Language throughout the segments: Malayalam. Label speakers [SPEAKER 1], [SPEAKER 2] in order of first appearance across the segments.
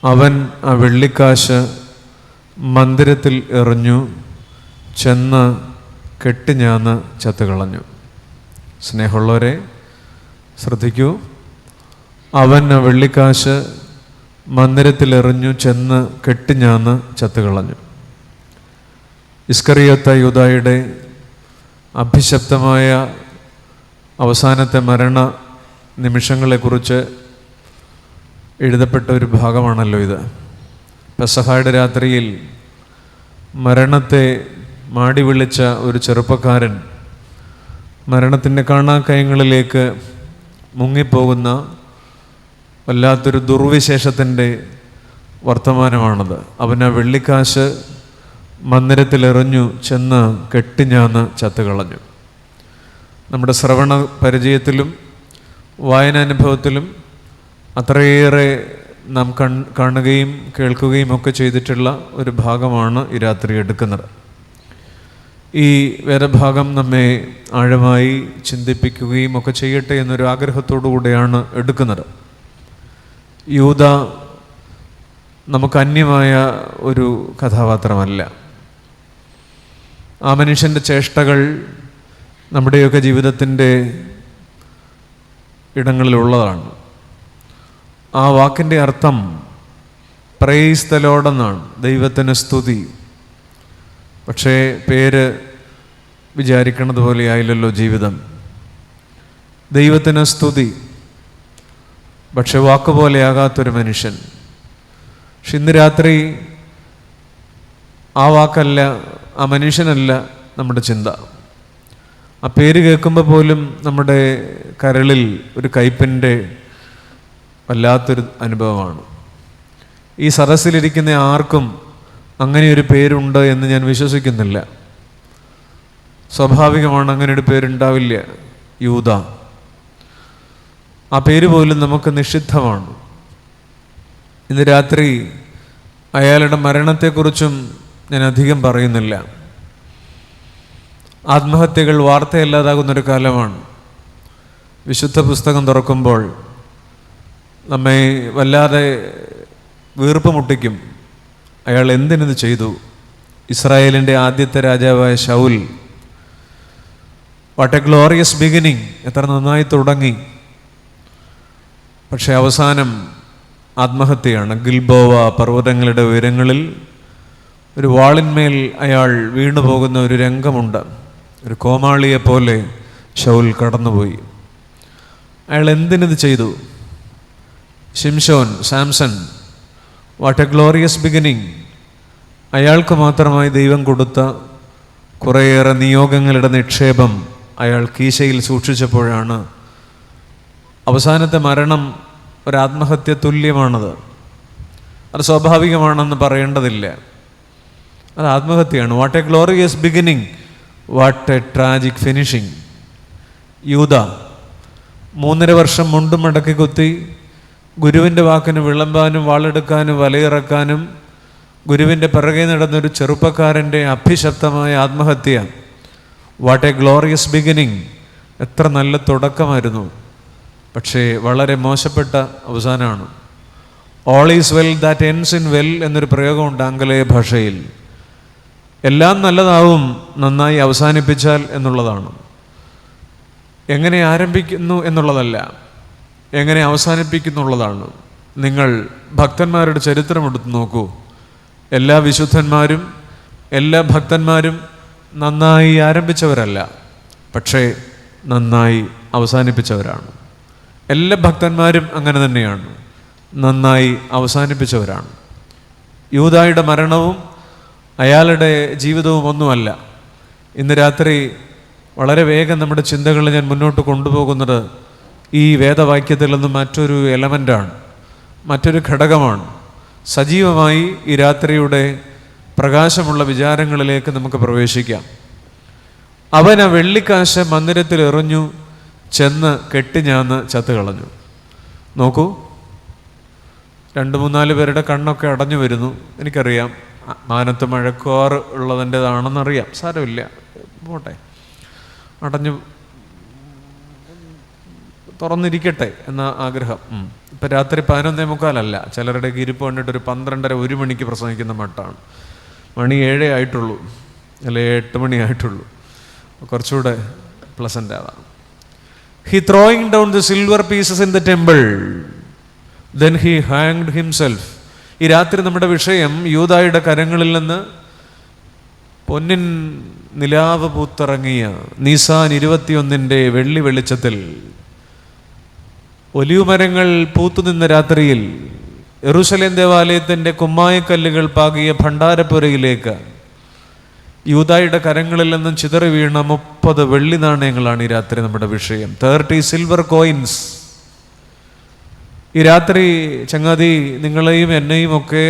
[SPEAKER 1] അവൻ ആ വെള്ളിക്കാശ് മന്ദിരത്തിൽ എറിഞ്ഞു, ചെന്ന് കെട്ടിഞ്ഞാന്ന് ചത്തുകളഞ്ഞു. സ്നേഹമുള്ളവരെ ശ്രദ്ധിക്കൂ. അവൻ ആ വെള്ളിക്കാശ് മന്ദിരത്തിൽ എറിഞ്ഞു, ചെന്ന് കെട്ടിഞ്ഞാന്ന് ചത്തുകളഞ്ഞു. ഇസ്കറിയോത്ത യൂദായുടെ അഭിശപ്തമായ അവസാനത്തെ മരണ നിമിഷങ്ങളെക്കുറിച്ച് എഴുതപ്പെട്ട ഒരു ഭാഗമാണല്ലോ ഇത്. പെസഹായുടെ രാത്രിയിൽ മരണത്തെ മാടി വിളിച്ച ഒരു ചെറുപ്പക്കാരൻ മരണത്തിൻ്റെ കാണാക്കയങ്ങളിലേക്ക് മുങ്ങിപ്പോകുന്ന വല്ലാത്തൊരു ദുർവിശേഷത്തിൻ്റെ വർത്തമാനമാണത്. അവൻ ആ വെള്ളിക്കാശ് മന്ദിരത്തിലെറിഞ്ഞു, ചെന്ന് കെട്ടിഞ്ഞാന്ന് ചത്തുകളഞ്ഞു. നമ്മുടെ ശ്രവണ പരിചയത്തിലും വായനാനുഭവത്തിലും അത്രയേറെ നാം കാണുകയും കേൾക്കുകയും ഒക്കെ ചെയ്തിട്ടുള്ള ഒരു ഭാഗമാണ് ഈ രാത്രി എടുക്കുന്നത്. ഈ വേദഭാഗം നമ്മെ ആഴമായി ചിന്തിപ്പിക്കുകയും ഒക്കെ ചെയ്യട്ടെ എന്നൊരു ആഗ്രഹത്തോടു കൂടെയാണ് എടുക്കുന്നത്. യൂദ നമുക്ക് അന്യമായ ഒരു കഥാപാത്രമല്ല. ആ മനുഷ്യൻ്റെ ചേഷ്ടകൾ നമ്മുടെയൊക്കെ ജീവിതത്തിൻ്റെ ഇടങ്ങളിലുള്ളതാണ്. ആ വാക്കിൻ്റെ അർത്ഥം പ്രൈസ് ദി ലോർഡ് എന്നാണ്, ദൈവത്തിന് സ്തുതി. പക്ഷേ പേര് വിചാരിക്കണത് പോലെ ആയില്ലല്ലോ ജീവിതം. ദൈവത്തിന് സ്തുതി, പക്ഷെ വാക്കുപോലെയാകാത്തൊരു മനുഷ്യൻ. പക്ഷെ ഇന്ന് രാത്രി ആ വാക്കല്ല, ആ മനുഷ്യനല്ല നമ്മുടെ ചിന്ത. ആ പേര് കേൾക്കുമ്പോൾ പോലും നമ്മുടെ കരളിൽ ഒരു കയ്പിൻ്റെ വല്ലാത്തൊരു അനുഭവമാണ്. ഈ സദസ്സിലിരിക്കുന്ന ആർക്കും അങ്ങനെ ഒരു പേരുണ്ട് എന്ന് ഞാൻ വിശ്വസിക്കുന്നില്ല. സ്വാഭാവികമാണ്, അങ്ങനെ ഒരു പേരുണ്ടാവില്ല. യൂദ, ആ പേര് പോലും നമുക്ക് നിഷിദ്ധമാണ്. ഇന്ന് രാത്രി അയാളുടെ മരണത്തെക്കുറിച്ചും ഞാൻ അധികം പറയുന്നില്ല. ആത്മഹത്യകൾ വാർത്തയല്ലാതാകുന്നൊരു കാലമാണ്. വിശുദ്ധ പുസ്തകം തുറക്കുമ്പോൾ നമ്മെ വല്ലാതെ വീർപ്പ് മുട്ടിക്കും. അയാൾ എന്തിനിത് ചെയ്തു? ഇസ്രായേലിൻ്റെ ആദ്യത്തെ രാജാവായ Saul, what a glorious beginning, എത്ര നന്നായി തുടങ്ങി. പക്ഷെ അവസാനം ആത്മഹത്യയാണ്. ഗിൽബോവ പർവ്വതങ്ങളുടെ ഉയരങ്ങളിൽ ഒരു വാളിന്മേൽ അയാൾ വീണുപോകുന്ന ഒരു രംഗമുണ്ട്. ഒരു കോമാളിയെപ്പോലെ ശൗൽ കടന്നുപോയി. അയാൾ എന്തിനിത് ചെയ്തു? Shimshon, Samson, what a glorious beginning. അയാൾക്ക് മാത്രമായി ദൈവം കൊടുത്ത കുറേയേറെ നിയോഗങ്ങളുടെ നിക്ഷേപം അയാൾ കീശയിൽ സൂക്ഷിച്ചപ്പോഴാണ് അവസാനത്തെ മരണം ഒരു ആത്മഹത്യ തുല്യമാണത്. അത് സ്വാഭാവികമാണെന്ന് പറയേണ്ടതില്ല, അത് ആത്മഹത്യയാണ്. What a glorious beginning, what a tragic finishing. Yuda 3.5 വർഷം മുണ്ടും മടക്കി കുത്തി ഗുരുവിൻ്റെ വാക്കിന് വിളമ്പാനും വാളെടുക്കാനും വലയിറക്കാനും ഗുരുവിൻ്റെ പിറകെ നടന്നൊരു ചെറുപ്പക്കാരൻ്റെ അഭിശപ്തമായ ആത്മഹത്യ. വാട്ട് എ ഗ്ലോറിയസ് ബിഗിനിങ്, എത്ര നല്ല തുടക്കമായിരുന്നു, പക്ഷേ വളരെ മോശപ്പെട്ട അവസാനമാണ്. All is well that ends in well എന്നൊരു പ്രയോഗമുണ്ട് ആംഗലേയ ഭാഷയിൽ. എല്ലാം നല്ലതാവും നന്നായി അവസാനിപ്പിച്ചാൽ എന്നുള്ളതാണ്. എങ്ങനെ ആരംഭിക്കുന്നു എന്നുള്ളതല്ല, എങ്ങനെ അവസാനിപ്പിക്കുന്നുള്ളതാണ്. നിങ്ങൾ ഭക്തന്മാരുടെ ചരിത്രം എടുത്ത് നോക്കൂ. എല്ലാ വിശുദ്ധന്മാരും എല്ലാ ഭക്തന്മാരും നന്നായി ആരംഭിച്ചവരല്ല, പക്ഷേ നന്നായി അവസാനിപ്പിച്ചവരാണ്. എല്ലാ ഭക്തന്മാരും അങ്ങനെ തന്നെയാണ്, നന്നായി അവസാനിപ്പിച്ചവരാണ്. യൂദായുടെ മരണവും അയാളുടെ ജീവിതവും ഒന്നുമല്ല. ഇന്ന് രാത്രി വളരെ വേഗം നമ്മുടെ ചിന്തകൾ ഞാൻ മുന്നോട്ട് കൊണ്ടുപോകുന്നത് ഈ വേദവാക്യത്തിൽ നിന്നും മറ്റൊരു എലമെൻ്റാണ്, മറ്റൊരു ഘടകമാണ്. സജീവമായി ഈ രാത്രിയുടെ പ്രകാശമുള്ള വിചാരങ്ങളിലേക്ക് നമുക്ക് പ്രവേശിക്കാം. അവൻ ആ വെള്ളിക്കാശ് മന്ദിരത്തിൽ എറിഞ്ഞു, ചെന്ന് കെട്ടിഞ്ഞാന്ന് ചത്തുകളഞ്ഞു. നോക്കൂ, 2-3-4 പേരുടെ കണ്ണൊക്കെ അടഞ്ഞു വരുന്നു. എനിക്കറിയാം, മാനത്ത് മഴക്കാറ് ഉള്ളതിൻ്റെതാണെന്നറിയാം, സാരമില്ല, പോട്ടെ. അടഞ്ഞു തുറന്നിരിക്കട്ടെ എന്ന ആഗ്രഹം. ഇപ്പം രാത്രി 11:45 ചിലരുടെ ഇരിപ്പ് കണ്ടിട്ട് ഒരു 12:30 1 മണിക്ക് പ്രസംഗിക്കുന്ന മട്ടാണ്. മണി 7 ആയിട്ടുള്ളൂ, അല്ലെ 8 മണി ആയിട്ടുള്ളൂ. കുറച്ചുകൂടെ പ്ലസൻ്റ് ആവാം. He throwing down the silver pieces in the temple, then he hanged himself. ഈ രാത്രി നമ്മുടെ വിഷയം യൂദായുടെ കരങ്ങളിൽ നിന്ന് പൊന്നിൻ നിലാവ് പൂത്തിറങ്ങിയ നീസാൻ 21 വെള്ളി വെളിച്ചത്തിൽ ഒലിവുമരങ്ങൾ പൂത്തുനിന്ന രാത്രിയിൽ യെരൂശലേം ദേവാലയത്തിൻ്റെ കുമ്മായക്കല്ലുകൾ പാകിയ ഭണ്ഡാരപ്പുരയിലേക്ക് യൂദായുടെ കരങ്ങളിൽ നിന്നും ചിതറി വീണ 30 വെള്ളി നാണയങ്ങളാണ് ഈ രാത്രി നമ്മുടെ വിഷയം. 30 സിൽവർ കോയിൻസ്. ഈ രാത്രി ചങ്ങാതി നിങ്ങളെയും എന്നെയും ഒക്കെ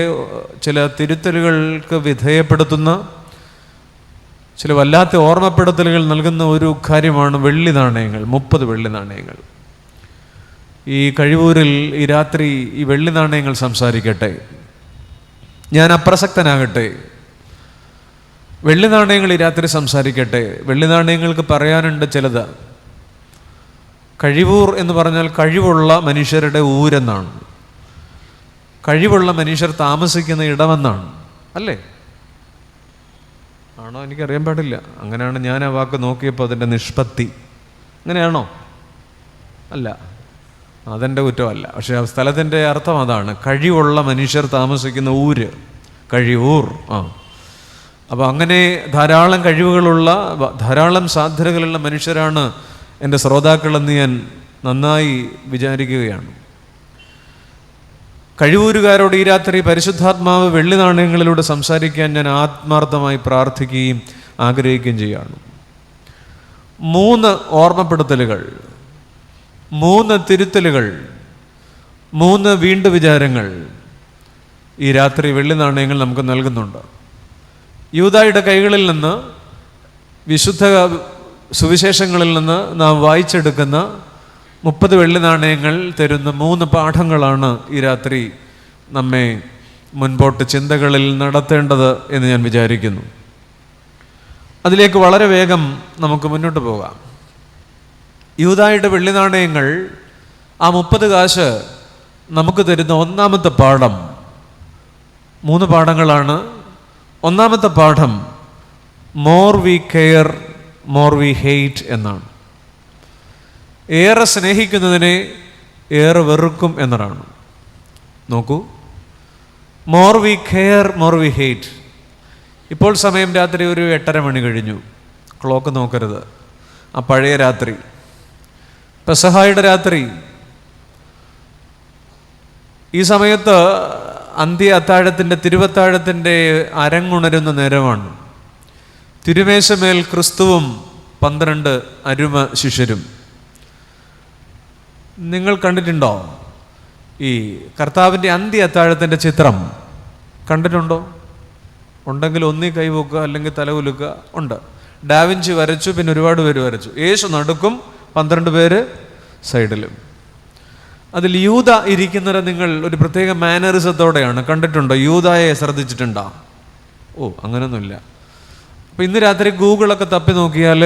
[SPEAKER 1] ചില തിരുത്തലുകൾക്ക് വിധേയപ്പെടുത്തുന്ന, ചില വല്ലാത്ത ഓർമ്മപ്പെടുത്തലുകൾ നൽകുന്ന ഒരു കാര്യമാണ് വെള്ളി നാണയങ്ങൾ. 30 വെള്ളി നാണയങ്ങൾ. ഈ കഴിവൂരിൽ ഈ രാത്രി ഈ വെള്ളി നാണയങ്ങൾ സംസാരിക്കട്ടെ. ഞാൻ അപ്രസക്തനാകട്ടെ. വെള്ളി നാണയങ്ങൾ ഈ രാത്രി സംസാരിക്കട്ടെ. വെള്ളി നാണയങ്ങൾക്ക് പറയാനുണ്ട് ചിലത്. കഴിവൂർ എന്ന് പറഞ്ഞാൽ കഴിവുള്ള മനുഷ്യരുടെ ഊരെന്നാണ്, കഴിവുള്ള മനുഷ്യർ താമസിക്കുന്ന ഇടമെന്നാണ്, അല്ലേ? ആണോ? എനിക്കറിയാൻ പാടില്ല. അങ്ങനെയാണ് ഞാൻ ആ വാക്ക് നോക്കിയപ്പോൾ അതിൻ്റെ നിഷ്പത്തി. അങ്ങനെയാണോ? അല്ല, അതെൻ്റെ കുറ്റമല്ല. പക്ഷേ ആ സ്ഥലത്തിൻ്റെ അർത്ഥം അതാണ്, കഴിവുള്ള മനുഷ്യർ താമസിക്കുന്ന ഊര്, കഴിവൂർ. അപ്പോൾ അങ്ങനെ ധാരാളം കഴിവുകളുള്ള, ധാരാളം സാധ്യതകളുള്ള മനുഷ്യരാണ് എൻ്റെ ശ്രോതാക്കളെന്ന് ഞാൻ നന്നായി വിചാരിക്കുകയാണ്. കഴിവൂരുകാരോട് ഈ രാത്രി പരിശുദ്ധാത്മാവ് വെള്ളി നാണയങ്ങളിലൂടെ സംസാരിക്കാൻ ഞാൻ ആത്മാർത്ഥമായി പ്രാർത്ഥിക്കുകയും ആഗ്രഹിക്കുകയും ചെയ്യുകയാണ്. 3 ഓർമ്മപ്പെടുത്തലുകൾ, 3 തിരുത്തലുകൾ, 3 വീണ്ടു വിചാരങ്ങൾ ഈ രാത്രി വെള്ളി നാണയങ്ങൾ നമുക്ക് നൽകുന്നുണ്ട്. യൂദായുടെ കൈകളിൽ നിന്ന്, വിശുദ്ധ സുവിശേഷങ്ങളിൽ നിന്ന് നാം വായിച്ചെടുക്കുന്ന 30 വെള്ളി നാണയങ്ങൾ തരുന്ന 3 പാഠങ്ങളാണ് ഈ രാത്രി നമ്മെ മുൻപോട്ട് ചിന്തകളിൽ നടത്തേണ്ടത് എന്ന് ഞാൻ വിചാരിക്കുന്നു. അതിലേക്ക് വളരെ വേഗം നമുക്ക് മുന്നോട്ട് പോകാം. യൂദായുടെ വെള്ളി നാണയങ്ങൾ, ആ 30 കാശ് നമുക്ക് തരുന്ന ഒന്നാമത്തെ പാഠം, 3 പാഠങ്ങളാണ്. ഒന്നാമത്തെ പാഠം more we care more we hate എന്നാണ്. ഏറെ സ്നേഹിക്കുന്നതിനെ ഏറെ വെറുക്കും എന്നതാണ്. നോക്കൂ, more we care more we hate. ഇപ്പോൾ സമയം രാത്രി ഒരു 8:30 മണി കഴിഞ്ഞു. ക്ലോക്ക് നോക്കരുത്. ആ പഴയ രാത്രി, പെസഹായുടെ രാത്രി. ഈ സമയത്ത് അന്ത്യ അത്താഴത്തിൻ്റെ, തിരുവത്താഴത്തിൻ്റെ അരങ്ങുണരുന്ന നേരമാണ്. തിരുമേശമേൽ ക്രിസ്തുവും 12 അരുമ ശിഷ്യരും. നിങ്ങൾ കണ്ടിട്ടുണ്ടോ ഈ കർത്താവിൻ്റെ അന്ത്യ അത്താഴത്തിൻ്റെ ചിത്രം? കണ്ടിട്ടുണ്ടോ? ഉണ്ടെങ്കിൽ ഒന്നീ കൈവക്കുക, അല്ലെങ്കിൽ തല കുലുക്കുക. ഉണ്ട്. ഡാവിഞ്ചി വരച്ചു, പിന്നെ ഒരുപാട് പേര് വരച്ചു. യേശു നടുക്കും, 12 പേര് സൈഡിലും. അതിൽ യൂദ ഇരിക്കുന്നത് നിങ്ങൾ ഒരു പ്രത്യേക മാനറിസത്തോടെയാണ് കണ്ടിട്ടുണ്ടോ? യൂദായെ ശ്രദ്ധിച്ചിട്ടുണ്ടോ? ഓ, അങ്ങനെയൊന്നുമില്ല. അപ്പോൾ ഇന്ന് രാത്രി ഗൂഗിളൊക്കെ തപ്പി നോക്കിയാൽ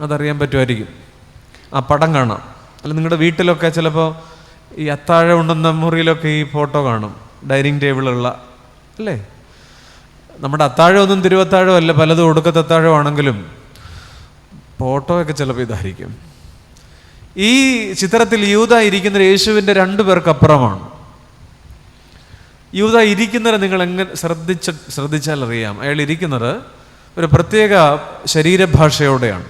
[SPEAKER 1] അതറിയാൻ പറ്റുമായിരിക്കും. ആ പടം കാണാം. അല്ല, നിങ്ങളുടെ വീട്ടിലൊക്കെ ചിലപ്പോൾ ഈ അത്താഴം ഉണ്ടെന്ന മുറിയിലൊക്കെ ഈ ഫോട്ടോ കാണും, ഡൈനിങ് ടേബിളുള്ള, അല്ലേ? നമ്മുടെ അത്താഴമൊന്നും തിരുവത്താഴം അല്ല, പലതും ഒടുക്കത്തെ അത്താഴമാണെങ്കിലും ഫോട്ടോയൊക്കെ ചിലപ്പോൾ ഇതായിരിക്കും. ഈ ചിത്രത്തിൽ യൂദ ഇരിക്കുന്ന യേശുവിൻ്റെ 2 പേർക്കപ്പുറമാണ്. യൂദ ഇരിക്കുന്നത് നിങ്ങൾ എങ്ങനെ ശ്രദ്ധിച്ചാൽ അറിയാം. അയാൾ ഇരിക്കുന്നത് ഒരു പ്രത്യേക ശരീരഭാഷയോടെയാണ്.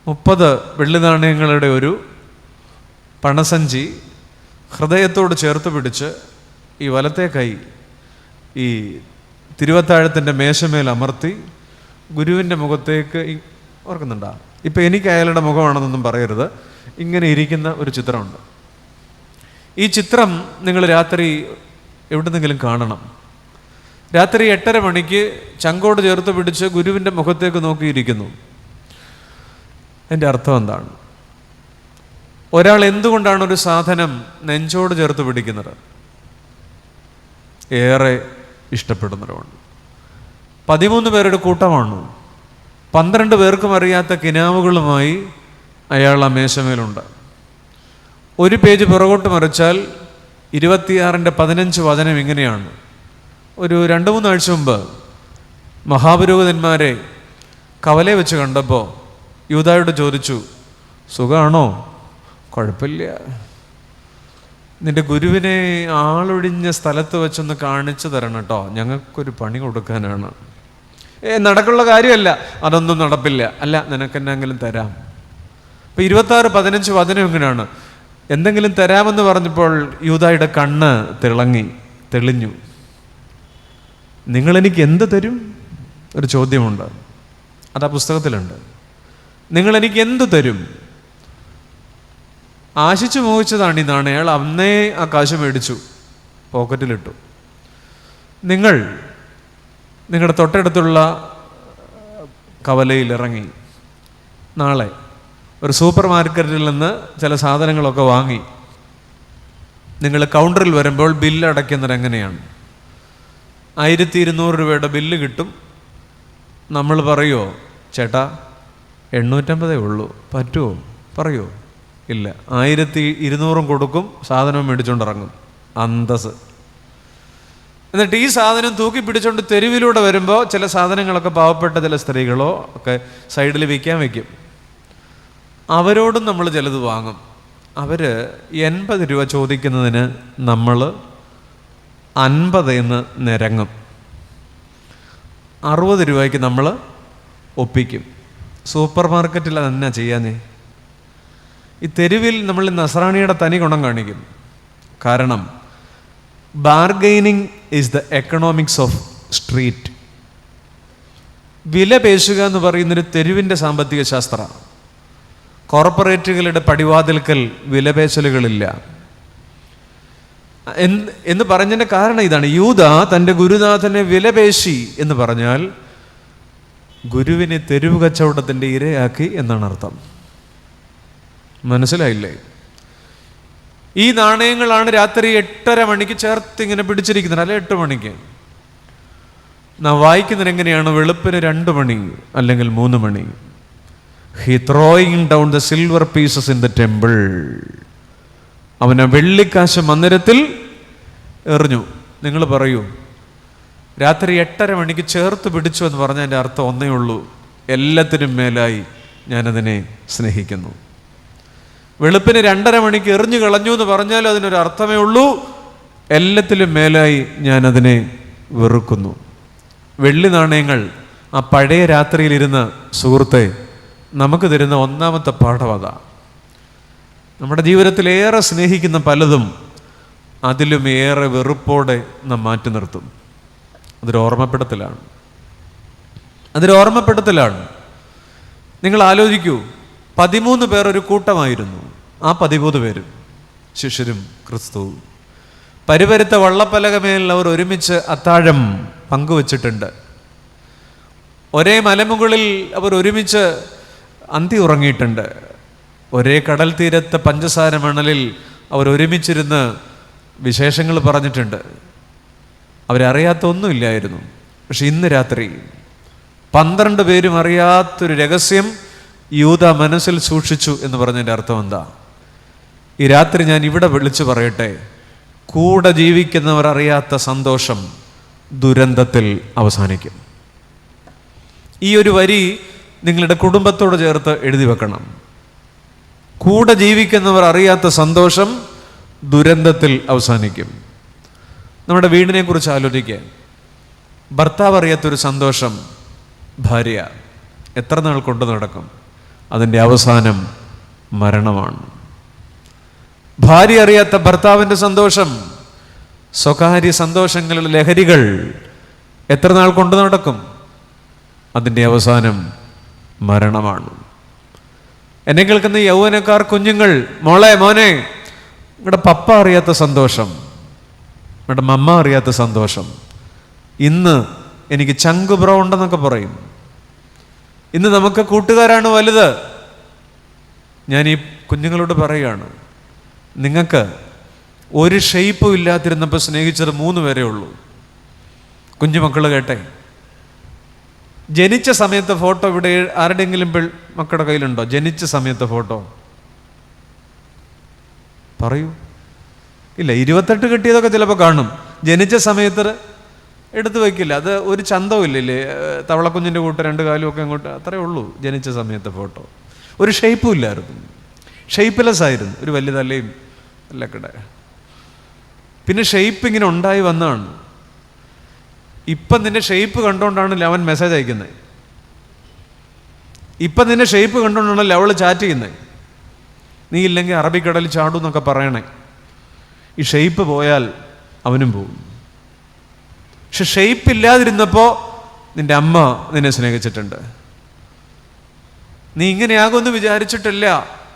[SPEAKER 1] 30 വെള്ളി നാണയങ്ങളുടെ ഒരു പണസഞ്ചി ഹൃദയത്തോട് ചേർത്ത് പിടിച്ച് ഈ വലത്തെ കൈ ഈ തിരുവത്താഴത്തിൻ്റെ മേശമേൽ അമർത്തി ഗുരുവിൻ്റെ മുഖത്തേക്ക്, ഓർക്കുന്നുണ്ടോ? ഇപ്പം എനിക്ക് അയാളുടെ മുഖമാണെന്നൊന്നും പറയരുത്, ഇങ്ങനെ ഇരിക്കുന്ന ഒരു ചിത്രമുണ്ട്. ഈ ചിത്രം നിങ്ങൾ രാത്രി എവിടെന്നെങ്കിലും കാണണം. രാത്രി 8:30 മണിക്ക് ചങ്കോട് ചേർത്ത് പിടിച്ച് ഗുരുവിൻ്റെ മുഖത്തേക്ക് നോക്കിയിരിക്കുന്നു. എൻ്റെ അർത്ഥം എന്താണ്? ഒരാൾ എന്തുകൊണ്ടാണ് ഒരു സാധനം നെഞ്ചോട് ചേർത്ത് പിടിക്കുന്നത്? ഏറെ ഇഷ്ടപ്പെടുന്നവരുണ്ട്. 13 പേരുടെ കൂട്ടമാണ്. 12 പേർക്കും അറിയാത്ത കിനാവുകളുമായി അയാൾ ആ മേശമേലുണ്ട്. ഒരു പേജ് പുറകോട്ട് മറിച്ചാൽ 26:15 വചനം ഇങ്ങനെയാണ്. ഒരു 2-3 ആഴ്ച മുമ്പ് മഹാപുരോഹിതന്മാരെ കവലെ വെച്ച് കണ്ടപ്പോൾ യൂദായോട് ചോദിച്ചു, സുഖമാണോ? കുഴപ്പമില്ല, നിന്റെ ഗുരുവിനെ ആളൊഴിഞ്ഞ സ്ഥലത്ത് വെച്ചൊന്ന് കാണിച്ചു തരണം കേട്ടോ, ഞങ്ങൾക്കൊരു പണി കൊടുക്കാനാണ്. നടക്കുള്ള കാര്യമല്ല, അതൊന്നും നടപ്പില്ല. അല്ല, നിനക്കെന്നെങ്കിലും തരാം. ഇപ്പം 26:15 വചനം ഇങ്ങനെയാണ്. എന്തെങ്കിലും തരാമെന്ന് പറഞ്ഞപ്പോൾ യൂദായുടെ കണ്ണ് തെളിഞ്ഞു. നിങ്ങളെനിക്ക് എന്ത് തരും? ഒരു ചോദ്യമുണ്ട്, അത് ആ പുസ്തകത്തിലുണ്ട്. നിങ്ങളെനിക്ക് എന്തു തരും? ആശിച്ചു മോഹിച്ചതാണ് ഈ നാണയം. അയാൾ അന്നേ ആ കാശ് മേടിച്ചു, പോക്കറ്റിലിട്ടു. നിങ്ങളുടെ തൊട്ടടുത്തുള്ള കവലയിൽ ഇറങ്ങി നാളെ ഒരു സൂപ്പർ മാർക്കറ്റിൽ നിന്ന് ചില സാധനങ്ങളൊക്കെ വാങ്ങി നിങ്ങൾ കൗണ്ടറിൽ വരുമ്പോൾ ബില്ല് അടയ്ക്കുന്നത് എങ്ങനെയാണ്? 1200 രൂപയുടെ ബില്ല് കിട്ടും. നമ്മൾ പറയുമോ, ചേട്ടാ 850 ഉള്ളൂ, പറ്റുമോ? പറയുമോ? ഇല്ല. 1200 കൊടുക്കും, സാധനം മേടിച്ചുകൊണ്ടിറങ്ങും. അന്തസ്. എന്നിട്ട് ഈ സാധനം തൂക്കി പിടിച്ചുകൊണ്ട് തെരുവിലൂടെ വരുമ്പോൾ ചില സാധനങ്ങളൊക്കെ പാവപ്പെട്ട ചില സ്ത്രീകളോ ഒക്കെ സൈഡിൽ വിൽക്കാൻ വയ്ക്കും. അവരോടും നമ്മൾ ചിലത് വാങ്ങും. അവർ 80 രൂപ ചോദിക്കുന്നതിന് നമ്മൾ 50 എന്ന് നിരങ്ങും. 60 രൂപയ്ക്ക് നമ്മൾ ഒപ്പിക്കും. സൂപ്പർ മാർക്കറ്റിൽ അതെന്നാ ചെയ്യാനേ? ഈ തെരുവിൽ നമ്മൾ നസ്രാണിയുടെ തനി ഗുണം കാണിക്കും. കാരണം bargaining is the economics of street. വില പേശുക എന്ന് പറയുന്നൊരു തെരുവിൻ്റെ സാമ്പത്തിക ശാസ്ത്രമാണ്. കോർപ്പറേറ്റുകളുടെ പടിവാതിൽക്കൽ വിലപേശലുകളില്ല എന്ന് പറഞ്ഞതിൻ്റെ കാരണം ഇതാണ്. യൂദ തൻ്റെ ഗുരുനാഥനെ വിലപേശി എന്ന് പറഞ്ഞാൽ ഗുരുവിനെ തെരുവ് കച്ചവടത്തിൻ്റെ ഇരയാക്കി എന്നാണ് അർത്ഥം. മനസ്സിലായില്ലേ? ഈ നാണയങ്ങളാണ് രാത്രി 8:30 മണിക്ക് ചേർത്ത് ഇങ്ങനെ പിടിച്ചിരിക്കുന്നത്, അല്ലെ 8 മണിക്ക്. നാം വായിക്കുന്നത് എങ്ങനെയാണ്? വെളുപ്പിന് 2 മണി അല്ലെങ്കിൽ 3 മണി. He throwing down the silver pieces in the temple. അവനെ വെള്ളിക്കാശ് മന്ദിരത്തിൽ എറിഞ്ഞു. നിങ്ങൾ പറയൂ, രാത്രി 8:30 മണിക്ക് ചേർത്ത് പിടിച്ചു എന്ന് പറഞ്ഞാൽ എൻ്റെ അർത്ഥം ഒന്നേ ഉള്ളൂ, എല്ലാത്തിനും മേലായി ഞാനതിനെ സ്നേഹിക്കുന്നു. വെളുപ്പിന് 2:30 മണിക്ക് എറിഞ്ഞു കളഞ്ഞു എന്ന് പറഞ്ഞാൽ അതിനൊരു അർത്ഥമേ ഉള്ളൂ, എല്ലാത്തിലും മേലായി ഞാനതിനെ വെറുക്കുന്നു. വെള്ളി നാണയങ്ങൾ ആ പഴയ രാത്രിയിലിരുന്ന് സുഹൃത്തെ നമുക്ക് തരുന്ന ഒന്നാമത്തെ പാഠം അതാ. നമ്മുടെ ജീവിതത്തിൽ ഏറെ സ്നേഹിക്കുന്ന പലതും അതിലും ഏറെ വെറുപ്പോടെ നാം മാറ്റി നിർത്തും. അതൊരു ഓർമ്മപ്പെടുത്തലാണ്. നിങ്ങൾ ആലോചിക്കൂ, 13 പേർ ഒരു കൂട്ടമായിരുന്നു. ആ 13 പേരും ശിഷ്യരും ക്രിസ്തുവും. പരിപരുത്ത വള്ളപ്പലകമേൽ അവർ ഒരുമിച്ച് അത്താഴം പങ്കുവച്ചിട്ടുണ്ട്. ഒരേ മലമുകളിൽ അവർ ഒരുമിച്ച് അന്തി ഉറങ്ങിയിട്ടുണ്ട്. ഒരേ കടൽ തീരത്തെ പഞ്ചസാര മണലിൽ അവർ ഒരുമിച്ചിരുന്ന് വിശേഷങ്ങൾ പറഞ്ഞിട്ടുണ്ട്. അവരറിയാത്ത ഒന്നുമില്ലായിരുന്നു. പക്ഷെ ഇന്ന് രാത്രി 12 പേരും അറിയാത്തൊരു രഹസ്യം യൂദ മനസ്സിൽ സൂക്ഷിച്ചു എന്ന് പറഞ്ഞതിൻ്റെ അർത്ഥം എന്താ? ഈ രാത്രി ഞാൻ ഇവിടെ വിളിച്ചു പറയട്ടെ, കൂടെ ജീവിക്കുന്നവർ അറിയാത്ത സന്തോഷം ദുരന്തത്തിൽ അവസാനിക്കും. ഈ ഒരു വരി നിങ്ങളുടെ കുടുംബത്തോട് ചേർത്ത് എഴുതി വെക്കണം. കൂടെ ജീവിക്കുന്നവർ അറിയാത്ത സന്തോഷം ദുരന്തത്തിൽ അവസാനിക്കും. നമ്മുടെ വീടിനെ കുറിച്ച് ആലോചിക്കുക. ഭർത്താവ് അറിയാത്തൊരു സന്തോഷം ഭാര്യ എത്ര നാൾ കൊണ്ടു നടക്കും? അതിൻ്റെ അവസാനം മരണമാണ്. ഭാര്യ അറിയാത്ത ഭർത്താവിൻ്റെ സന്തോഷം, സ്വകാര്യ സന്തോഷങ്ങളുടെ ലഹരികൾ എത്ര നാൾ കൊണ്ടു നടക്കും? അതിൻ്റെ അവസാനം മരണമാണ്. എന്നെ കേൾക്കുന്ന യൗവനക്കാർ കുഞ്ഞുങ്ങൾ, മോളെ മോനെ, നിങ്ങളുടെ പപ്പ അറിയാത്ത സന്തോഷം, നിങ്ങളുടെ മമ്മ അറിയാത്ത സന്തോഷം. ഇന്ന് എനിക്ക് ചങ്ക് ബ്രോ ഉണ്ടെന്നൊക്കെ പറയും. ഇന്ന് നമുക്ക് കൂട്ടുകാരാണ് വലുത്. ഞാൻ ഈ കുഞ്ഞുങ്ങളോട് പറയുകയാണ്, നിങ്ങൾക്ക് ഒരു ഷെയ്പ്പും ഇല്ലാതിരുന്നപ്പോൾ സ്നേഹിച്ചത് 3 പേരേ ഉള്ളൂ. കുഞ്ഞുമക്കൾ കേട്ടെ, ജനിച്ച സമയത്തെ ഫോട്ടോ ഇവിടെ ആരുടെയെങ്കിലും മക്കളുടെ കയ്യിലുണ്ടോ? ജനിച്ച സമയത്തെ ഫോട്ടോ പറയൂ. ഇല്ല, 28 കിട്ടിയതൊക്കെ ചിലപ്പോൾ കാണും. ജനിച്ച സമയത്ത് എടുത്തു വയ്ക്കില്ല. അത് ഒരു ചന്തവും ഇല്ലേ, തവളക്കുഞ്ഞിൻ്റെ കൂട്ട് 2 കാലും ഒക്കെ അങ്ങോട്ട്, അത്രയേ ഉള്ളൂ ജനിച്ച സമയത്തെ ഫോട്ടോ. ഒരു ഷേപ്പും ഇല്ലായിരുന്നു, ഷേപ്പ്ലെസ് ആയിരുന്നു. ഒരു വലിയ തലയും അല്ല കിട. പിന്നെ ഷേപ്പ് ഇങ്ങനെ ഉണ്ടായി വന്നതാണ്. ഇപ്പം നിന്റെ ഷേപ്പ് കണ്ടുകൊണ്ടാണ് അവൻ മെസ്സേജ് അയക്കുന്നത്. ഇപ്പം നിന്റെ ഷേപ്പ് കണ്ടുകൊണ്ടാണല്ലോ അവൾ ചാറ്റ് ചെയ്യുന്നത്. നീ ഇല്ലെങ്കിൽ അറബിക്കടലിൽ ചാടും എന്നൊക്കെ പറയണേ. ഈ ഷേപ്പ് പോയാൽ അവനും പോകും. പക്ഷെ ഷേപ്പ് ഇല്ലാതിരുന്നപ്പോൾ നിന്റെ അമ്മ നിന്നെ സ്നേഹിച്ചിട്ടുണ്ട്. നീ ഇങ്ങനെയാകുമെന്ന് വിചാരിച്ചിട്ടില്ല.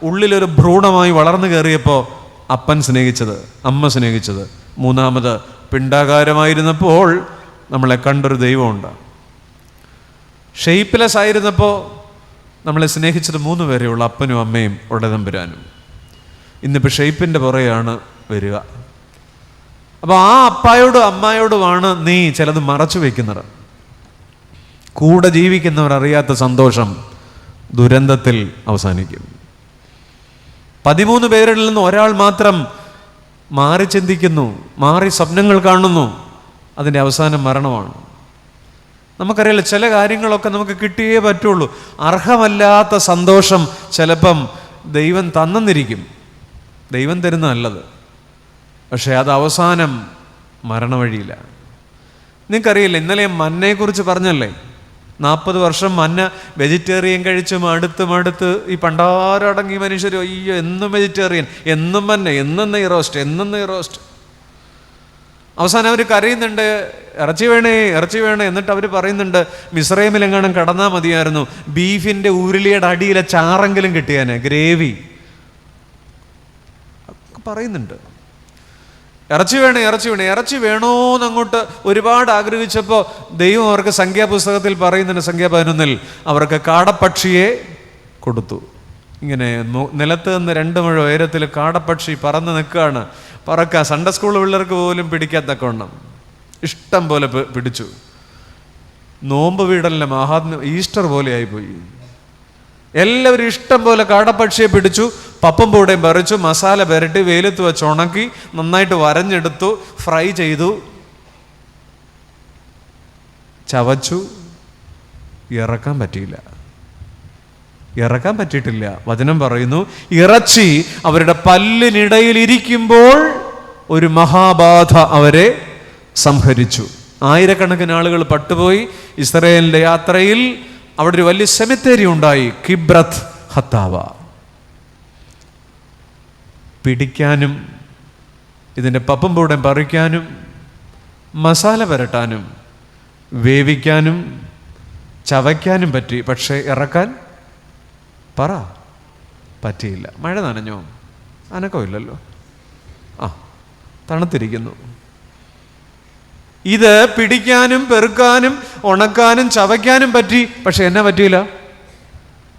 [SPEAKER 1] ഉള്ളിലൊരു ഭ്രൂണമായി വളർന്നു കയറിയപ്പോൾ അപ്പൻ സ്നേഹിച്ചത്, അമ്മ സ്നേഹിച്ചത്. മൂന്നാമത് പിണ്ടാകാരമായിരുന്നപ്പോൾ നമ്മളെ കണ്ടൊരു ദൈവമുണ്ട്. ഷേപ്പ്ലെസ് ആയിരുന്നപ്പോൾ നമ്മളെ സ്നേഹിച്ചത് 3 പേരേ ഉള്ളൂ, അപ്പനും അമ്മയും ഉടതമ്പുരാനും. ഇന്നിപ്പോൾ ഷേപ്പിൻ്റെ പുറകെയാണ് വരിക. അപ്പോൾ ആ അപ്പായോടും അമ്മായോടുമാണ് നീ ചിലത് മറച്ചു വയ്ക്കുന്നത്. കൂടെ ജീവിക്കുന്നവർ അറിയാത്ത സന്തോഷം ദുരന്തത്തിൽ അവസാനിക്കും. 13 പേരിൽ നിന്ന് ഒരാൾ മാത്രം മാറി ചിന്തിക്കുന്നു, മാറി സ്വപ്നങ്ങൾ കാണുന്നു. അതിൻ്റെ അവസാനം മരണമാണ്. നമുക്കറിയില്ല, ചില കാര്യങ്ങളൊക്കെ നമുക്ക് കിട്ടിയേ പറ്റുള്ളൂ. അർഹമല്ലാത്ത സന്തോഷം ചിലപ്പം ദൈവം തന്നെന്നിരിക്കും, ദൈവം തരുന്ന നല്ലത്. പക്ഷേ അത് അവസാനം മരണവഴിയിലാണ്. നിങ്ങൾക്കറിയില്ല, ഇന്നലെ മന്നയെക്കുറിച്ച് പറഞ്ഞല്ലേ, 40 വർഷം മന്ന വെജിറ്റേറിയൻ കഴിച്ച് മടുത്ത് ഈ പണ്ടാരടങ്ങി മനുഷ്യർ, അയ്യോ എന്നും വെജിറ്റേറിയൻ, എന്നും മന്ന, എന്നും നെയ് റോസ്റ്റ്, എന്നും നെയ് റോസ്റ്റ്. അവസാനം അവർ കരയുന്നുണ്ട്, ഇറച്ചി വേണേ. എന്നിട്ട് അവർ പറയുന്നുണ്ട്, മിസ്രൈമിലെങ്ങാനും കടന്നാൽ മതിയായിരുന്നു, ബീഫിൻ്റെ ഉരുളിയുടെ അടിയിലെ ചാറെങ്കിലും കിട്ടിയാനെ, ഗ്രേവി പറയുന്നുണ്ട്. ഇറച്ചി വേണോന്ന് അങ്ങോട്ട് ഒരുപാട് ആഗ്രഹിച്ചപ്പോൾ ദൈവം അവർക്ക് സംഖ്യാപുസ്തകത്തിൽ പറയുന്നുണ്ട്, സംഖ്യ 11 അവർക്ക് കാടപ്പക്ഷിയെ കൊടുത്തു. ഇങ്ങനെ നിലത്ത് നിന്ന് 2 മുഴ ഉയരത്തിൽ കാടപ്പക്ഷി പറന്ന് നിൽക്കുകയാണ്. സൺഡേ സ്കൂൾ പിള്ളേർക്ക് പോലും പിടിക്കാത്തക്കവണ്ണം ഇഷ്ടം പോലെ പിടിച്ചു. നോമ്പ് വീടലിൻ്റെ മഹാത്മ്യം ഈസ്റ്റർ പോലെ ആയിപ്പോയി. എല്ലാവരും ഇഷ്ടം പോലെ കാടപ്പക്ഷിയെ പിടിച്ചു, പപ്പും പൂടയും പറിച്ചു, മസാല പുരട്ടി വെയിലത്ത് വെച്ച് ഉണക്കി നന്നായിട്ട് വരഞ്ഞെടുത്തു, ഫ്രൈ ചെയ്തു, ചവച്ചു. ഇറക്കാൻ പറ്റിയിട്ടില്ല. വചനം പറയുന്നു, ഇറച്ചി അവരുടെ പല്ലിനിടയിൽ ഇരിക്കുമ്പോൾ ഒരു മഹാബാധ അവരെ സംഹരിച്ചു. 1000കണക്കിന് ആളുകൾ പട്ടുപോയി. ഇസ്രായേലിൻ്റെ യാത്രയിൽ അവിടെ ഒരു വലിയ സെമിത്തേരി ഉണ്ടായി, കിബ്രത്ത് ഹത്താവ. പിടിക്കാനും ഇതിൻ്റെ പപ്പും പൂടയും പറിക്കാനും മസാല പുരട്ടാനും വേവിക്കാനും ചവയ്ക്കാനും പറ്റി. പക്ഷേ ഇറക്കാൻ പറ്റിയില്ല. മഴ നനഞ്ഞോ? അനക്കമില്ലല്ലോ. തണുത്തിരിക്കുന്നു. ഇത് പിടിക്കാനും പെറുക്കാനും ഉണക്കാനും ചവയ്ക്കാനും പറ്റി, പക്ഷെ എന്നാ പറ്റിയില്ല?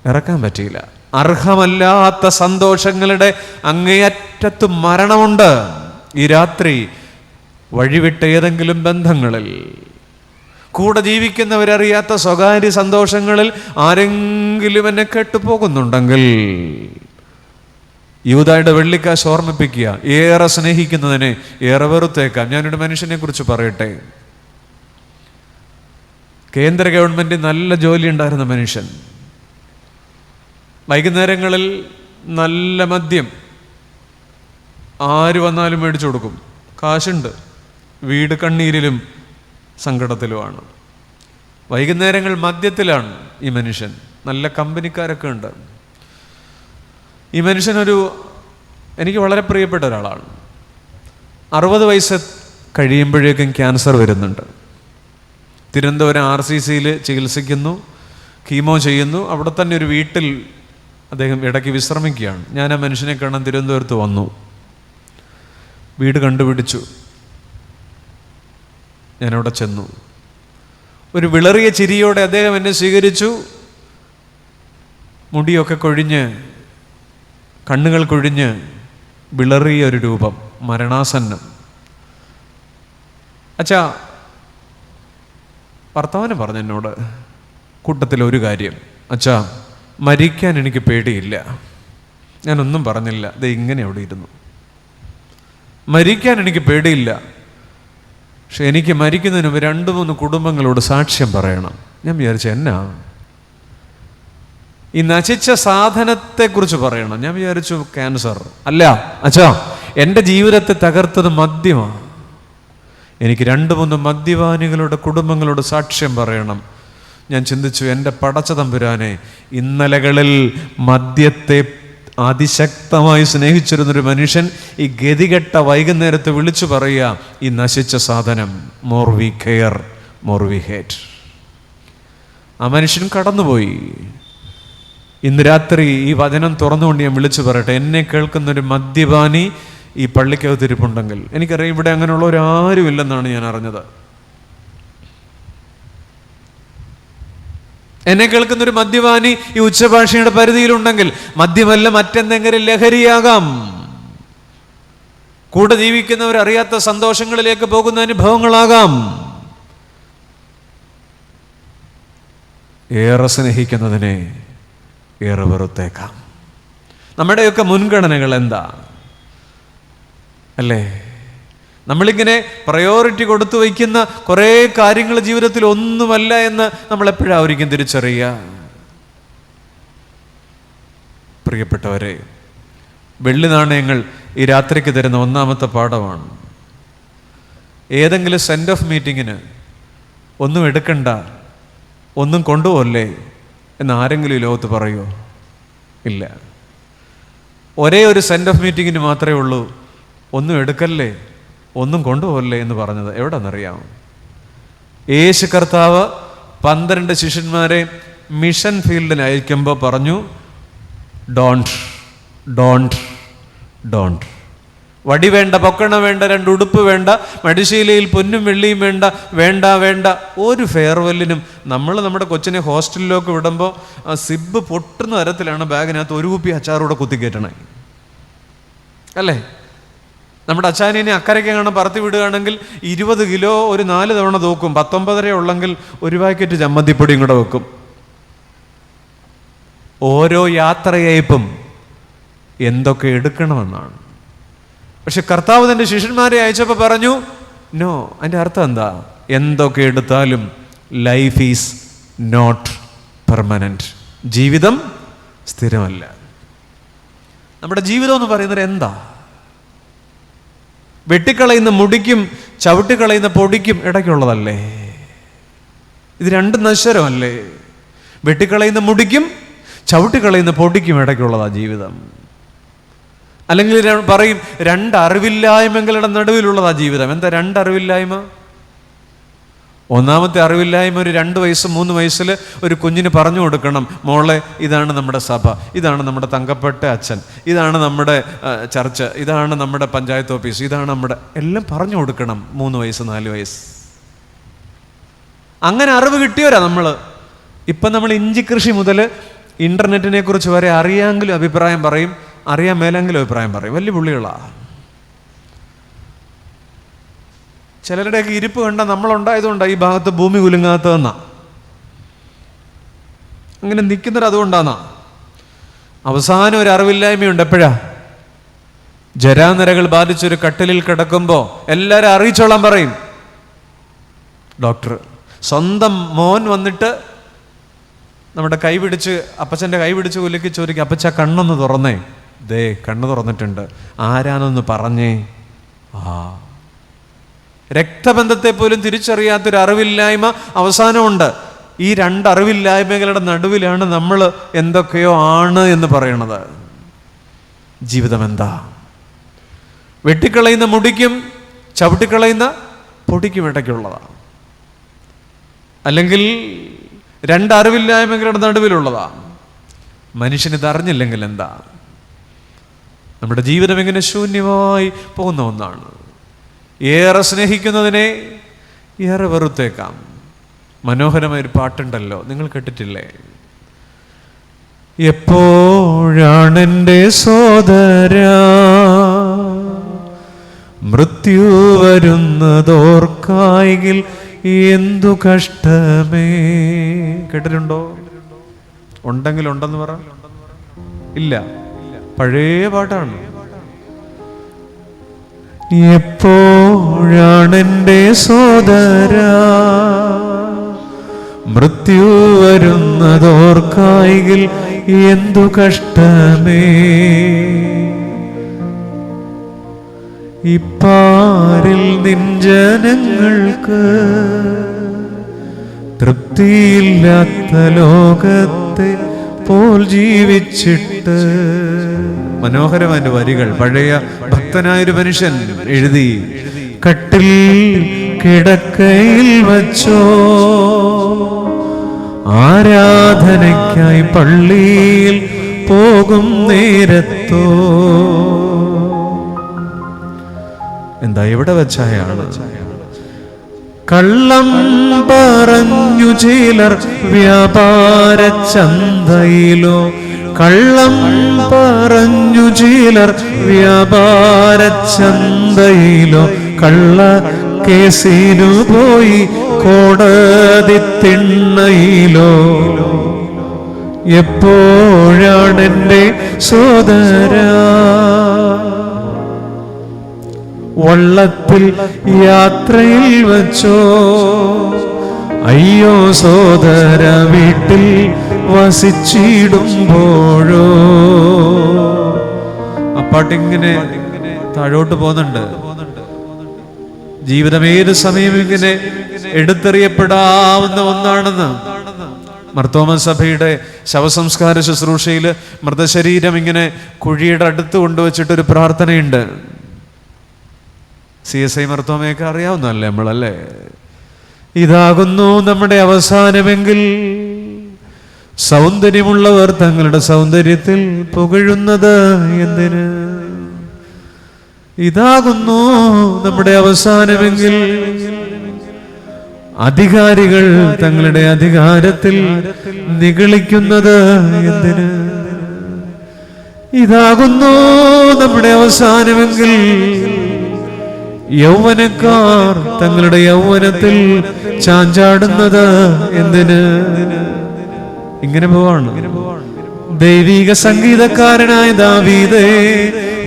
[SPEAKER 1] ഇറക്കാൻ പറ്റിയില്ല. അർഹമല്ലാത്ത സന്തോഷങ്ങളുടെ അങ്ങേയറ്റത്ത് മരണമുണ്ട്. ഈ രാത്രി വഴിവിട്ട ഏതെങ്കിലും ബന്ധങ്ങളിൽ, കൂടെ ജീവിക്കുന്നവരറിയാത്ത സ്വകാര്യ സന്തോഷങ്ങളിൽ ആരെങ്കിലും എന്നെ കെട്ടുപോകുന്നുണ്ടെങ്കിൽ യൂദായുടെ വെള്ളിക്കാശ് ഓർമ്മിപ്പിക്കുക. ഏറെ സ്നേഹിക്കുന്നതിനെ ഏറെ വെറുത്തേക്കാം. ഞാനൊരു മനുഷ്യനെ കുറിച്ച് പറയട്ടെ. കേന്ദ്ര ഗവൺമെൻറ് നല്ല ജോലി ഉണ്ടായിരുന്ന മനുഷ്യൻ. വൈകുന്നേരങ്ങളിൽ നല്ല മദ്യം ആര് വന്നാലും മേടിച്ചു കൊടുക്കും. കാശുണ്ട്. വീട് കണ്ണീരിലും സങ്കടത്തിലുമാണ്. വൈകുന്നേരങ്ങൾ മദ്യത്തിലാണ് ഈ മനുഷ്യൻ. നല്ല കമ്പനിക്കാരൊക്കെ ഉണ്ട്. ഈ മനുഷ്യനൊരു എനിക്ക് വളരെ പ്രിയപ്പെട്ട ഒരാളാണ്. 60 വയസ്സ് കഴിയുമ്പോഴേക്കും ക്യാൻസർ വരുന്നുണ്ട്. തിരുവനന്തപുരം RCCയിൽ ചികിത്സിക്കുന്നു, കീമോ ചെയ്യുന്നു. അവിടെ തന്നെ ഒരു വീട്ടിൽ അദ്ദേഹം ഇടയ്ക്ക് വിശ്രമിക്കുകയാണ്. ഞാൻ ആ മനുഷ്യനെ കാണാൻ തിരുവനന്തപുരത്ത് വന്നു. വീട് കണ്ടുപിടിച്ചു. ഞാനവിടെ ചെന്നു. ഒരു വിളറിയ ചിരിയോടെ അദ്ദേഹം എന്നെ സ്വീകരിച്ചു. മുടിയൊക്കെ കൊഴിഞ്ഞ്, കണ്ണുകൾ കൊഴിഞ്ഞ്, വിളറിയ ഒരു രൂപം, മരണാസന്നം. അച്ഛാ, വർത്തമാനം പറഞ്ഞു എന്നോട്. കൂട്ടത്തിലൊരു കാര്യം, അച്ഛാ മരിക്കാൻ എനിക്ക് പേടിയില്ല. ഞാനൊന്നും പറഞ്ഞില്ല. ഇത് ഇങ്ങനെ അവിടെ ഇരുന്നു. മരിക്കാൻ എനിക്ക് പേടിയില്ല, പക്ഷെ എനിക്ക് മരിക്കുന്നതിന് മുമ്പ് 2-3 കുടുംബങ്ങളോട് സാക്ഷ്യം പറയണം. ഞാൻ വിചാരിച്ചു എന്നാ ഈ നശിച്ച സാധനത്തെക്കുറിച്ച് പറയണം. ഞാൻ വിചാരിച്ചു ക്യാൻസർ. അല്ല അച്ഛാ, എൻ്റെ ജീവിതത്തെ തകർത്തത് മദ്യമാണ്. എനിക്ക് 2-3 മദ്യപാനികളുടെ കുടുംബങ്ങളോട് സാക്ഷ്യം പറയണം. ഞാൻ ചിന്തിച്ചു, എൻ്റെ പടച്ച തമ്പുരാനെ, ഇന്നലകളിൽ മദ്യത്തെ അതിശക്തമായി സ്നേഹിച്ചിരുന്നൊരു മനുഷ്യൻ ഈ ഗതികെട്ട വൈകുന്നേരത്ത് വിളിച്ചു പറയുക, ഈ നശിച്ച സാധനം, more we care more we hate. ആ മനുഷ്യൻ കടന്നുപോയി. ഇന്ന് രാത്രി ഈ വചനം തുറന്നുകൊണ്ട് ഞാൻ വിളിച്ചു പറയട്ടെ, എന്നെ കേൾക്കുന്നൊരു മദ്യപാനി ഈ പള്ളിക്കകത്ത് ഇരിപ്പുണ്ടെങ്കിൽ, എനിക്കറിയാം ഇവിടെ അങ്ങനെയുള്ളവരാരും ഇല്ലെന്നാണ് ഞാൻ അറിഞ്ഞത്. എന്നെ കേൾക്കുന്നൊരു മദ്യപാനി ഈ ഉച്ചഭാഷയുടെ പരിധിയിലുണ്ടെങ്കിൽ, മദ്യമല്ല മറ്റെന്തെങ്കിലും ലഹരിയാകാം. കൂടെ ജീവിക്കുന്നവരറിയാത്ത സന്തോഷങ്ങളിലേക്ക് പോകുന്ന അനുഭവങ്ങളാകാം. ഏറെ സ്നേഹിക്കുന്നതിനെ ഏറെ വെറുത്തേക്കാം. നമ്മുടെയൊക്കെ മുൻഗണനകൾ എന്താ അല്ലേ? നമ്മളിങ്ങനെ പ്രയോറിറ്റി കൊടുത്തു വയ്ക്കുന്ന കുറേ കാര്യങ്ങൾ ജീവിതത്തിൽ ഒന്നുമല്ല എന്ന് നമ്മൾ എപ്പോഴായിരിക്കും തിരിച്ചറിയുക. പ്രിയപ്പെട്ടവരെ, വെള്ളി നാണയങ്ങൾ ഈ രാത്രിക്ക് തരുന്ന ഒന്നാമത്തെ പാഠമാണ്. ഏതെങ്കിലും സെൻഡ് ഓഫ് മീറ്റിങ്ങിന് ഒന്നും എടുക്കണ്ട, ഒന്നും കൊണ്ടുപോകല്ലേ എന്ന് ആരെങ്കിലും ഈ ലോകത്ത് പറയുമോ? ഇല്ല. ഒരേ ഒരു സെൻഡ് ഓഫ് മീറ്റിങ്ങിന് മാത്രമേ ഉള്ളൂ ഒന്നും എടുക്കല്ലേ, ഒന്നും കൊണ്ടുപോകല്ലേ എന്ന് പറഞ്ഞത്. എവിടെന്നറിയാമോ? യേശു കർത്താവ് 12 ശിഷ്യന്മാരെ മിഷൻ ഫീൽഡിന് അയക്കുമ്പോൾ പറഞ്ഞു, ഡോണ്ട് ഡോണ്ട് ഡോണ്ട്. വടി വേണ്ട, പൊക്കണ വേണ്ട, 2 ഉടുപ്പ് വേണ്ട, മടിശീലയിൽ പൊന്നും വെള്ളിയും വേണ്ട, വേണ്ട വേണ്ട. ഒരു ഫെയർവെല്ലിനും നമ്മൾ നമ്മുടെ കൊച്ചിനെ ഹോസ്റ്റലിലേക്ക് വിടുമ്പോൾ ആ സിബ് പൊട്ടുന്ന തരത്തിലാണ് ബാഗിനകത്ത് 1 കുപ്പി അച്ചാറൂടെ കുത്തിക്കയറ്റണേ അല്ലേ? നമ്മുടെ അച്ചാനിനെ അക്കരയ്ക്ക് കാണാൻ പറത്തി വിടുകയാണെങ്കിൽ 20 കിലോ ഒരു 4 തവണ തൂക്കും. 19.5 ഉള്ളെങ്കിൽ 1 പാക്കറ്റ് ചമ്മന്തിപ്പൊടിയും കൂടെ വെക്കും. ഓരോ യാത്രയയപ്പും എന്തൊക്കെ എടുക്കണമെന്നാണ്. പക്ഷെ കർത്താവ് തൻ്റെ ശിഷ്യന്മാരെ അയച്ചപ്പോൾ പറഞ്ഞു, നോ. അതിൻ്റെ അർത്ഥം എന്താ? എന്തൊക്കെ എടുത്താലും ലൈഫ് ഈസ് നോട്ട് പെർമനന്റ്. ജീവിതം സ്ഥിരമല്ല. നമ്മുടെ ജീവിതം എന്ന് പറയുന്നത് എന്താ? വെട്ടിക്കളയുന്ന മുടിക്കും ചവിട്ടിക്കളയുന്ന പൊടിക്കും ഇടയ്ക്കുള്ളതല്ലേ? ഇത് 2 നശ്വരമല്ലേ? വെട്ടിക്കളയുന്ന മുടിക്കും ചവിട്ടിക്കളയുന്ന പൊടിക്കും ഇടയ്ക്കുള്ളതാ ജീവിതം. അല്ലെങ്കിൽ പറയും 2 അറിവില്ലായ്മകളുടെ നടുവിലുള്ളതാ ജീവിതം. എന്താ 2 അറിവില്ലായ്മ? ഒന്നാമത്തെ അറിവില്ലായ്മ, ഒരു 2 വയസ്സ് 3 വയസ്സിൽ ഒരു കുഞ്ഞിന് പറഞ്ഞു കൊടുക്കണം, മോളെ ഇതാണ് നമ്മുടെ സഭ, ഇതാണ് നമ്മുടെ തങ്കപ്പെട്ട അച്ഛൻ, ഇതാണ് നമ്മുടെ ചർച്ച്, ഇതാണ് നമ്മുടെ പഞ്ചായത്ത് ഓഫീസ്, ഇതാണ് നമ്മുടെ എല്ലാം പറഞ്ഞു കൊടുക്കണം. 3 വയസ്സ് 4 വയസ്സ്. അങ്ങനെ അറിവ് കിട്ടിയവരാ നമ്മൾ. ഇപ്പം നമ്മൾ ഇഞ്ചി കൃഷി മുതൽ ഇൻ്റർനെറ്റിനെ കുറിച്ച് വരെ അറിയാമെങ്കിലും അഭിപ്രായം പറയും, അറിയാൻ മേലെങ്കിലും അഭിപ്രായം പറയും. വലിയ പുള്ളികളാ. ചിലരുടെയൊക്കെ ഇരിപ്പ് കണ്ട നമ്മളുണ്ടായതുകൊണ്ടാണ് ഈ ഭാഗത്ത് ഭൂമി കുലുങ്ങാത്തതെന്നാ. അങ്ങനെ നിൽക്കുന്നത് അതുകൊണ്ടാന്നാ. അവസാനം ഒരു അറിവില്ലായ്മയുണ്ട്. എപ്പോഴാ? ജരാനരകൾ ബാധിച്ചൊരു കട്ടിലിൽ കിടക്കുമ്പോൾ എല്ലാവരും അറിയിച്ചോളാൻ പറയും ഡോക്ടർ. സ്വന്തം മോൻ വന്നിട്ട് നമ്മുടെ കൈ പിടിച്ച്, അപ്പച്ചൻ്റെ കൈ പിടിച്ച് കുലുക്കി ചോദിക്കും, അപ്പച്ച കണ്ണൊന്ന് തുറന്നേ. ദേ കണ്ണ് തുറന്നിട്ടുണ്ട്, ആരാനൊന്ന് പറഞ്ഞേ. രക്തബന്ധത്തെ പോലും തിരിച്ചറിയാത്തൊരു അറിവില്ലായ്മ അവസാനമുണ്ട്. ഈ 2 അറിവില്ലായ്മകളുടെ നടുവിലാണ് നമ്മൾ എന്തൊക്കെയോ ആണ് എന്ന് പറയണത്. ജീവിതം എന്താ? വെട്ടിക്കളയുന്ന മുടിക്കും ചവിട്ടിക്കളയുന്ന പൊടിക്കും ഇടയ്ക്കുള്ളതാണ്. അല്ലെങ്കിൽ 2 അറിവില്ലായ്മകളുടെ നടുവിലുള്ളതാ. മനുഷ്യനിത് അറിഞ്ഞില്ലെങ്കിൽ എന്താ? നമ്മുടെ ജീവിതം എങ്ങനെ ശൂന്യമായി പോകുന്ന ഒന്നാണ്. ഏറെ സ്നേഹിക്കുന്നതിനെ ഏറെ വെറുത്തേക്കാം. മനോഹരമായൊരു പാട്ടുണ്ടല്ലോ, നിങ്ങൾ കേട്ടിട്ടില്ലേ? എപ്പോഴാണെൻ്റെ സോദരാ മൃത്യു വരുന്നതോർക്കായിൽ എന്തു കഷ്ടമേ. കേട്ടിട്ടുണ്ടോ? ഉണ്ടെങ്കിൽ ഉണ്ടെന്ന് പറ. ഇല്ല, പഴയ പാട്ടാണ്. എപ്പോഴാണെൻ്റെ സോദരാ മൃത്യു വരുന്നതോർക്കായിൽ എന്തു കഷ്ടമേ. ഇപ്പാരിൽ നിൻ ജനങ്ങൾക്ക് തൃപ്തിയില്ലാത്ത ലോകത്തെ പോൽ ജീവിച്ചിട്ട്. മനോഹരമായ വരികൾ പഴയ ഭക്തനായൊരു മനുഷ്യൻ എഴുതി. കട്ടിൽ കിടക്കയിൽ വച്ചോ ആരാധനയ്ക്കായി പള്ളിയിൽ പോകും നേരത്തോ. എന്താ എവിടെ വെച്ചായാണ്? കള്ളം പറഞ്ഞു ചിലർ വ്യാപാര ചന്തയിലോ, കള്ളം പറഞ്ഞു ചിലർ വ്യാപാര ചന്തയിലോ, കള്ള കേസിനു പോയി കോടതി തിണ്ണയിലോ. എപ്പോഴാണെൻ്റെ സോദരാ വള്ളത്തിൽ യാത്രയിൽ വച്ചോ, അയ്യോ സോദര വീട്ടിൽ വസിച്ചിടുമ്പോഴോ. അപ്പാട്ടിങ്ങനെ താഴോട്ട് പോകുന്നുണ്ട്. ജീവിതം ഏത് സമയം ഇങ്ങനെ എടുത്തെറിയപ്പെടാവുന്ന ഒന്നാണെന്ന്. മർത്തോമ സഭയുടെ ശവസംസ്കാര ശുശ്രൂഷയിൽ മൃതശരീരം ഇങ്ങനെ കുഴിയുടെ അടുത്ത് കൊണ്ടുവച്ചിട്ടൊരു പ്രാർത്ഥനയുണ്ട്. CSI മർത്തോമയൊക്കെ അറിയാവുന്നല്ലേ നമ്മളല്ലേ? ഇതാകുന്നു നമ്മുടെ അവസാനമെങ്കിൽ സൗന്ദര്യമുള്ളവർ തങ്ങളുടെ സൗന്ദര്യത്തിൽ പുകഴുന്നത് എന്തിന്? ഇതാകുന്നു നമ്മുടെ അവസാനമെങ്കിൽ അധികാരികൾ തങ്ങളുടെ അധികാരത്തിൽ നിഗളിക്കുന്നത് എന്തിന്? ഇതാകുന്നു നമ്മുടെ അവസാനമെങ്കിൽ യൗവനക്കാർ തങ്ങളുടെ യൗവനത്തിൽ ചാഞ്ചാടുന്നത് എന്തിന്? ഇങ്ങനെ പോവാണ്. ദൈവിക സംഗീതക്കാരനായ ദാവീദേ,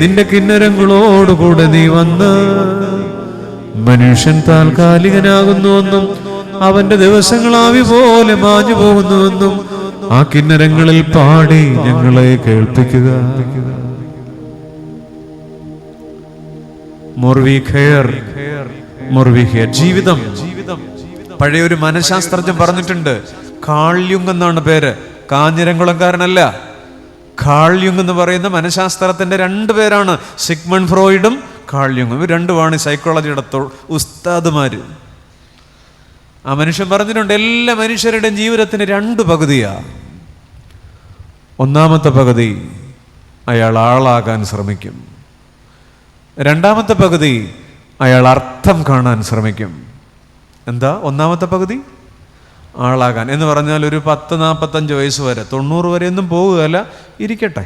[SPEAKER 1] നിന്റെ കിന്നരങ്ങളോടുകൂടെ നീ വന്ന് മനുഷ്യൻ താൽക്കാലികനാകുന്നുവെന്നും അവന്റെ ദിവസങ്ങൾ ആവി പോലെ മാഞ്ഞു പോകുന്നുവെന്നും ആ കിന്നരങ്ങളിൽ പാടി ഞങ്ങളെ കേൾപ്പിക്കുക. ജീവിതം. പഴയൊരു മനഃശാസ്ത്രജ്ഞൻ പറഞ്ഞിട്ടുണ്ട്, കാൾയുങ് എന്നാണ് പേര്. കാഞ്ഞിരംകുളംകാരനല്ല. കാൾയുങ് എന്ന് പറയുന്ന മനഃശാസ്ത്രത്തിന്റെ 2 പേരാണ്, സിഗ്മണ്ട് ഫ്രോയിഡും കാൾയുങ്ങും. ഇവർ രണ്ടുമാണ് സൈക്കോളജിയുടെ ഉസ്താദുമാര്. ആ മനുഷ്യൻ പറഞ്ഞിട്ടുണ്ട്, എല്ലാ മനുഷ്യരുടെയും ജീവിതത്തിന് 2 പകുതിയാണ്. ഒന്നാമത്തെ പകുതി അയാൾ ആളാകാൻ ശ്രമിക്കും. രണ്ടാമത്തെ പകുതി അയാൾ അർത്ഥം കാണാൻ ശ്രമിക്കും. എന്താ ഒന്നാമത്തെ പകുതി? ആളാകാൻ എന്ന് പറഞ്ഞാൽ ഒരു 40-45 വയസ്സ് വരെ, 90 വരെ ഒന്നും പോകുകയല്ല, ഇരിക്കട്ടെ.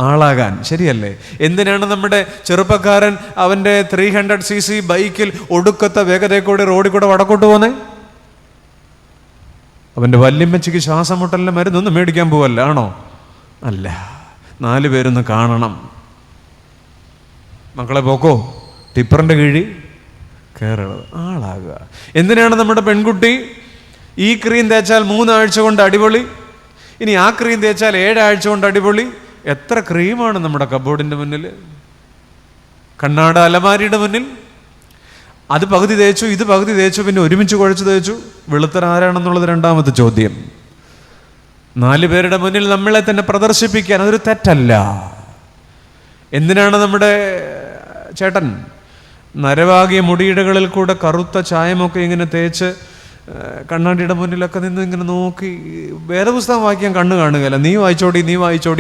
[SPEAKER 1] ആളാകാൻ, ശരിയല്ലേ? എന്തിനാണ് നമ്മുടെ ചെറുപ്പക്കാരൻ അവൻ്റെ 300cc ബൈക്കിൽ ഒടുക്കത്തെ വേഗതയിൽ കൂടെ റോഡിൽ കൂടെ വടക്കോട്ട് പോന്നേ? അവൻ്റെ വല്യമ്മച്ചിക്ക് ശ്വാസം മുട്ടലിൻ്റെ മരുന്നൊന്നും മേടിക്കാൻ പോവല്ല, ആണോ? അല്ല, 4 പേരൊന്ന് കാണണം. മക്കളെ പോക്കോ, ടിപ്പറിൻ്റെ കീഴിൽ കയറുന്നത്. ആളാകുക. എന്തിനാണ് നമ്മുടെ പെൺകുട്ടി ഈ ക്രീം തേച്ചാൽ 3 ആഴ്ച കൊണ്ട് അടിപൊളി, ഇനി ആ ക്രീം തേച്ചാൽ 7 ആഴ്ച കൊണ്ട് അടിപൊളി? എത്ര ക്രീമാണ് നമ്മുടെ കബോർഡിൻ്റെ മുന്നിൽ, കണ്ണാട അലമാരിയുടെ മുന്നിൽ. അത് പകുതി തേച്ചു, ഇത് പകുതി തേച്ചു, പിന്നെ ഒരുമിച്ച് കുഴച്ച് തേച്ചു. വെളുത്തരാരാണെന്നുള്ളത് രണ്ടാമത്തെ ചോദ്യം. 4 പേരുടെ മുന്നിൽ നമ്മളെ തന്നെ പ്രദർശിപ്പിക്കാൻ അതൊരു തെറ്റല്ല. എന്തിനാണ് നമ്മുടെ ചേട്ടൻ നരവാകിയ മുടിയിടകളിൽ കൂടെ കറുത്ത ചായമൊക്കെ ഇങ്ങനെ തേച്ച് കണ്ണാടിയുടെ മുന്നിലൊക്കെ നിന്ന് ഇങ്ങനെ നോക്കി വേദപുസ്തകം വായിക്കാൻ കണ്ണ് കാണുകയല്ല? നീ വായിച്ചോടി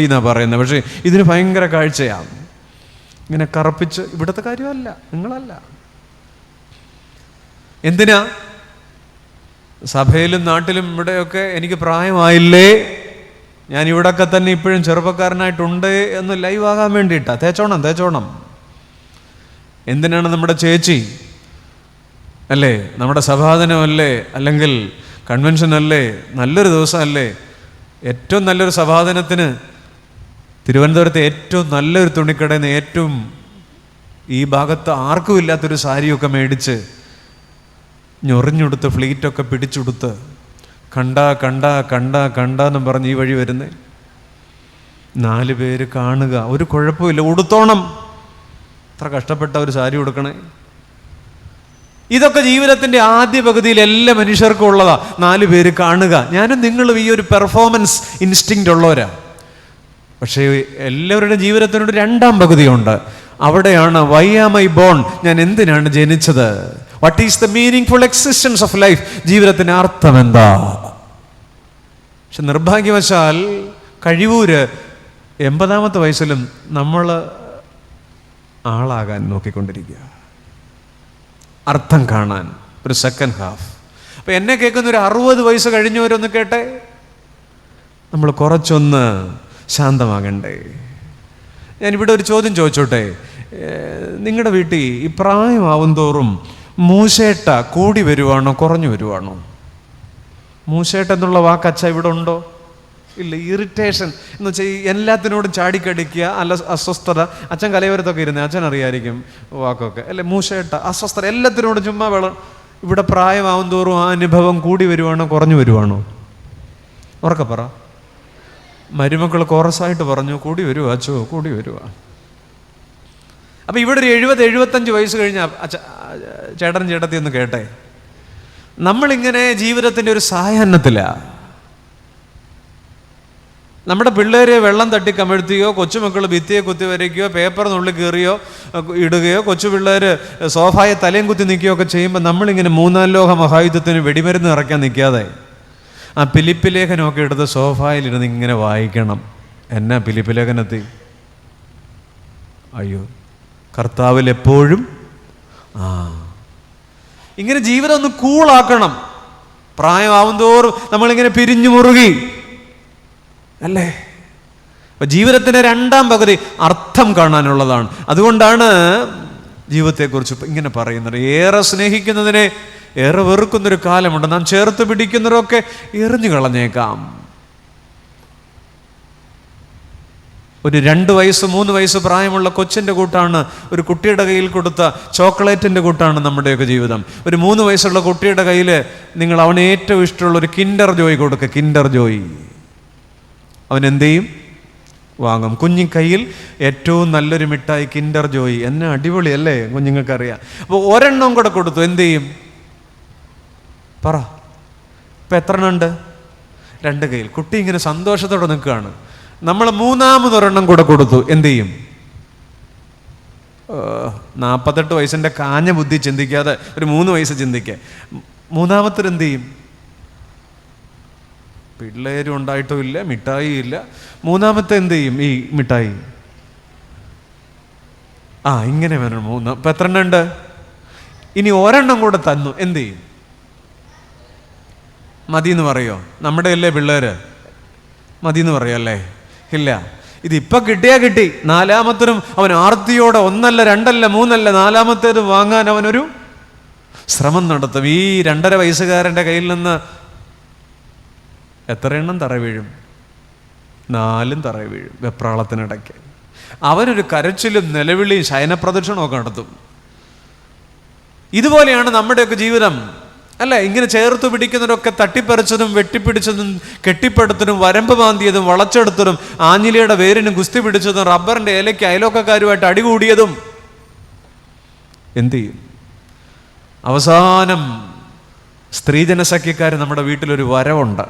[SPEAKER 1] എന്നാണ് പറയുന്നത്. പക്ഷേ ഇതിന് ഭയങ്കര കാഴ്ചയാണ്. ഇങ്ങനെ കറുപ്പിച്ച്. ഇവിടുത്തെ കാര്യമല്ല, നിങ്ങളല്ല. എന്തിനാ? സഭയിലും നാട്ടിലും ഇവിടെയൊക്കെ എനിക്ക് പ്രായമായില്ലേ, ഞാൻ ഇവിടെയൊക്കെ തന്നെ ഇപ്പോഴും ചെറുപ്പക്കാരനായിട്ടുണ്ട് എന്ന് ലൈവ് ആകാൻ വേണ്ടിയിട്ടാ. തേച്ചോണം. എന്തിനാണ് നമ്മുടെ ചേച്ചി അല്ലേ, നമ്മുടെ സഭാതനമല്ലേ, അല്ലെങ്കിൽ കൺവെൻഷൻ അല്ലേ, നല്ലൊരു ദിവസമല്ലേ, ഏറ്റവും നല്ലൊരു സഭാതനത്തിന് തിരുവനന്തപുരത്തെ ഏറ്റവും നല്ലൊരു തുണിക്കടയിൽ നിന്ന് ഏറ്റവും ഈ ഭാഗത്ത് ആർക്കും ഇല്ലാത്തൊരു സാരിയൊക്കെ മേടിച്ച് ഞൊറിഞ്ഞുടുത്ത് ഫ്ലീറ്റൊക്കെ പിടിച്ചുടുത്ത് കണ്ടെന്നും പറഞ്ഞ് ഈ വഴി വരുന്നേ. 4 പേര് കാണുക, ഒരു കുഴപ്പമില്ല, ഉടുത്തോണം. അത്ര കഷ്ടപ്പെട്ട ഒരു സാരി ഉടുക്കണേ. ഇതൊക്കെ ജീവിതത്തിൻ്റെ ആദ്യ പകുതിയിൽ എല്ലാ മനുഷ്യർക്കും ഉള്ളതാ. 4 പേര് കാണുക. ഞാനും നിങ്ങളും ഈ ഒരു പെർഫോമൻസ് ഇൻസ്റ്റിങ്ക്റ്റ് ഉള്ളവരാ. പക്ഷേ എല്ലാവരുടെ ജീവിതത്തിനൊരു 2ാം പകുതിയുണ്ട്. അവിടെയാണ് വൈ ആം ഐ ബോൺ, ഞാൻ എന്തിനാണ് ജനിച്ചത്, what is the meaning full existence of life, ജീവിതത്തിന് അർത്ഥം എന്താ. പക്ഷെ നിർഭാഗ്യവശാൽ കഴിവൂര് 80ാമത്തെ വയസ്സിലും നമ്മൾ ആളാകാൻ നോക്കിക്കൊണ്ടിരിക്കുക, അർത്ഥം കാണാൻ ഒരു സെക്കൻഡ് ഹാഫ്. അപ്പം എന്നെ കേൾക്കുന്ന ഒരു 60 വയസ്സ് കഴിഞ്ഞവരൊന്ന് കേട്ടെ, നമ്മൾ കുറച്ചൊന്ന് ശാന്തമാകണ്ടേ. ഞാനിവിടെ ഒരു ചോദ്യം ചോദിച്ചോട്ടെ. നിങ്ങളുടെ വീട്ടിൽ ഈ പ്രായമാവും തോറും മൂശേട്ട കൂടി വരുവാണോ കുറഞ്ഞു വരുവാണോ? മൂശേട്ട എന്നുള്ള വാക്ക് അച്ഛ ഇവിടെ ഉണ്ടോ? ഇല്ല. ഇറിറ്റേഷൻ എന്ന് വെച്ചാൽ എല്ലാത്തിനോടും ചാടിക്കടിക്കുക, അല്ല അസ്വസ്ഥത. അച്ഛൻ കലയോരത്തൊക്കെ ഇരുന്നേ, അച്ഛൻ അറിയായിരിക്കും വാക്കൊക്കെ അല്ലേ. മൂശേട്ട, അസ്വസ്ഥത, എല്ലാത്തിനോടും ചുമ്മാ വെള്ളം. ഇവിടെ പ്രായമാവും തോറും ആ അനുഭവം കൂടി വരുവാണോ കുറഞ്ഞു വരുവാണോ? ഉറക്കെ പറ. മരുമക്കൾ കോറസായിട്ട് പറഞ്ഞു കൂടി വരുവാ അച്ചോ, കൂടി വരുവാ. അപ്പം ഇവിടെ ഒരു 70-75 വയസ്സ് കഴിഞ്ഞ ചേട്ടത്തി ഒന്ന് കേട്ടെ, നമ്മളിങ്ങനെ ജീവിതത്തിൻ്റെ ഒരു സായാഹ്നത്തിലാണ്. നമ്മുടെ പിള്ളേരെ വെള്ളം തട്ടി കമഴ്ത്തുകയോ, കൊച്ചുമക്കൾ ഭിത്തിയെ കുത്തി വരയ്ക്കുകയോ, പേപ്പർ നുള്ളി കീറിയോ ഇടുകയോ, കൊച്ചു പിള്ളേർ സോഫായെ തലയും കുത്തി നിൽക്കുകയോ ഒക്കെ ചെയ്യുമ്പോൾ നമ്മളിങ്ങനെ 3-ാം ലോക മഹായുദ്ധത്തിന് വെടിമരുന്ന് നിറയ്ക്കാൻ നിൽക്കാതെ ആ ഫിലിപ്പ് ലേഖനമൊക്കെ എടുത്ത് സോഫായിലിരുന്ന് ഇങ്ങനെ വായിക്കണം. എന്നാ ഫിലിപ്പ് ലേഖനത്തിൽ? അയ്യോ, കർത്താവിൽ എപ്പോഴും ഇങ്ങനെ ജീവിതം ഒന്ന് കൂളാക്കണം. പ്രായമാവും തോറും നമ്മളിങ്ങനെ പിരിഞ്ഞു മുറുകി അല്ലേ. അപ്പൊ ജീവിതത്തിന്റെ 2ാം പകുതി അർത്ഥം കാണാനുള്ളതാണ്. അതുകൊണ്ടാണ് ജീവിതത്തെക്കുറിച്ച് ഇങ്ങനെ പറയുന്നത്. ഏറെ സ്നേഹിക്കുന്നതിനെ ഏറെ വെറുക്കുന്നൊരു കാലമുണ്ട്. നാം ചേർത്ത് പിടിക്കുന്നവരൊക്കെ എറിഞ്ഞു കളഞ്ഞേക്കാം. ഒരു 2 വയസ്സ് 3 വയസ്സ് പ്രായമുള്ള കൊച്ചിൻ്റെ കൂട്ടാണ്, ഒരു കുട്ടിയുടെ കയ്യിൽ കൊടുത്ത ചോക്ലേറ്റിൻ്റെ കൂട്ടാണ് നമ്മുടെയൊക്കെ ജീവിതം. ഒരു 3 വയസ്സുള്ള കുട്ടിയുടെ കയ്യിൽ നിങ്ങൾ അവന് ഏറ്റവും ഇഷ്ടമുള്ള ഒരു കിൻഡർ ജോയ് കൊടുക്കുക. കിൻഡർ ജോയ് അവൻ എന്ത് ചെയ്യും? വാങ്ങും. കുഞ്ഞി കയ്യിൽ ഏറ്റവും നല്ലൊരു മിഠായി കിൻഡർ ജോയ്. എന്നെ അടിപൊളിയല്ലേ, കുഞ്ഞുങ്ങൾക്കറിയാം. അപ്പോൾ ഒരെണ്ണം കൂടെ കൊടുത്തു, എന്ത് ചെയ്യും? പറ. ഇപ്പം എത്ര എണ്ണം ഉണ്ട്? 2 കയ്യിൽ. കുട്ടി ഇങ്ങനെ സന്തോഷത്തോടെ നിൽക്കുകയാണ്. നമ്മൾ 3-മതൊരെണ്ണം കൂടെ കൊടുത്തു, എന്ത് ചെയ്യും? 48 വയസ്സിൻ്റെ കാഞ്ഞ ബുദ്ധി ചിന്തിക്കാതെ ഒരു 3 വയസ്സ് ചിന്തിക്കുക. 3-മത്തെ എന്ത് ചെയ്യും? പിള്ളേരും ഉണ്ടായിട്ടും ഇല്ല, മിഠായി ഇല്ല. 3-മത്തെ എന്ത് ചെയ്യും? ഈ മിഠായി ഇങ്ങനെ വരണം. 3. ഇപ്പം എത്ര എണ്ണം ഉണ്ട്? ഇനി ഒരെണ്ണം കൂടെ തന്നു, എന്ത് ചെയ്യും? മതിയെന്ന് പറയോ? നമ്മുടെ അല്ലേ പിള്ളേര്? മതിയെന്ന് പറയല്ലേ? ഇല്ല. ഇതിപ്പോൾ കിട്ടിയാ കിട്ടി. 4-മത്തിനും അവൻ ആർത്തിയോടെ 1 അല്ല 2 അല്ല 3 അല്ല 4-മത്തേത് വാങ്ങാൻ അവനൊരു ശ്രമം നടത്തും. ഈ 2.5 വയസ്സുകാരൻ്റെ കയ്യിൽ നിന്ന് എത്ര എണ്ണം തറ വീഴും? 4 തറ വീഴും വെപ്രാളത്തിനിടയ്ക്ക്. അവനൊരു കരച്ചിലും നിലവിളിയും ശയനപ്രദക്ഷിണമൊക്കെ നടത്തും. ഇതുപോലെയാണ് നമ്മുടെയൊക്കെ ജീവിതം അല്ലേ. ഇങ്ങനെ ചേർത്ത് പിടിക്കുന്നവരൊക്കെ തട്ടിപ്പറിച്ചതും വെട്ടിപ്പിടിച്ചതും കെട്ടിപ്പടുത്തതും വരമ്പ് മാന്തിയതും വളച്ചെടുത്തതും ആഞ്ഞിലിയുടെ വേരിന് ഗുസ്തി പിടിച്ചതും റബ്ബറിൻ്റെ ഇലയ്ക്ക് അയലോക്കക്കാരുമായിട്ട് അടികൂടിയതും എന്ത് ചെയ്യും? അവസാനം സ്ത്രീജനസഖ്യക്കാർ നമ്മുടെ വീട്ടിലൊരു വരവുണ്ട്.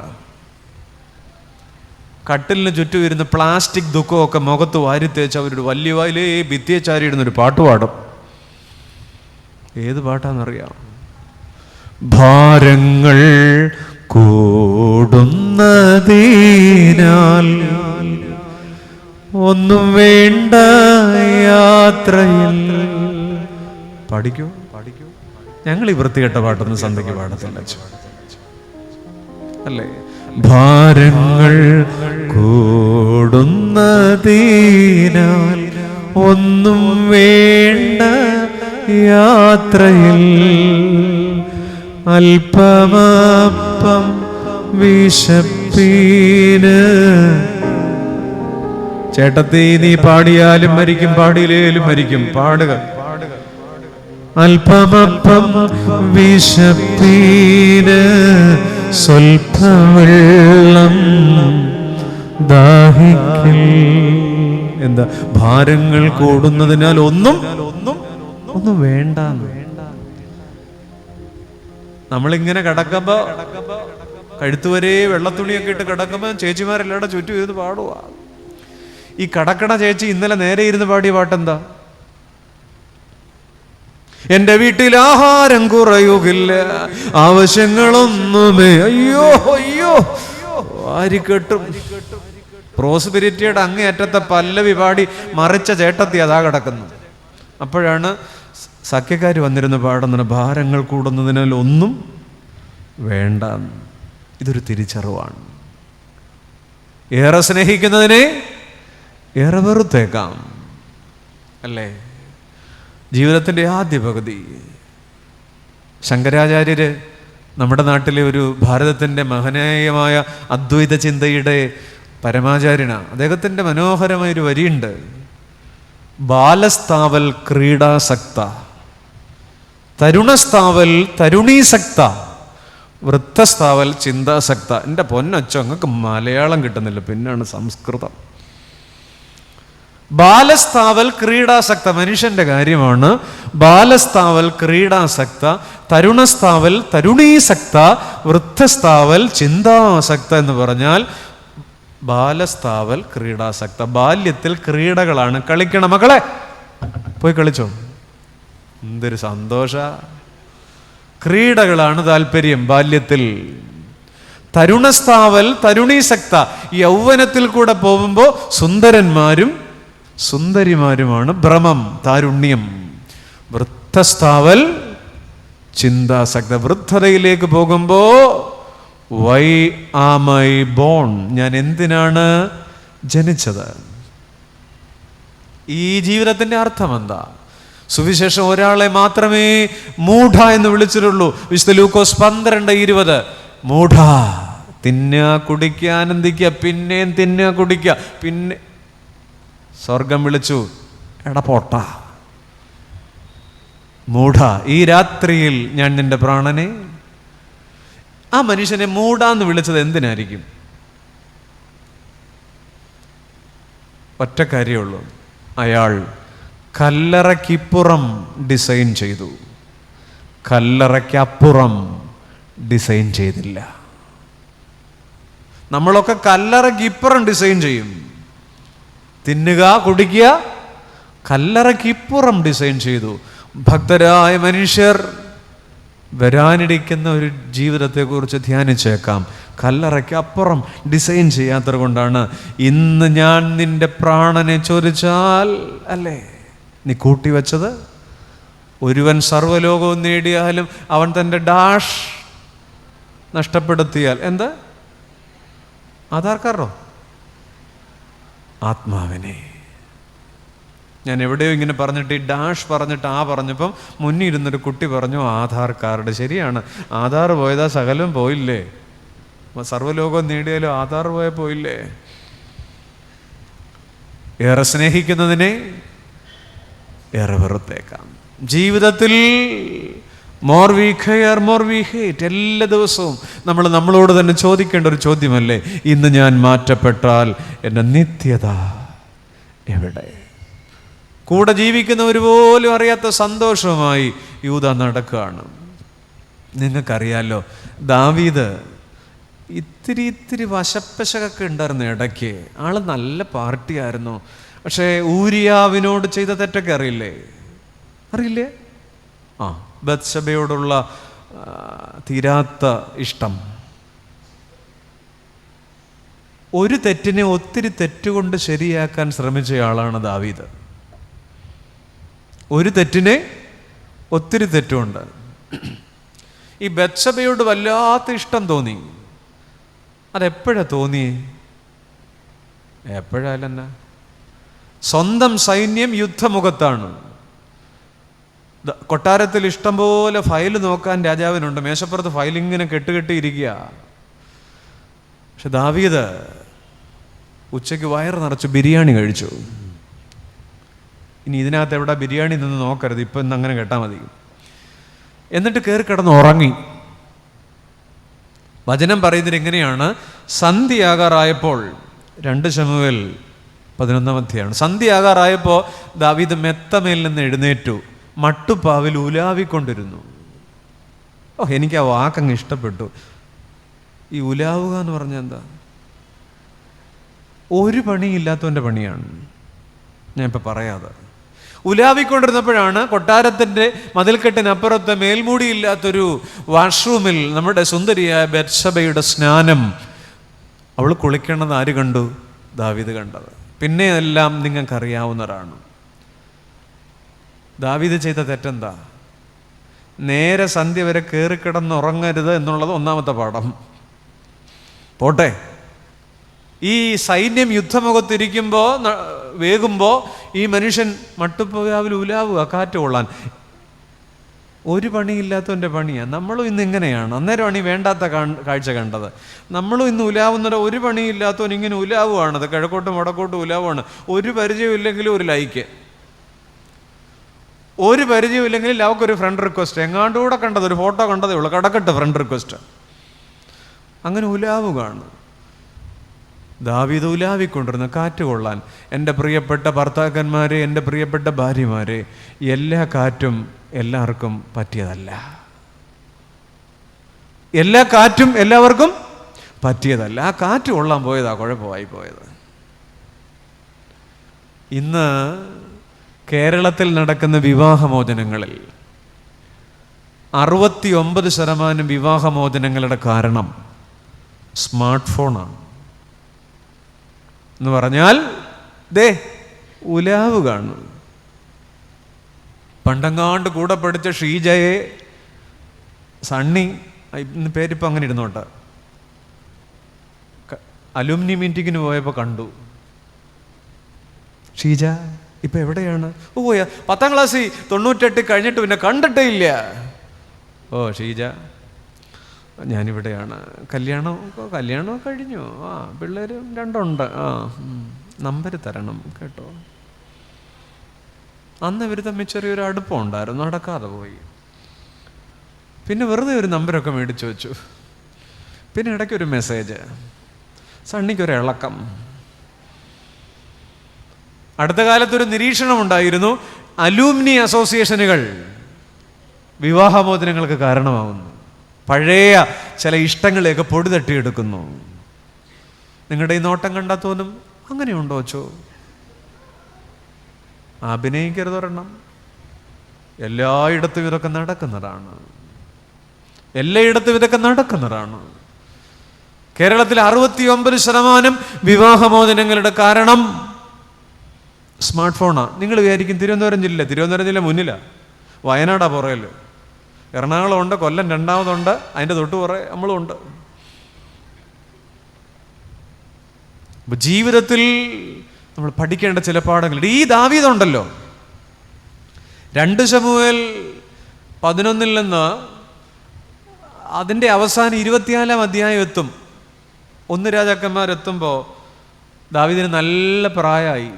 [SPEAKER 1] കട്ടിലിന് ചുറ്റും ഇരുന്ന് പ്ലാസ്റ്റിക് ദുഃഖമൊക്കെ മുഖത്ത് വാരിത്തേച്ച് അവരൊരു വലിയ വായിലേ ഭിത്തിയെ ചാരിയിടുന്നൊരു പാട്ട് പാടും. ഏത് പാട്ടാണെന്നറിയാം? ഭാരങ്ങൾ കൂടുന്നതിനാൽ ഒന്നും വേണ്ട യാത്രയിൽ. പഠിക്കൂ. ഞങ്ങൾ ഈ വൃത്തികെട്ട പാട്ടൊന്നും സന്ധ്യയ്ക്ക് പാടത്തില്ല അല്ലേ. ഭാരങ്ങൾ കൂടുന്നതിനാൽ ഒന്നും വേണ്ട യാത്രയിൽ അല്പമപ്പം വിശപ്പീന്. ചേട്ടത്തി, നീ പാടിയാലും മരിക്കും, പാടിയില്ലേലും മരിക്കും. പാടുക. അല്പമപ്പം വിശപ്പീന് സ്വൽപ്പവെള്ളം ദാഹിക്കൽ. എന്താ? ഭാരങ്ങൾ കൂടുന്നതിനാൽ ഒന്നും വേണ്ട. നമ്മളിങ്ങനെ കിടക്കുമ്പോ, കഴുത്തുവരെ വെള്ളത്തുണിയൊക്കെ ഇട്ട് കിടക്കുമ്പോ ചേച്ചിമാരെല്ലാടെ ചുറ്റും ഇരുന്ന് പാടുവാ. ഈ കടക്കട ചേച്ചി ഇന്നലെ നേരെ ഇരുന്ന് പാടിയ പാട്ടെന്താ? എന്റെ വീട്ടിൽ ആഹാരം കുറയുകില്ല, ആവശ്യങ്ങളൊന്നുമേ അയ്യോ അയ്യോ വാരിക്കെട്ടും. പ്രോസ്പെരിറ്റിയുടെ അങ്ങേയറ്റത്തെ പല്ലവി പാടി മറിച്ച ചേട്ടത്തി അതാ കിടക്കുന്നു. അപ്പോഴാണ് സഖ്യക്കാർ വന്നിരുന്ന് പാടുന്നത്, ഭാരങ്ങൾ കൂടുന്നതിനാൽ ഒന്നും വേണ്ട. ഇതൊരു തിരിച്ചറിവാണ്. ഏറെ സ്നേഹിക്കുന്നതിനെ ഏറെ വെറുത്തേക്കാം, അല്ലേ? ജീവിതത്തിൻ്റെ ആദ്യ പകുതി ശങ്കരാചാര്യര് നമ്മുടെ നാട്ടിലെ ഒരു ഭാരതത്തിൻ്റെ മഹനീയമായ അദ്വൈത ചിന്തയുടെ പരമാചാര്യനാണ്. അദ്ദേഹത്തിൻ്റെ മനോഹരമായൊരു വരിയുണ്ട്, ബാലസ്ഥാവൽ ക്രീഡാസക്ത, തരുണസ്ഥാവൽ തരുണീസക്ത, വൃദ്ധസ്ഥാവൽ ചിന്താസക്ത. എൻ്റെ പൊന്നച്ചോ, അങ്ങക്ക് മലയാളം കിട്ടുന്നില്ല, പിന്നാണ് സംസ്കൃതം. ബാലസ്ഥാവൽ ക്രീഡാസക്ത മനുഷ്യന്റെ കാര്യമാണ്. ബാലസ്ഥാവൽ ക്രീഡാസക്ത, തരുണസ്ഥാവൽ തരുണീസക്ത, വൃദ്ധസ്ഥാവൽ ചിന്താസക്ത എന്ന് പറഞ്ഞാൽ ബാലസ്ഥാവൽ ക്രീഡാസക്ത. ബാല്യത്തിൽ ക്രീഡകളാണ്, കളിക്കണം മക്കളെ, പോയി കളിച്ചോ, എന്തൊരു സന്തോഷ. ക്രീഡകളാണ് താല്പര്യം ബാല്യത്തിൽ. തരുണസ്ഥാവൽ തരുണീസക്ത, യൗവനത്തിൽ കൂടെ പോകുമ്പോൾ സുന്ദരന്മാരും സുന്ദരിമാരുമാണ് ഭ്രമം, താരുണ്യം. വൃദ്ധസ്ഥാവൽ ചിന്താസക്ത, വൃദ്ധതയിലേക്ക് പോകുമ്പോ വൈ ആം ഐ ബോൺ, ഞാൻ എന്തിനാണ് ജനിച്ചത്? ഈ ജീവിതത്തിന്റെ അർത്ഥം എന്താ? സുവിശേഷം ഒരാളെ മാത്രമേ മൂഢ എന്ന് വിളിച്ചിട്ടുള്ളൂ. വിശുദ്ധ ലൂക്കോസ് 12:20, മൂഢ, തിന്നുക കുടിക്കുക ആനന്ദിക്കുക, പിന്നെയും തിന്നുക കുടിക്കുക. പിന്നെ സ്വർഗം വിളിച്ചു, എടാ പോട്ട മൂഢ, ഈ രാത്രിയിൽ ഞാൻ നിന്റെ പ്രാണനെ. ആ മനുഷ്യനെ മൂഢാന്ന് വിളിച്ചത് എന്തിനായിരിക്കും? ഒറ്റ കാര്യമുള്ളൂ, അയാൾ കല്ലറയ്ക്കിപ്പുറം ഡിസൈൻ ചെയ്തു, കല്ലറയ്ക്കപ്പുറം ഡിസൈൻ ചെയ്തില്ല. നമ്മളൊക്കെ കല്ലറയ്ക്കിപ്പുറം ഡിസൈൻ ചെയ്യും, തിന്നുക കുടിക്കുക, കല്ലറയ്ക്കിപ്പുറം ഡിസൈൻ ചെയ്തു. ഭക്തരായ മനുഷ്യർ വരാനിരിക്കുന്ന ഒരു ജീവിതത്തെക്കുറിച്ച് ധ്യാനിച്ചേക്കാം. കല്ലറയ്ക്കപ്പുറം ഡിസൈൻ ചെയ്യാത്തത് കൊണ്ടാണ് ഇന്ന് ഞാൻ നിന്റെ പ്രാണനെ ചോദിച്ചാൽ, അല്ലേ, നീ കൂട്ടിവെച്ചത്. ഒരുവൻ സർവ്വലോകവും നേടിയാലും അവൻ തൻ്റെ ഡാഷ് നഷ്ടപ്പെടുത്തിയാൽ എന്താ? ആധാർ കാർഡോ? ആത്മാവിനെ. ഞാൻ എവിടെയോ ഇങ്ങനെ പറഞ്ഞിട്ട് ഈ ഡാഷ് പറഞ്ഞിട്ട് പറഞ്ഞപ്പം മുന്നിൽ ഇരുന്നൊരു കുട്ടി പറഞ്ഞു ആധാർ കാർഡ്. ശരിയാണ്, ആധാർ പോയതാ സകലം പോയില്ലേ? സർവ്വലോകം നേടിയാലും ആധാർ പോയില്ലേ? ഏറെ സ്നേഹിക്കുന്നതിനെ ഏറെ വെറുത്തേക്കാം. ജീവിതത്തിൽ more we care more we hate. എല്ലാ ദിവസവും നമ്മളോട് തന്നെ ചോദിക്കേണ്ട ഒരു ചോദ്യമല്ലേ, ഇന്ന് ഞാൻ മാറ്റപ്പെട്ടാൽ എൻ്റെ നിത്യത എവിടെ? കൂടെ ജീവിക്കുന്നവർ പോലും അറിയാത്ത സന്തോഷവുമായി യൂദാ നടക്കുകയാണ്. നിങ്ങൾക്കറിയാലോ, ദാവീദ് ഇത്തിരി വശപ്പശകൊക്കെ ഉണ്ടായിരുന്നു ഇടയ്ക്ക്. ആള് നല്ല പാർട്ടിയായിരുന്നു. പക്ഷേ ഊരിയാവിനോട് ചെയ്ത തെറ്റൊക്കെ അറിയില്ലേ? ബത്ശബയോടുള്ള തീരാത്ത ഇഷ്ടം. ഒരു തെറ്റിനെ ഒത്തിരി തെറ്റുകൊണ്ട് ശരിയാക്കാൻ ശ്രമിച്ചയാളാണ് ദാവീദ്. ഒരു തെറ്റിനെ ഒത്തിരി തെറ്റുണ്ട്. ഈ ബത്ശബയോട് വല്ലാത്ത ഇഷ്ടം തോന്നി. അതെപ്പോഴാ തോന്നി? എപ്പോഴാലെന്നാ? സ്വന്തം സൈന്യം യുദ്ധമുഖത്താണ്. കൊട്ടാരത്തിൽ ഇഷ്ടം പോലെ ഫയൽ നോക്കാൻ രാജാവിനുണ്ട്. മേശപ്പുറത്ത് ഫയലിങ്ങനെ കെട്ടുകെട്ടിയിരിക്കുക. പക്ഷെ ദാവീദ് ഉച്ചയ്ക്ക് വയറ് നിറച്ച് ബിരിയാണി കഴിച്ചു. ഇനി ഇതിനകത്ത് എവിടെ ബിരിയാണി നിന്ന് നോക്കരുത്, ഇപ്പം ഇന്ന് അങ്ങനെ കേട്ടാൽ മതി. എന്നിട്ട് കയറി കിടന്ന് ഉറങ്ങി. വചനം പറയുന്നത് എങ്ങനെയാണ്? സന്ധ്യയാകാറായപ്പോൾ, 2 ശമൂവേൽ 11-ാം അധ്യായമാണ്. സന്ധ്യയാകാറായപ്പോൾ ദാവീദ് മെത്തമേൽ നിന്ന് എഴുന്നേറ്റു, മട്ടുപ്പാവിൽ ഉലാവിക്കൊണ്ടിരുന്നു. എനിക്ക് ആ വാക്കങ്ങ് ഇഷ്ടപ്പെട്ടു. ഈ ഉലാവുക എന്ന് പറഞ്ഞാൽ എന്താ? ഒരു പണിയില്ലാത്തവൻ്റെ പണിയാണ്. ഞാൻ ഇപ്പം പറയാതെ ഉലാവിക്കൊണ്ടിരുന്നപ്പോഴാണ് കൊട്ടാരത്തിൻ്റെ മതിൽക്കെട്ടിനപ്പുറത്ത് മേൽമൂടിയില്ലാത്തൊരു വാഷ്റൂമിൽ നമ്മുടെ സുന്ദരിയായ ബത്ശബയുടെ സ്നാനം. അവൾ കുളിക്കണമെന്ന് ആര് കണ്ടു? ദാവീദ് കണ്ടത്. പിന്നെ എല്ലാം നിങ്ങൾക്കറിയാവുന്നതാണ്. ദാവീദ് ചെയ്ത തെറ്റെന്താ? നേരെ സന്ധ്യ വരെ കയറിക്കിടന്നുറങ്ങരുത് എന്നുള്ളത് 1ാമത്തെ പാഠം. പോട്ടെ, ഈ സൈന്യം യുദ്ധമുഖത്തിരിക്കുമ്പോൾ വേകുമ്പോൾ ഈ മനുഷ്യൻ മട്ടുപ്പാവിൽ ഉലാവുക, കാറ്റ് കൊള്ളാൻ. ഒരു പണിയില്ലാത്തവൻ്റെ പണിയാണ്. നമ്മളും ഇന്ന് ഇങ്ങനെയാണ്. അന്നേരമാണ് ഈ വേണ്ടാത്ത കാഴ്ച കണ്ടത്. നമ്മളും ഇന്ന് ഉലാവുന്നത് ഒരു പണിയില്ലാത്തവൻ ഇങ്ങനെ ഉലാവുകയാണത്. കിഴക്കോട്ടും വടക്കോട്ടും ഉലാവുകയാണ്. ഒരു പരിചയമില്ലെങ്കിലും ഒരു ലൈക്ക്, ഒരു പരിചയമില്ലെങ്കിലും അവൾക്കൊരു ഫ്രണ്ട് റിക്വസ്റ്റ്. എങ്ങാണ്ടുകൂടെ കണ്ടത്, ഒരു ഫോട്ടോ കണ്ടതേ ഉള്ളൂ, കടക്കട്ടെ ഫ്രണ്ട് റിക്വസ്റ്റ്. അങ്ങനെ ഉലാവുകയാണ്. ദാവീദ് ഉലാവിക്കൊണ്ടിരുന്ന കാറ്റ് കൊള്ളാൻ. എൻ്റെ പ്രിയപ്പെട്ട ഭർത്താക്കന്മാരെ, എൻ്റെ പ്രിയപ്പെട്ട ഭാര്യമാരെ, എല്ലാ കാറ്റും എല്ലാവർക്കും പറ്റിയതല്ല. എല്ലാ കാറ്റും എല്ലാവർക്കും പറ്റിയതല്ല. ആ കാറ്റ് കൊള്ളാൻ പോയതാ കുഴപ്പമായി പോയത്. ഇന്ന് കേരളത്തിൽ നടക്കുന്ന വിവാഹമോചനങ്ങളിൽ 69% വിവാഹമോചനങ്ങളുടെ കാരണം സ്മാർട്ട് ഫോണാണ്. എന്ന് പറഞ്ഞാൽ ഉലാവ് കാണും. പണ്ടങ്ങാണ്ട് കൂടെ പഠിച്ച ഷീജയെ സണ്ണി, ഇന്ന് പേരിപ്പോൾ അങ്ങനെ ഇരുന്നോട്ടെ, അലുമിനി മീറ്റിങ്ങിന് പോയപ്പോൾ കണ്ടു. ഷീജ ഇപ്പം എവിടെയാണ്? ഓ 10ാം ക്ലാസ്സിൽ 98 കഴിഞ്ഞിട്ട് പിന്നെ കണ്ടിട്ടേ ഇല്ല. ഓ ഷീജ, ഞാനിവിടെയാണ്. കല്യാണം കഴിഞ്ഞു. പിള്ളേർ 2 ഉണ്ട്. നമ്പർ തരണം കേട്ടോ. അന്ന് ഇവർ തമ്മിൽ ചെറിയൊരു അടുപ്പം ഉണ്ടായിരുന്നു, നടക്കാതെ പോയി. പിന്നെ വെറുതെ ഒരു നമ്പരൊക്കെ മേടിച്ചു വെച്ചു. പിന്നെ ഇടയ്ക്കൊരു മെസ്സേജ്, സണ്ണിക്കൊരു ഇളക്കം. അടുത്ത കാലത്തൊരു നിരീക്ഷണം ഉണ്ടായിരുന്നു, അലൂമിനി അസോസിയേഷനുകൾ വിവാഹമോചനങ്ങൾക്ക് കാരണമാകുന്നു. പഴയ ചില ഇഷ്ടങ്ങളെയൊക്കെ പൊടി തട്ടിയെടുക്കുന്നു. നിങ്ങളുടെ ഈ നോട്ടം കണ്ടാൽ തോന്നും അങ്ങനെയുണ്ടോ ചോ? അഭിനയിക്കരുതൊരെണ്ണം. എല്ലായിടത്തും ഇതൊക്കെ നടക്കുന്നതാണ്. കേരളത്തിൽ 69% വിവാഹമോചനങ്ങളുടെ കാരണം സ്മാർട്ട് ഫോണാണ്. നിങ്ങൾ വിചാരിക്കും തിരുവനന്തപുരം ജില്ല മുന്നിലാണ്, വയനാടാ പുറകിൽ, എറണാകുളം ഉണ്ട്, കൊല്ലം 2ാമതുണ്ട്, അതിൻ്റെ തൊട്ട് പുറകെ നമ്മളും ഉണ്ട്. അപ്പം ജീവിതത്തിൽ നമ്മൾ പഠിക്കേണ്ട ചില പാഠങ്ങളുണ്ട്. ഈ ദാവീദുണ്ടല്ലോ, 2 ശമൂവേൽ 11 നിന്ന് അതിൻ്റെ അവസാനം 24-ാം അധ്യായം എത്തും. 1 രാജാക്കന്മാരെത്തുമ്പോൾ ദാവീദിന് നല്ല പ്രായമായി,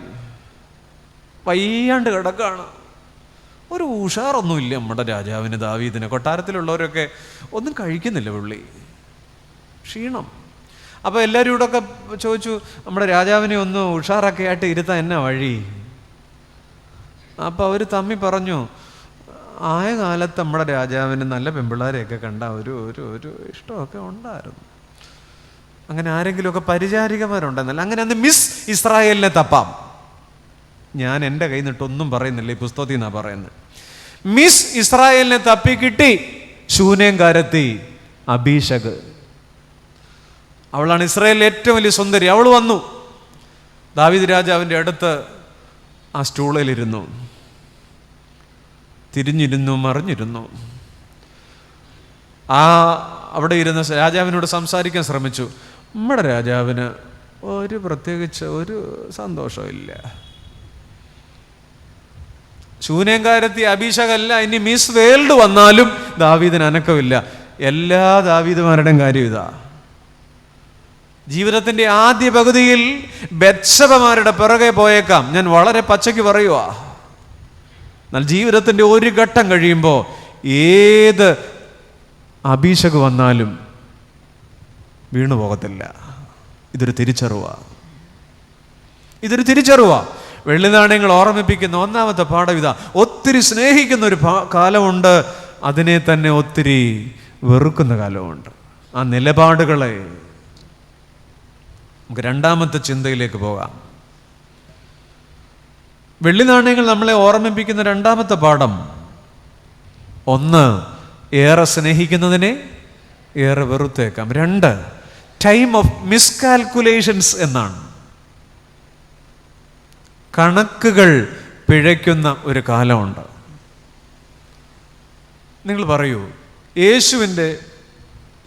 [SPEAKER 1] വയ്യാണ്ട് കിടക്കാണ്. ഒരു ഉഷാറൊന്നുമില്ല നമ്മുടെ രാജാവിന്, ദാവീദിന്. കൊട്ടാരത്തിലുള്ളവരൊക്കെ ഒന്നും കഴിക്കുന്നില്ല, പുള്ളി ക്ഷീണം. അപ്പോൾ എല്ലാവരും ഇവിടെയൊക്കെ ചോദിച്ചു, നമ്മുടെ രാജാവിനെ ഒന്ന് ഉഷാറൊക്കെ ആയിട്ട് ഇരുത്താൻ എന്നാ വഴി? അപ്പോൾ അവർ തമ്മി പറഞ്ഞു, ആയ കാലത്ത് നമ്മുടെ രാജാവിന് നല്ല പെൺപിള്ളേരെയൊക്കെ കണ്ട ഒരു ഇഷ്ടമൊക്കെ ഉണ്ടായിരുന്നു. അങ്ങനെ ആരെങ്കിലുമൊക്കെ പരിചാരികമാരുണ്ടെന്നല്ല, അങ്ങനെ അന്ന് മിസ് ഇസ്രായേലിനെ തപ്പാം. ഞാൻ എൻ്റെ കയ്യിൽ നിന്നിട്ടൊന്നും പറയുന്നില്ല, ഈ പുസ്തകത്തിൽ നിന്നാണ് പറയുന്നത്. മിസ് ഇസ്രായേലിനെ തപ്പി കിട്ടി ശൂനേംകാരത്തി അബീശഗ്. അവളാണ് ഇസ്രായേലിലെ ഏറ്റവും വലിയ സുന്ദരി. അവൾ വന്നു ദാവീദ് രാജാവിൻ്റെ അടുത്ത് ആ സ്റ്റൂളിലിരുന്നു, തിരിഞ്ഞിരുന്നു, മറിഞ്ഞിരുന്നു. അവിടെ ഇരുന്ന് രാജാവിനോട് സംസാരിക്കാൻ ശ്രമിച്ചു. നമ്മുടെ രാജാവിന് പ്രത്യേകിച്ച് ഒരു സന്തോഷമില്ല. ശൂനേംകാരത്തി അബീശഗല്ല, ഇനി മിസ് വേൾഡ് വന്നാലും ദാവീദിന് അനക്കമില്ല. എല്ലാ ദാവീദുമാരുടെയും കാര്യം ഇതാ. ജീവിതത്തിൻ്റെ ആദ്യ പകുതിയിൽ ബത്ശബമാരുടെ പിറകെ പോയേക്കാം, ഞാൻ വളരെ പച്ചയ്ക്ക് പറയുക. എന്നാൽ ജീവിതത്തിൻ്റെ ഒരു ഘട്ടം കഴിയുമ്പോൾ ഏത് അഭിഷേകം വന്നാലും വീണു പോകത്തില്ല. ഇതൊരു തിരിച്ചറിവാ. വെള്ളി നാണയങ്ങൾ ഓർമ്മിപ്പിക്കുന്ന ഒന്നാമത്തെ പാഠം ഇതാ. ഒത്തിരി സ്നേഹിക്കുന്ന ഒരു കാലമുണ്ട്, അതിനെ തന്നെ ഒത്തിരി വെറുക്കുന്ന കാലമുണ്ട്. ആ നിലപാടുകളെ നമുക്ക് രണ്ടാമത്തെ ചിന്തയിലേക്ക് പോകാം. വെള്ളി നാണയങ്ങൾ നമ്മളെ ഓർമ്മിപ്പിക്കുന്ന രണ്ടാമത്തെ പാഠം, ഒന്ന്, ഏറെ സ്നേഹിക്കുന്നതിനെ ഏറെ വെറുത്തേക്കാം. രണ്ട്, ടൈം ഓഫ് മിസ്കാൽക്കുലേഷൻസ് എന്നാണ്. കണക്കുകൾ പിഴയ്ക്കുന്ന ഒരു കാലമുണ്ട്. നിങ്ങൾ പറയൂ, യേശുവിൻ്റെ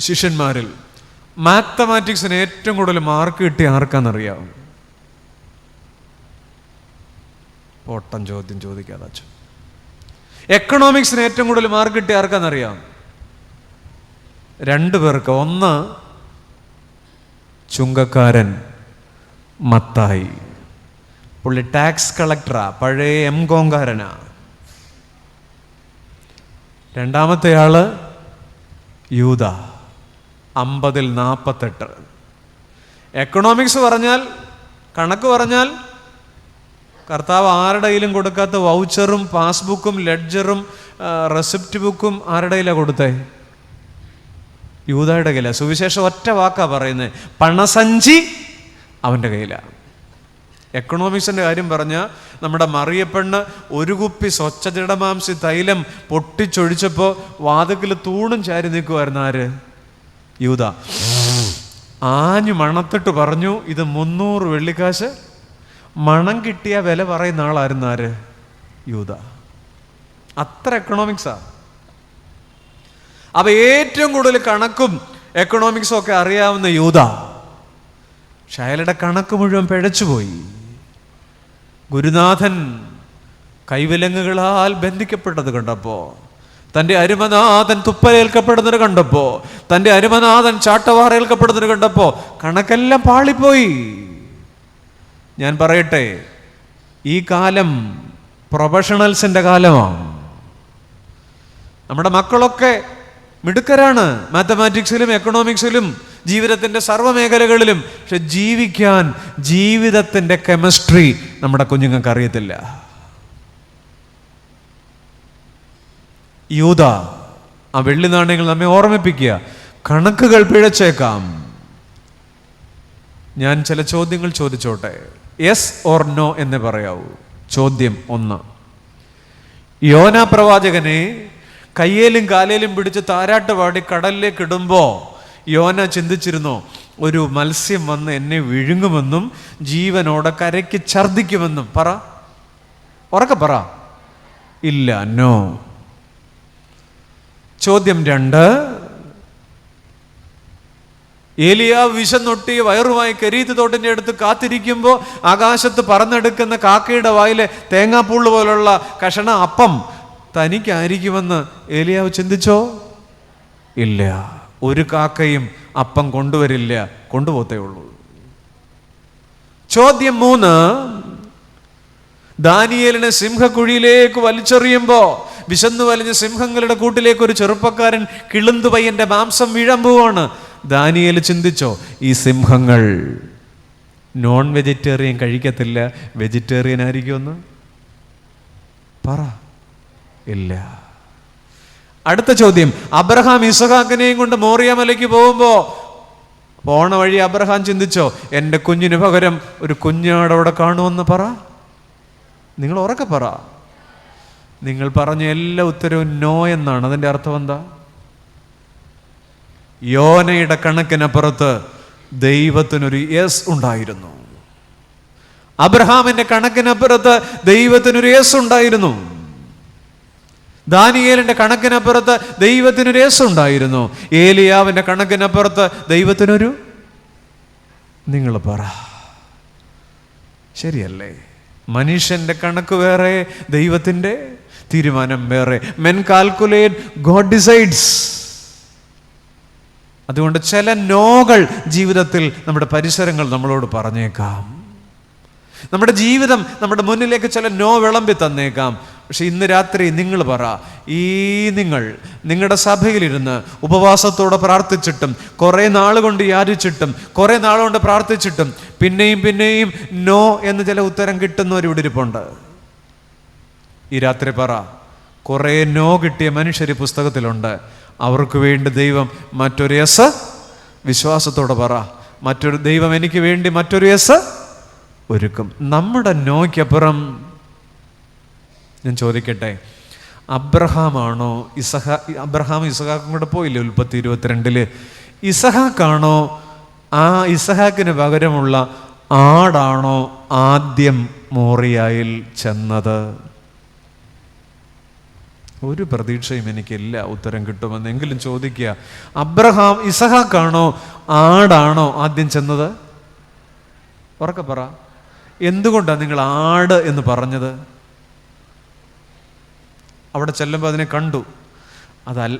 [SPEAKER 1] ശിഷ്യന്മാരിൽ മാത്തമാറ്റിക്സിന് ഏറ്റവും കൂടുതൽ മാർക്ക് കിട്ടിയ ആർക്കാണെന്നറിയാം? ഓട്ടം ചോദ്യം ചോദിക്കാതെ അച്ഛൻ. എക്കണോമിക്സിന് ഏറ്റവും കൂടുതൽ മാർക്ക് കിട്ടിയ ആർക്കാണെന്നറിയാം? 2 പേർക്ക്. ഒന്ന്, ചുങ്കക്കാരൻ മത്തായി, പുള്ളി ടാക്സ് കളക്ടറാ, പഴയ എംകോംകാരനാ. രണ്ടാമത്തെ ആള് യൂദ, 50-ൽ 48. എക്കണോമിക്സ് പറഞ്ഞാൽ, കണക്ക് പറഞ്ഞാൽ കർത്താവ് ആരുടെയിലും കൊടുക്കാത്ത വൗച്ചറും പാസ്ബുക്കും ലെഡ്ജറും റെസിപ്റ്റ് ബുക്കും ആരുടെയിലാണ് കൊടുത്തേ? യൂദായുടെ കയ്യിലാണ്. സുവിശേഷം ഒറ്റ വാക്കാ പറയുന്നത്, പണസഞ്ചി അവൻ്റെ കയ്യിലാണ്. എക്കണോമിക്സിൻ്റെ കാര്യം പറഞ്ഞാൽ നമ്മുടെ മറിയപ്പെണ്ണ് 1 കുപ്പി സ്വച്ഛജടമാംസി തൈലം പൊട്ടിച്ചൊഴിച്ചപ്പോൾ വാതിക്കൽ തൂണും ചാരി നിൽക്കുമായിരുന്നു. ആര്? യൂദ. ആഞ്ഞു മണത്തിട്ട് പറഞ്ഞു, ഇത് 300 വെള്ളിക്കാശ്. മണം കിട്ടിയ വില പറയുന്ന ആളായിരുന്നു. ആര്? യൂദ. അത്ര എക്കണോമിക്സാ. അപ്പൊ ഏറ്റവും കൂടുതൽ കണക്കും എക്കണോമിക്സും ഒക്കെ അറിയാവുന്ന യൂദ, പക്ഷെ അയാളുടെ കണക്ക് മുഴുവൻ പിഴച്ചുപോയി. ഗുരുനാഥൻ കൈവിലങ്ങുകളാൽ ബന്ധിക്കപ്പെട്ടത് കണ്ടപ്പോ, തൻ്റെ അരുമനാഥൻ തുപ്പലേൽക്കപ്പെടുന്നത് കണ്ടപ്പോ, തൻ്റെ അരുമനാഥൻ ചാട്ടവാറേൽക്കപ്പെടുന്നത് കണ്ടപ്പോ കണക്കെല്ലാം പാളിപ്പോയി. ഞാൻ പറയട്ടെ, ഈ കാലം പ്രൊഫഷണൽസിൻ്റെ കാലമാണ്. നമ്മുടെ മക്കളൊക്കെ മിടുക്കരാണ് മാത്തമാറ്റിക്സിലും എക്കണോമിക്സിലും ജീവിതത്തിൻ്റെ സർവ്വമേഖലകളിലും. പക്ഷെ ജീവിക്കാൻ ജീവിതത്തിൻ്റെ കെമിസ്ട്രി നമ്മുടെ കുഞ്ഞുങ്ങൾക്ക് അറിയത്തില്ല. യൂദ ആ വെള്ളി നാണയങ്ങൾ നമ്മെ ഓർമ്മിപ്പിക്കുക, കണക്കുകൾ പിഴച്ചേക്കാം. ഞാൻ ചില ചോദ്യങ്ങൾ ചോദിച്ചോട്ടെ, യെസ് ഓർ നോ എന്ന് പറയാവൂ. ചോദ്യം 1, യോന പ്രവാചകനെ കയ്യേലും കാലേലും പിടിച്ച് താരാട്ട് പാടി കടലിലേക്ക് ഇടുമ്പോൾ യോന ചിന്തിച്ചിരുന്നോ, ഒരു മത്സ്യം വന്ന് എന്നെ വിഴുങ്ങുമെന്നും ജീവനോടെ കരയ്ക്ക് ഛർദ്ദിക്കുമെന്നും? പറ, ഉറക്കെ പറ. ഇല്ല, നോ. ചോദ്യം 2, ഏലിയാവ് വിശന്നൊട്ടി വയറുമായി കെരീത്ത് തോട്ടിൻ്റെ അടുത്ത് കാത്തിരിക്കുമ്പോൾ ആകാശത്ത് പറന്നെടുക്കുന്ന കാക്കയുടെ വായിലെ തേങ്ങാപ്പുള്ളു പോലുള്ള കഷണ അപ്പം തനിക്കായിരിക്കുമെന്ന് ഏലിയാവ് ചിന്തിച്ചോ? ഇല്ല. ഒരു കാക്കയും അപ്പം കൊണ്ടുവരില്ല, കൊണ്ടുപോത്തേ ഉള്ളൂ. ചോദ്യം 3, ദാനിയേലിനെ സിംഹക്കുഴിയിലേക്ക് വലിച്ചെറിയുമ്പോൾ വിശന്നു വലിഞ്ഞ സിംഹങ്ങളുടെ കൂട്ടിലേക്ക് ഒരു ചെറുപ്പക്കാരൻ കിളുന്തു പയ്യന്റെ മാംസം വീഴാൻ പോവാണ്. ദാനിയേൽ ചിന്തിച്ചോ, ഈ സിംഹങ്ങൾ നോൺ വെജിറ്റേറിയൻ കഴിക്കത്തില്ല, വെജിറ്റേറിയൻ ആയിരിക്കുമെന്ന്? പറ. ഇല്ല. അടുത്ത ചോദ്യം, അബ്രഹാം ഇസഹാക്കിനെയും കൊണ്ട് മോറിയ മലയ്ക്ക് പോകുമ്പോ പോണ വഴി അബ്രഹാം ചിന്തിച്ചോ, എൻ്റെ കുഞ്ഞിന് പകരം ഒരു കുഞ്ഞാട് അവിടെ കാണുമെന്ന്? പറ. നിങ്ങൾ ഉറക്കെ പറ. നിങ്ങൾ പറഞ്ഞ എല്ലാ ഉത്തരവും നോ എന്നാണ്. അതിൻ്റെ അർത്ഥം എന്താ? യോനയുടെ കണക്കിനപ്പുറത്ത് ദൈവത്തിനൊരു യെസ് ഉണ്ടായിരുന്നു. അബ്രഹാമിന്റെ കണക്കിനപ്പുറത്ത് ദൈവത്തിനൊരു യെസ് ഉണ്ടായിരുന്നു. ദാനിയേലിന്റെ കണക്കിനപ്പുറത്ത് ദൈവത്തിനൊരു യെസ് ഉണ്ടായിരുന്നു. ഏലിയാവിന്റെ കണക്കിനപ്പുറത്ത് ദൈവത്തിനൊരു, നിങ്ങൾ പറ, ശരിയല്ലേ? മനുഷ്യന്റെ കണക്ക് വേറെ, ദൈവത്തിന്റെ തീരുമാനം വേറെ. Men calculate, God decides. അതുകൊണ്ട് ചില നോകൾ ജീവിതത്തിൽ നമ്മുടെ പരിസരങ്ങൾ നമ്മളോട് പറഞ്ഞേക്കാം. നമ്മുടെ ജീവിതം നമ്മുടെ മുന്നിലേക്ക് ചില നോ വിളമ്പി തന്നേക്കാം. പക്ഷെ ഇന്ന് രാത്രി നിങ്ങൾ പറ, നിങ്ങൾ നിങ്ങളുടെ സഭയിലിരുന്ന് ഉപവാസത്തോടെ പ്രാർത്ഥിച്ചിട്ടും കുറേ നാൾ കൊണ്ട് യാചിച്ചിട്ടും കുറേ നാൾ കൊണ്ട് പ്രാർത്ഥിച്ചിട്ടും പിന്നെയും പിന്നെയും നോ എന്ന് ചില ഉത്തരം കിട്ടുന്നവരിവിടെ ഇരിപ്പുണ്ട്. ഈ രാത്രി പറ, കുറേ നോ കിട്ടിയ മനുഷ്യർ പുസ്തകത്തിലുണ്ട്. അവർക്ക് വേണ്ടി ദൈവം മറ്റൊരു യെസ്, വിശ്വാസത്തോടെ പറ, മറ്റൊരു ദൈവം എനിക്ക് വേണ്ടി മറ്റൊരു യെസ് ഒരുക്കും. നമ്മുടെ നോയ്ക്കപ്പുറം ഞാൻ ചോദിക്കട്ടെ, അബ്രഹാമാണോ അബ്രഹാം ഇസഹാക്കും കൂടെ പോയില്ലേ ഉൽപ്പത്തി 22 ഇസഹാക്കാണോ ആ ഇസഹാക്കിന് പകരമുള്ള ആടാണോ ആദ്യം മോറിയായിൽ ചെന്നത്? ഒരു പ്രതീക്ഷയും എനിക്കില്ല ഉത്തരം കിട്ടുമെന്നെങ്കിലും ചോദിക്കുക. ഇസഹാക്കാണോ ആടാണോ ആദ്യം ചെന്നത്? ഉറക്കെ പറ. എന്തുകൊണ്ടാണ് നിങ്ങൾ ആട് എന്ന് പറഞ്ഞത്? അവിടെ ചെല്ലുമ്പോൾ അതിനെ കണ്ടു,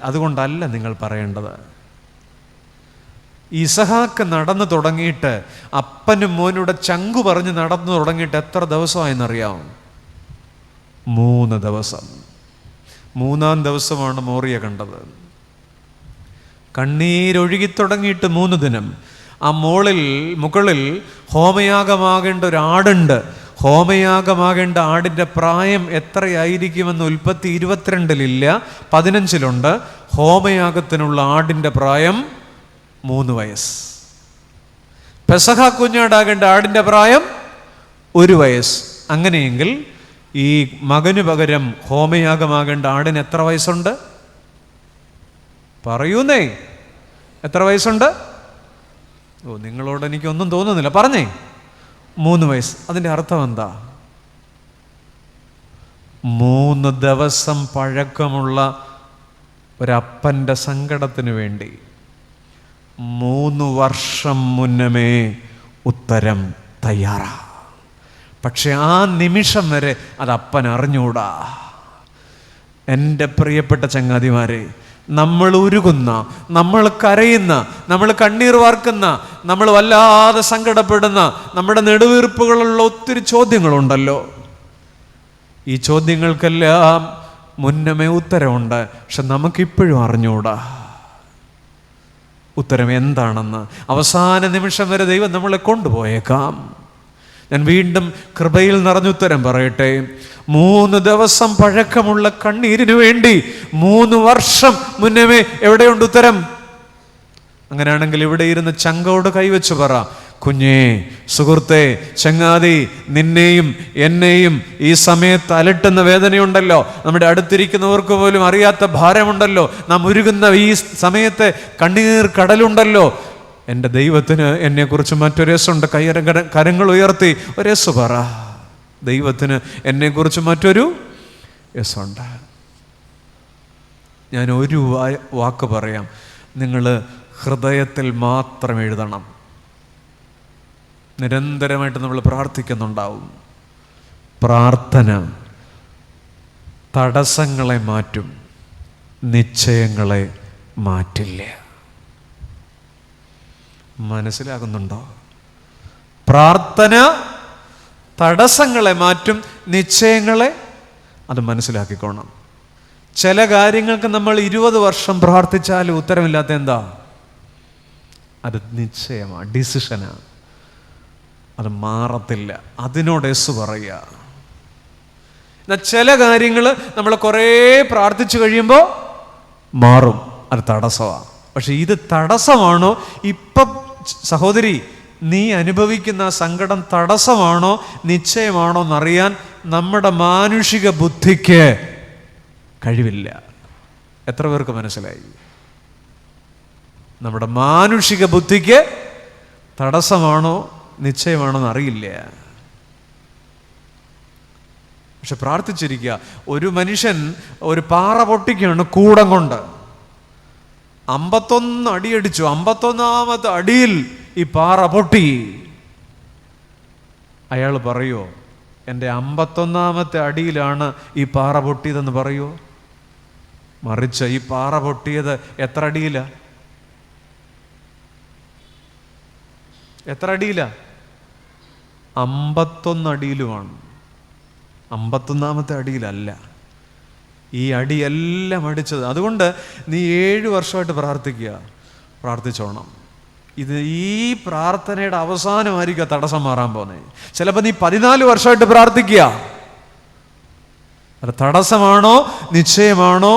[SPEAKER 1] അതുകൊണ്ടല്ല നിങ്ങൾ പറയേണ്ടത്. ഇസഹാക്ക് നടന്നു തുടങ്ങിയിട്ട്, അപ്പനും മോനൂടെ ചങ്കു പറഞ്ഞ് നടന്നു തുടങ്ങിയിട്ട് എത്ര ദിവസമായെന്നറിയാമോ? 3 ദിവസം. 3-ാം ദിവസമാണ് മോറിയ കണ്ടത്. കണ്ണീരൊഴുകിത്തുടങ്ങിയിട്ട് 3 ദിനം. ആ മുകളിൽ ഹോമയാഗമാകേണ്ട ഒരു ആടുണ്ട്. ഹോമയാഗമാകേണ്ട ആടിൻ്റെ പ്രായം എത്രയായിരിക്കുമെന്ന് ഉൽപ്പത്തി 22 15 ഹോമയാഗത്തിനുള്ള ആടിൻ്റെ പ്രായം 3 വയസ്സ്. പെസഹ കുഞ്ഞാടാകേണ്ട ആടിൻ്റെ പ്രായം 1 വയസ്സ്. അങ്ങനെയെങ്കിൽ ഈ മകന് പകരം ഹോമയാഗമാകേണ്ട ആടിന് എത്ര വയസ്സുണ്ട്? പറയൂന്നേ, എത്ര വയസ്സുണ്ട്? നിങ്ങളോട് എനിക്കൊന്നും തോന്നുന്നില്ല, പറഞ്ഞേ. 3 വയസ്സ്. അതിൻ്റെ അർത്ഥം എന്താ? 3 ദിവസം പഴക്കമുള്ള ഒരപ്പൻ്റെ സങ്കടത്തിന് വേണ്ടി 3 വർഷം മുന്നമേ ഉത്തരം തയ്യാറാ. പക്ഷെ ആ നിമിഷം വരെ അത് അപ്പൻ അറിഞ്ഞൂടാ. എൻ്റെ പ്രിയപ്പെട്ട ചങ്ങാതിമാരെ, നമ്മൾ ഉരുകുന്ന, നമ്മൾ കരയുന്ന, നമ്മൾ കണ്ണീർ വാർക്കുന്ന, നമ്മൾ വല്ലാതെ സങ്കടപ്പെടുന്ന നമ്മുടെ നെടുവീർപ്പുകളുള്ള ഒത്തിരി ചോദ്യങ്ങളുണ്ടല്ലോ. ഈ ചോദ്യങ്ങൾക്കെല്ലാം മുന്നമേ ഉത്തരമുണ്ട്. പക്ഷെ നമുക്കിപ്പോഴും അറിഞ്ഞൂടാ ഉത്തരം എന്താണെന്ന്. അവസാന നിമിഷം വരെ ദൈവം നമ്മളെ കൊണ്ടുപോയേക്കാം. ഞാൻ വീണ്ടും കൃപയിൽ നിറഞ്ഞുത്തരം പറയട്ടെ. 3 ദിവസം പഴക്കമുള്ള കണ്ണീരിനു വേണ്ടി 3 വർഷം മുന്നമേ എവിടെയുണ്ട് ഉത്തരം? അങ്ങനെയാണെങ്കിൽ ഇവിടെ ഇരുന്ന് ചങ്കോട് കൈവച്ച് പറ, കുഞ്ഞേ, സുഹൃത്തെ, ചങ്ങാതി, നിന്നെയും എന്നെയും ഈ സമയത്ത് അലട്ടുന്ന വേദനയുണ്ടല്ലോ, നമ്മുടെ അടുത്തിരിക്കുന്നവർക്ക് പോലും അറിയാത്ത ഭാരമുണ്ടല്ലോ, നാം ഉരുകുന്ന ഈ സമയത്തെ കണ്ണീർ കടലുണ്ടല്ലോ. എൻ്റെ ദൈവത്തിന് എന്നെക്കുറിച്ച് മറ്റൊരു യേസുണ്ട്. കരങ്ങൾ ഉയർത്തി ഒരു യേസു പറ. ദൈവത്തിന് എന്നെക്കുറിച്ച് മറ്റൊരു യേസുണ്ട്. ഞാൻ ഒരു വാക്ക് പറയാം, നിങ്ങൾ ഹൃദയത്തിൽ മാത്രം എഴുതണം. നിരന്തരമായിട്ട് നമ്മൾ പ്രാർത്ഥിക്കുന്നുണ്ടാവും. പ്രാർത്ഥന തടസ്സങ്ങളെ മാറ്റും, നിശ്ചയങ്ങളെ മാറ്റില്ല. മനസ്സിലാകുന്നുണ്ടോ? പ്രാർത്ഥന തടസ്സങ്ങളെ മാറ്റും, നിശ്ചയങ്ങളെ അത് മനസ്സിലാക്കിക്കോണം. ചില കാര്യങ്ങൾക്ക് നമ്മൾ 20 വർഷം പ്രാർത്ഥിച്ചാലും ഉത്തരമില്ലാത്ത എന്താ? അത് നിശ്ചയമാണ്, ഡിസിഷനാണ്. അത് മാറത്തില്ല. അതിനോട് യേശു പറയുക. എന്നാൽ ചില കാര്യങ്ങൾ നമ്മൾ കുറേ പ്രാർത്ഥിച്ചു കഴിയുമ്പോൾ മാറും, അത് തടസ്സമാണ്. പക്ഷെ ഇത് തടസ്സമാണോ? ഇപ്പം സഹോദരി, നീ അനുഭവിക്കുന്ന സങ്കടം തടസ്സമാണോ നിശ്ചയമാണോ എന്നറിയാൻ നമ്മുടെ മാനുഷിക ബുദ്ധിക്ക് കഴിവില്ല. എത്ര പേർക്ക് മനസ്സിലായി? നമ്മുടെ മാനുഷിക ബുദ്ധിക്ക് തടസ്സമാണോ നിശ്ചയമാണോ എന്നറിയില്ല. പക്ഷെ പ്രാർത്ഥിച്ചിരിക്കുക. ഒരു മനുഷ്യൻ ഒരു പാറ പൊട്ടിക്കുകയാണ് കൂടം കൊണ്ട്. 51 അടിയടിച്ചു. 51ാമത്തെ അടിയിൽ ഈ പാറ പൊട്ടി. അയാൾ പറയുമോ എൻ്റെ 51ാമത്തെ അടിയിലാണ് ഈ പാറ പൊട്ടിയതെന്ന് പറയുമോ? മറിച്ച് ഈ പാറ പൊട്ടിയത് എത്ര അടിയിലാ? എത്ര അടിയിലാ? 51 അടിയിലുമാണ്. 51ാമത്തെ അടിയിലല്ല. ഈ അടിയെല്ലാം അടിച്ചത്. അതുകൊണ്ട് നീ 7 വർഷമായിട്ട് പ്രാർത്ഥിച്ചോണം. ഇത് ഈ പ്രാർത്ഥനയുടെ അവസാനമായിരിക്കും തടസ്സം മാറാൻ പോകുന്നത്. ചിലപ്പോൾ നീ 14 വർഷമായിട്ട് പ്രാർത്ഥിക്കുക, അത് തടസ്സമാണോ നിശ്ചയമാണോ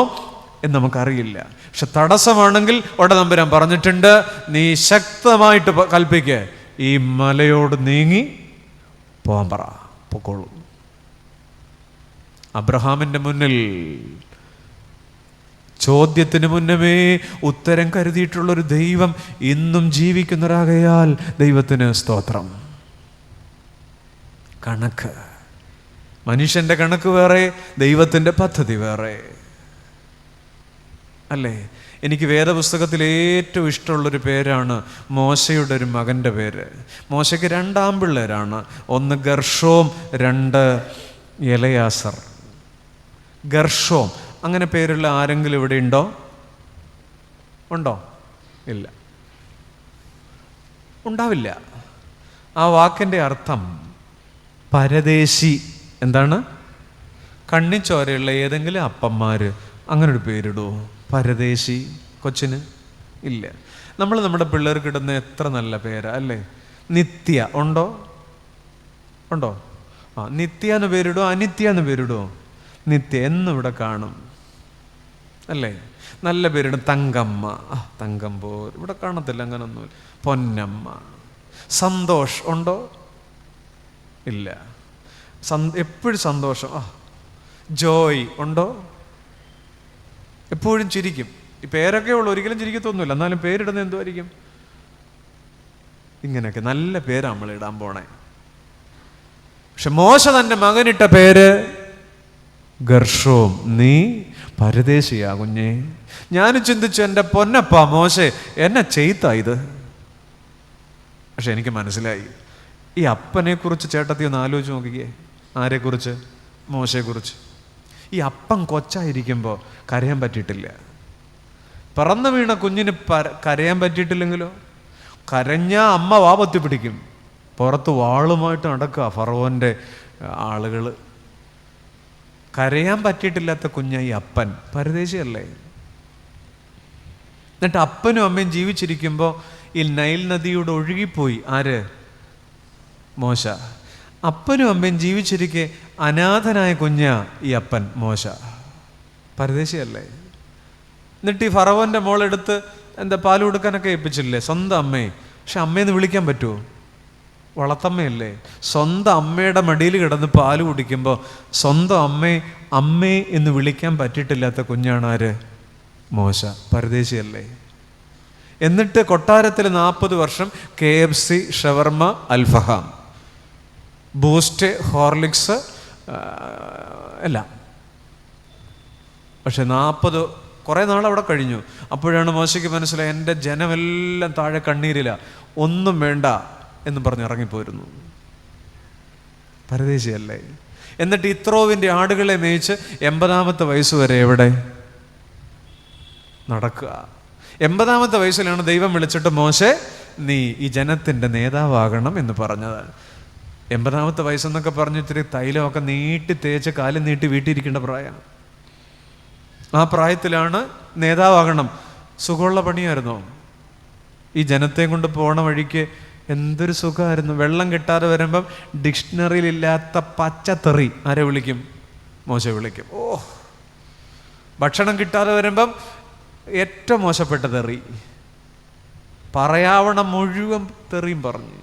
[SPEAKER 1] എന്ന് നമുക്കറിയില്ല. പക്ഷെ തടസ്സമാണെങ്കിൽ ഉടനെ തമ്പുരാൻ പറഞ്ഞിട്ടുണ്ട്, നീ ശക്തമായിട്ട് കൽപ്പിക്കുക, ഈ മലയോട് നീങ്ങി പോകാൻ പറ, പൊക്കോളൂ. അബ്രഹാമിൻ്റെ മുന്നിൽ ചോദ്യത്തിന് മുന്നമേ ഉത്തരം കരുതിയിട്ടുള്ളൊരു ദൈവം ഇന്നും ജീവിക്കുന്നവരാകയാൽ ദൈവത്തിന് സ്തോത്രം. കണക്ക്, മനുഷ്യൻ്റെ കണക്ക് വേറെ, ദൈവത്തിൻ്റെ പദ്ധതി വേറെ അല്ലേ? എനിക്ക് വേദപുസ്തകത്തിൽ ഏറ്റവും ഇഷ്ടമുള്ളൊരു പേരാണ് മോശയുടെ ഒരു മകൻ്റെ പേര്. മോശയ്ക്ക് 2 ആൺപിള്ളേരാണ്, ഒന്ന് ഗർഷോം, 2 എലയാസർ. ഗർഷോം അങ്ങനെ പേരുള്ള ആരെങ്കിലും ഇവിടെ ഉണ്ടോ? ഇല്ല, ഉണ്ടാവില്ല. ആ വാക്കിൻ്റെ അർത്ഥം പരദേശി. എന്താണ്? കണ്ണിച്ചോരയുള്ള ഏതെങ്കിലും അപ്പന്മാർ അങ്ങനൊരു പേരിടുമോ? പരദേശി കൊച്ചിന് ഇല്ല. നമ്മൾ നമ്മുടെ പിള്ളേർക്ക് ഇടുന്ന എത്ര നല്ല പേരാ അല്ലേ? നിത്യ ഉണ്ടോ? നിത്യ എന്ന് പേരിടുമോ? അനിത്യ എന്ന് പേരിടുമോ? നിത്യ എന്നും ഇവിടെ കാണും അല്ലേ? നല്ല പേരിടും. തങ്കമ്മ, തങ്കമ്പോ ഇവിടെ കാണത്തില്ല, അങ്ങനൊന്നുമില്ല. പൊന്നമ്മ. സന്തോഷ് ഉണ്ടോ? ഇല്ല. എപ്പോഴും സന്തോഷം. ജോയ് ഉണ്ടോ? എപ്പോഴും ചിരിക്കും. ഈ പേരൊക്കെ ഉള്ളു, ഒരിക്കലും ചിരിക്കത്തൊന്നുമില്ല, എന്നാലും പേരിടുന്ന എന്തുമായിരിക്കും? ഇങ്ങനെയൊക്കെ നല്ല പേരാ നമ്മൾ ഇടാൻ പോണേ. പക്ഷെ മോശ തൻ്റെ മകനിട്ട പേര് ഗർഷോം. നീ പരദേശിയാ കുഞ്ഞേ. ഞാൻ ചിന്തിച്ചു, എൻ്റെ പൊന്നപ്പ മോശെ എന്നെ ചെയ്താ ഇത്. പക്ഷെ എനിക്ക് മനസ്സിലായി, ഈ അപ്പനെ കുറിച്ച് ചേട്ടത്തി ഒന്ന് ആലോചിച്ച് നോക്കിക്കേ. ആരെക്കുറിച്ച്? മോശയെക്കുറിച്ച്. ഈ അപ്പം കൊച്ചായിരിക്കുമ്പോൾ കരയാൻ പറ്റിയിട്ടില്ല. പറന്നു വീണ കുഞ്ഞിന് കരയാൻ പറ്റിയിട്ടില്ലെങ്കിലോ? കരഞ്ഞ അമ്മ വാപത്തി പിടിക്കും. പുറത്ത് വാളുമായിട്ട് നടക്കുക ഫറവോൻ്റെ ആളുകൾ. കരയാൻ പറ്റിയിട്ടില്ലാത്ത കുഞ്ഞായി അപ്പൻ, പരദേശിയല്ലേ? എന്നിട്ട് അപ്പനും അമ്മയും ജീവിച്ചിരിക്കുമ്പോൾ ഈ നൈൽ നദിയോട് ഒഴുകിപ്പോയി. ആര്? മോശ. അപ്പനും അമ്മയും ജീവിച്ചിരിക്കെ അനാഥനായ കുഞ്ഞാ ഈ അപ്പൻ മോശ, പരദേശിയല്ലേ? എന്നിട്ട് ഈ ഫറവോൻ്റെ മോളെടുത്ത് പാല് കൊടുക്കാനൊക്കെ ഏൽപ്പിച്ചില്ലേ സ്വന്തം അമ്മയെ? പക്ഷെ അമ്മയെന്ന് വിളിക്കാൻ പറ്റുമോ? വളർത്തമ്മയല്ലേ? സ്വന്തം അമ്മയുടെ മടിയിൽ കിടന്ന് പാല് കുടിക്കുമ്പോൾ സ്വന്തം അമ്മേ എന്ന് വിളിക്കാൻ പറ്റിയിട്ടില്ലാത്ത കുഞ്ഞാണ് ആര്? മോശ, പരദേശിയല്ലേ? എന്നിട്ട് കൊട്ടാരത്തിൽ 40 വർഷം KFC, ഷവർമ, അൽഫഹാം, ബൂസ്റ്റ്, ഹോർലിക്സ് എല്ലാം. പക്ഷെ 40 കുറേ നാൾ അവിടെ കഴിഞ്ഞു. അപ്പോഴാണ് മോശയ്ക്ക് മനസ്സിലായി, എൻ്റെ ജനമെല്ലാം താഴെ കണ്ണീരില്ല, ഒന്നും വേണ്ട എന്ന് പറഞ്ഞ് ഇറങ്ങിപ്പോയിരുന്നു. പരദേശിയല്ലേ? എന്നിട്ട് ഇത്രോവിൻ്റെ ആടുകളെ മേയിച്ച് 80ാമത്തെ വയസ്സ് വരെ എവിടെ നടക്കുക. 80ാമത്തെ വയസ്സിലാണ് ദൈവം വിളിച്ചിട്ട് മോശെ നീ ഈ ജനത്തിൻ്റെ നേതാവാകണം എന്ന് പറഞ്ഞത്. 80ാമത്തെ വയസ്സെന്നൊക്കെ പറഞ്ഞ് ഇത്തിരി തൈലമൊക്കെ നീട്ടി തേച്ച് കാലും നീട്ടി വീട്ടിയിരിക്കേണ്ട പ്രായം. ആ പ്രായത്തിലാണ് നേതാവാകണം. സുഖമുള്ള പണിയായിരുന്നോ? ഈ ജനത്തെയും കൊണ്ട് പോണ വഴിക്ക് എന്തൊരു സുഖമായിരുന്നു. വെള്ളം കിട്ടാതെ വരുമ്പം ഡിക്ഷണറിയിലില്ലാത്ത പച്ചത്തെറി ആരെ വിളിക്കും? മോശ വിളിക്കും. ഭക്ഷണം കിട്ടാതെ വരുമ്പം ഏറ്റവും മോശപ്പെട്ട തെറി, പറയാവണ മുഴുവൻ തെറിയും പറഞ്ഞു,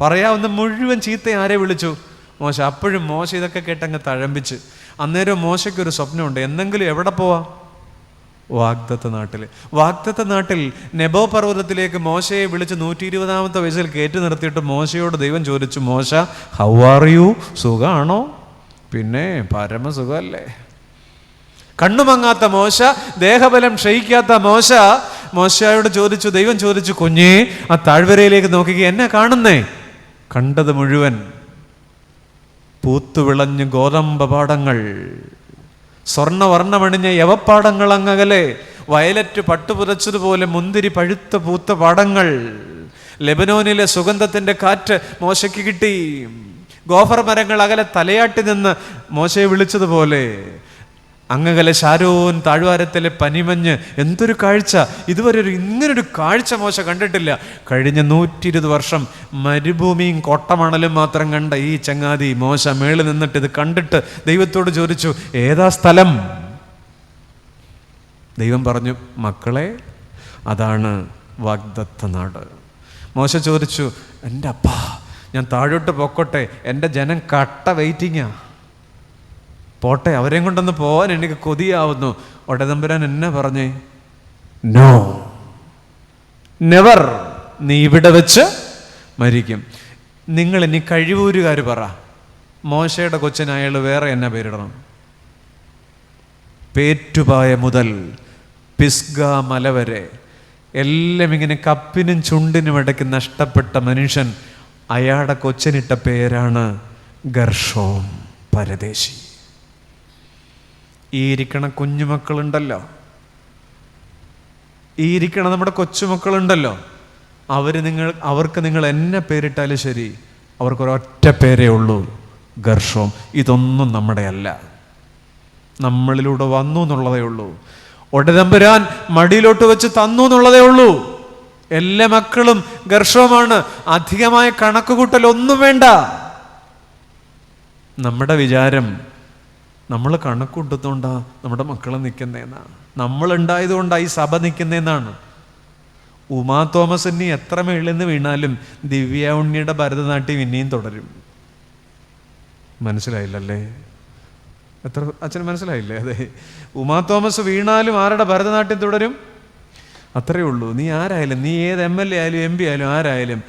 [SPEAKER 1] പറയാവുന്ന മുഴുവൻ ചീത്ത ആരെ വിളിച്ചു? മോശ. അപ്പോഴും മോശ ഇതൊക്കെ കേട്ടങ്ങ് തഴമ്പിച്ച്. അന്നേരം മോശയ്ക്കൊരു സ്വപ്നമുണ്ട്, എന്തെങ്കിലും എവിടെ പോവാം? വാഗ്ദത്ത നാട്ടിൽ നെബോ പർവ്വതത്തിലേക്ക് മോശയെ വിളിച്ച് 120ാമത്തെ വയസ്സിൽ കയറ്റി നിർത്തിയിട്ട് മോശയോട് ദൈവം ചോദിച്ചു, മോശ ഹൗ ആർ യു? സുഖമാണോ? പിന്നെ പരമസുഖമല്ലേ. കണ്ണുമങ്ങാത്ത മോശ, ദേഹബലം ക്ഷയിക്കാത്ത മോശയോട് ചോദിച്ചു, ദൈവം ചോദിച്ചു, കുഞ്ഞേ ആ താഴ്വരയിലേക്ക് നോക്കിക്കുക, എന്നെ കാണുന്നേ? കണ്ടത് മുഴുവൻ പൂത്തുവിളഞ്ഞ് ഗോതമ്പ പാടങ്ങൾ, സ്വർണ്ണവർണ്ണമണിഞ്ഞ യവപ്പാടങ്ങൾ അങ്ങകലെ, വയലറ്റ് പട്ടുപുതച്ചതുപോലെ മുന്തിരി പഴുത്ത പൂത്ത പാടങ്ങൾ. ലെബനോനിലെ സുഗന്ധത്തിൻ്റെ കാറ്റ് മോശയ്ക്ക് കിട്ടി. ഗോഫർ മരങ്ങൾ അകലെ തലയാട്ടി നിന്ന് മോശയെ വിളിച്ചതുപോലെ അങ്ങകലെ ശാരോൻ താഴ്വാരത്തിലെ പനിമഞ്ഞ്, എന്തൊരു കാഴ്ച! ഇതുവരെ ഇങ്ങനൊരു കാഴ്ച മോശ കണ്ടിട്ടില്ല. കഴിഞ്ഞ 120 വർഷം മരുഭൂമിയും കൊട്ടമണലും മാത്രം കണ്ട ഈ ചങ്ങാതി മോശ മേളിൽ നിന്നിട്ട് ഇത് കണ്ടിട്ട് ദൈവത്തോട് ചോദിച്ചു, ഏതാ സ്ഥലം? ദൈവം പറഞ്ഞു, മക്കളെ, അതാണ് വാഗ്ദത്ത നാട്. മോശ ചോദിച്ചു, എൻ്റെ അപ്പാ, ഞാൻ താഴോട്ട് പൊക്കോട്ടെ, എൻ്റെ ജനം കട്ട വെയിറ്റിങ്ങാ, പോട്ടെ, അവരെയും കൊണ്ടൊന്ന് പോവാൻ എനിക്ക് കൊതിയാവുന്നു. ഒടതമ്പുരാൻ എന്നെ പറഞ്ഞേ, നോ, നെവർ, നീ ഇവിടെ വെച്ച് മരിക്കും. നിങ്ങൾ ഇനി കഴിവൂരുകാർ പറ, മോശയുടെ കൊച്ചിന് അയാൾ വേറെ എന്നാ പേരിടണം? പേറ്റുപായ മുതൽ പിസ്ഗ മല വരെ എല്ലാം ഇങ്ങനെ കപ്പിനും ചുണ്ടിനും ഇടയ്ക്ക് നഷ്ടപ്പെട്ട മനുഷ്യൻ, അയാളുടെ കൊച്ചിനിട്ട പേരാണ് ഗർഷോം, പരദേശി. ഈ ഇരിക്കണ കുഞ്ഞുമക്കളുണ്ടല്ലോ, ഈ ഇരിക്കണ നമ്മുടെ കൊച്ചുമക്കളുണ്ടല്ലോ, അവർക്ക് നിങ്ങൾ എന്നെ പേരിട്ടാലും ശരി, അവർക്കൊരൊറ്റ പേരേ ഉള്ളൂ, ഗർഷോം. ഇതൊന്നും നമ്മുടെ അല്ല, നമ്മളിലൂടെ വന്നു എന്നുള്ളതേ ഉള്ളൂ. ഒടതമ്പുരാൻ മടിയിലോട്ട് വെച്ച് തന്നു എന്നുള്ളതേ ഉള്ളൂ. എല്ലാ മക്കളും ഗർഷോമാണ്. അധികമായ കണക്കുകൂട്ടൽ ഒന്നും വേണ്ട. നമ്മുടെ വിചാരം നമ്മൾ കണക്കൂട്ടുന്നതുകൊണ്ടാ നമ്മുടെ മക്കളെ നിൽക്കുന്നതെന്നാണ്, നമ്മളുണ്ടായതുകൊണ്ടാണ് ഈ സഭ നിൽക്കുന്നതെന്നാണ്. ഉമാ തോമസ് ഇനി എത്ര മേളിന്ന് വീണാലും ദിവ്യ ഉണ്ണിയുടെ ഭരതനാട്യം ഇനിയും തുടരും. മനസ്സിലായില്ലല്ലേ? എത്ര അച്ഛന് മനസ്സിലായില്ലേ? അതെ, ഉമാ തോമസ് വീണാലും ആരുടെ ഭരതനാട്യം തുടരും? അത്രയേ ഉള്ളൂ. നീ ആരായാലും, നീ ഏത് MLA ആയാലും MP ആയാലും ആരായാലും,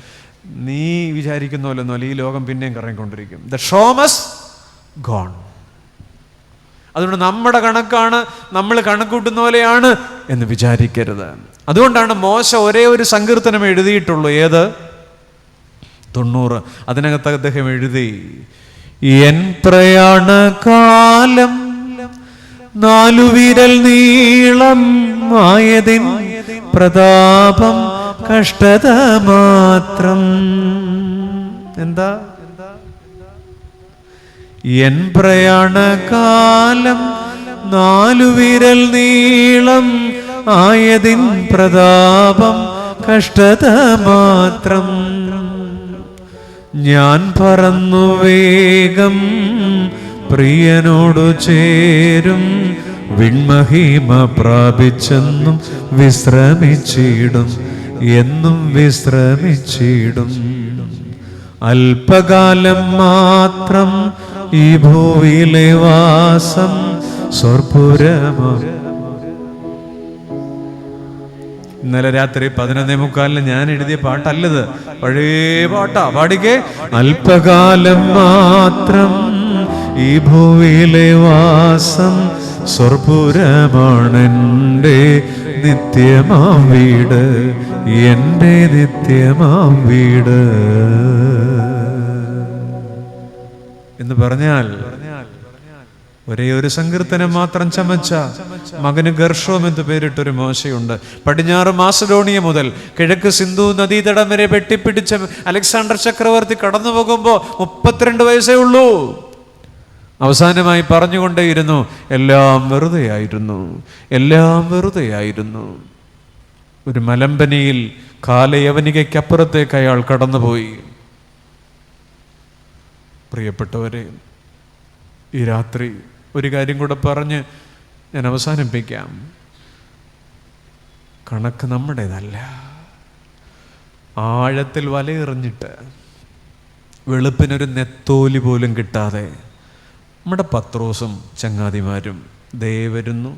[SPEAKER 1] നീ വിചാരിക്കുന്നോലെന്നല്ല ഈ ലോകം പിന്നെയും കറങ്ങിക്കൊണ്ടിരിക്കും. The show must gone. അതുകൊണ്ട് നമ്മുടെ കണക്കാണ്, നമ്മൾ കണക്കൂട്ടുന്ന പോലെയാണ് എന്ന് വിചാരിക്കരുത്. അതുകൊണ്ടാണ് മോശ ഒരേ ഒരു സങ്കീർത്തനം എഴുതിയിട്ടുള്ളൂ. ഏത്? 90. അതിനകത്ത് അദ്ദേഹം എഴുതി, എൻ പ്രയാണകാലം 4 വിരൽ നീളം ആയതിൻ പ്രതാപം കഷ്ടത മാത്രം. എന്താ? എൻ പ്രയാണകാലം 4 വിരൽ നീളം ആയതിൻ പ്രതാപം കഷ്ടത മാത്രം. ഞാൻ പറന്നു വേഗം പ്രിയനോടു ചേരും, വിൺമഹിമ പ്രാപിച്ചെന്നും വിശ്രമിച്ചിടും, എന്നും വിശ്രമിച്ചിടും. അല്പകാലം മാത്രം ഈ ഭൂവിലെ വാസം സ്വർപ്പുരമ. ഇന്നലെ രാത്രി 11:45 ഞാൻ എഴുതിയ പാട്ടല്ലത്, പഴയ പാട്ടാ. പാടിക്കേ. അല്പകാലം മാത്രം ഈ ഭൂവിലെ വാസം സ്വർപ്പുരമാണെൻ്റെ നിത്യമാം വീട്, എൻ്റെ നിത്യമാം വീട് എന്ന് പറഞ്ഞാൽ ഒരേ ഒരു സങ്കീർത്തനം മാത്രം ചമച്ച മകന് ഗർഷോം എന്ന് പേരിട്ടൊരു മോശയുണ്ട്. പടിഞ്ഞാറ് മാസഡോണിയ മുതൽ കിഴക്ക് സിന്ധു നദീതടം വരെ വെട്ടിപ്പിടിച്ച അലക്സാണ്ടർ ചക്രവർത്തി കടന്നു പോകുമ്പോൾ 32 വയസ്സേ ഉള്ളൂ. അവസാനമായി പറഞ്ഞുകൊണ്ടേയിരുന്നു, എല്ലാം വെറുതെയായിരുന്നു, എല്ലാം വെറുതെയായിരുന്നു. ഒരു മലമ്പനിയിൽ കാലയവനികയ്ക്കപ്പുറത്തേക്ക് അയാൾ കടന്നുപോയി. പ്രിയപ്പെട്ടവരെ, ഈ രാത്രി ഒരു കാര്യം കൂടെ പറഞ്ഞ് ഞാൻ അവസാനിപ്പിക്കാം. കണക്ക് നമ്മുടേതല്ല. ആഴത്തിൽ വലയെറിഞ്ഞിട്ട് വെളുപ്പിനൊരു നെത്തോലി പോലും കിട്ടാതെ നമ്മുടെ പത്രോസും ചങ്ങാതിമാരും ദേ വരുന്നു.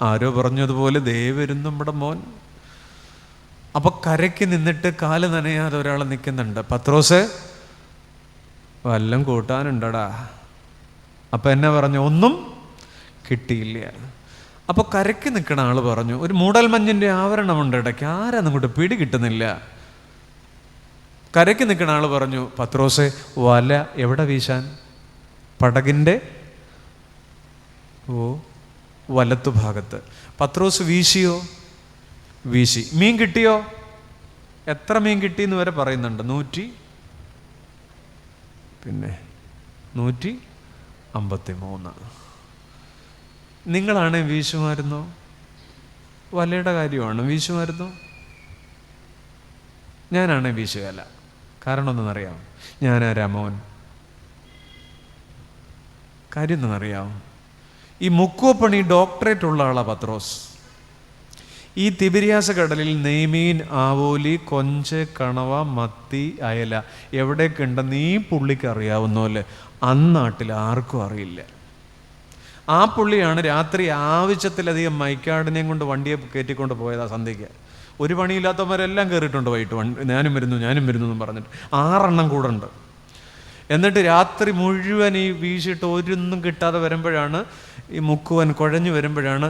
[SPEAKER 1] ആരോ പറഞ്ഞതുപോലെ ദേ വരുന്നു നമ്മുടെ മോൻ. അപ്പൊ കരയ്ക്ക് നിന്നിട്ട് കാല് നനയാതെ ഒരാൾ നിൽക്കുന്നുണ്ട്. പത്രോസേ, വല്ലം കൂട്ടാനുണ്ടടാ. അപ്പൊ എന്നെ പറഞ്ഞു, ഒന്നും കിട്ടിയില്ല. അപ്പൊ കരയ്ക്ക് നിൽക്കണ ആള് പറഞ്ഞു, ഒരു മൂടൽമഞ്ഞിന്റെ ആവരണമുണ്ട് ഇടയ്ക്ക്, ആരാന്ന് അങ്ങോട്ട് പിടി കിട്ടുന്നില്ല. കരയ്ക്ക് നിൽക്കണ ആള് പറഞ്ഞു, പത്രോസേ, വല എവിടെ വീശാൻ? പടകിൻ്റെ വലത്തുഭാഗത്ത്. പത്രോസ് വീശിയോ? വീശി. മീൻ കിട്ടിയോ? എത്ര മീൻ കിട്ടിയെന്ന് വരെ പറയുന്നുണ്ട്. 153. നിങ്ങളാണേ വീശുമായിരുന്നോ? വലയുടെ കാര്യമാണ്. വീശുമായിരുന്നോ? ഞാനാണേ വീശുകയല്ല. കാരണം എന്തെന്നറിയാം? ഞാനാരാ മോൻ? കാര്യം എന്തെന്നറിയാം? ഈ മുക്കുവപ്പണി ഡോക്ടറേറ്റ് ഉള്ള ആളാ പത്രോസ്. ഈ തിബിരിയാസ് കടലിൽ നെയ്മീൻ, ആവോലി, കൊഞ്ച്, കണവ, മത്തി, അയല എവിടെയൊക്കെ ഉണ്ടെന്ന് ഈ പുള്ളിക്ക് അറിയാവുന്ന പോലെ അന്നാട്ടിൽ ആർക്കും അറിയില്ല. ആ പുള്ളിയാണ് രാത്രി ആവശ്യത്തിലധികം മൈക്കാടിനെയും കൊണ്ട് വണ്ടിയെ കയറ്റിക്കൊണ്ട് പോയത്. ആ സന്ധ്യയ്ക്ക് ഒരു പണിയില്ലാത്തവരെല്ലാം കയറിയിട്ടുണ്ട്. വൈകിട്ട് ഞാനും വരുന്നു എന്നും പറഞ്ഞിട്ട് 6 എണ്ണം കൂടെ ഉണ്ട്. എന്നിട്ട് രാത്രി മുഴുവൻ ഈ വീശിയിട്ട് ഒരൊന്നും കിട്ടാതെ വരുമ്പോഴാണ് ഈ മുക്കുവൻ കുഴഞ്ഞു വരുമ്പോഴാണ്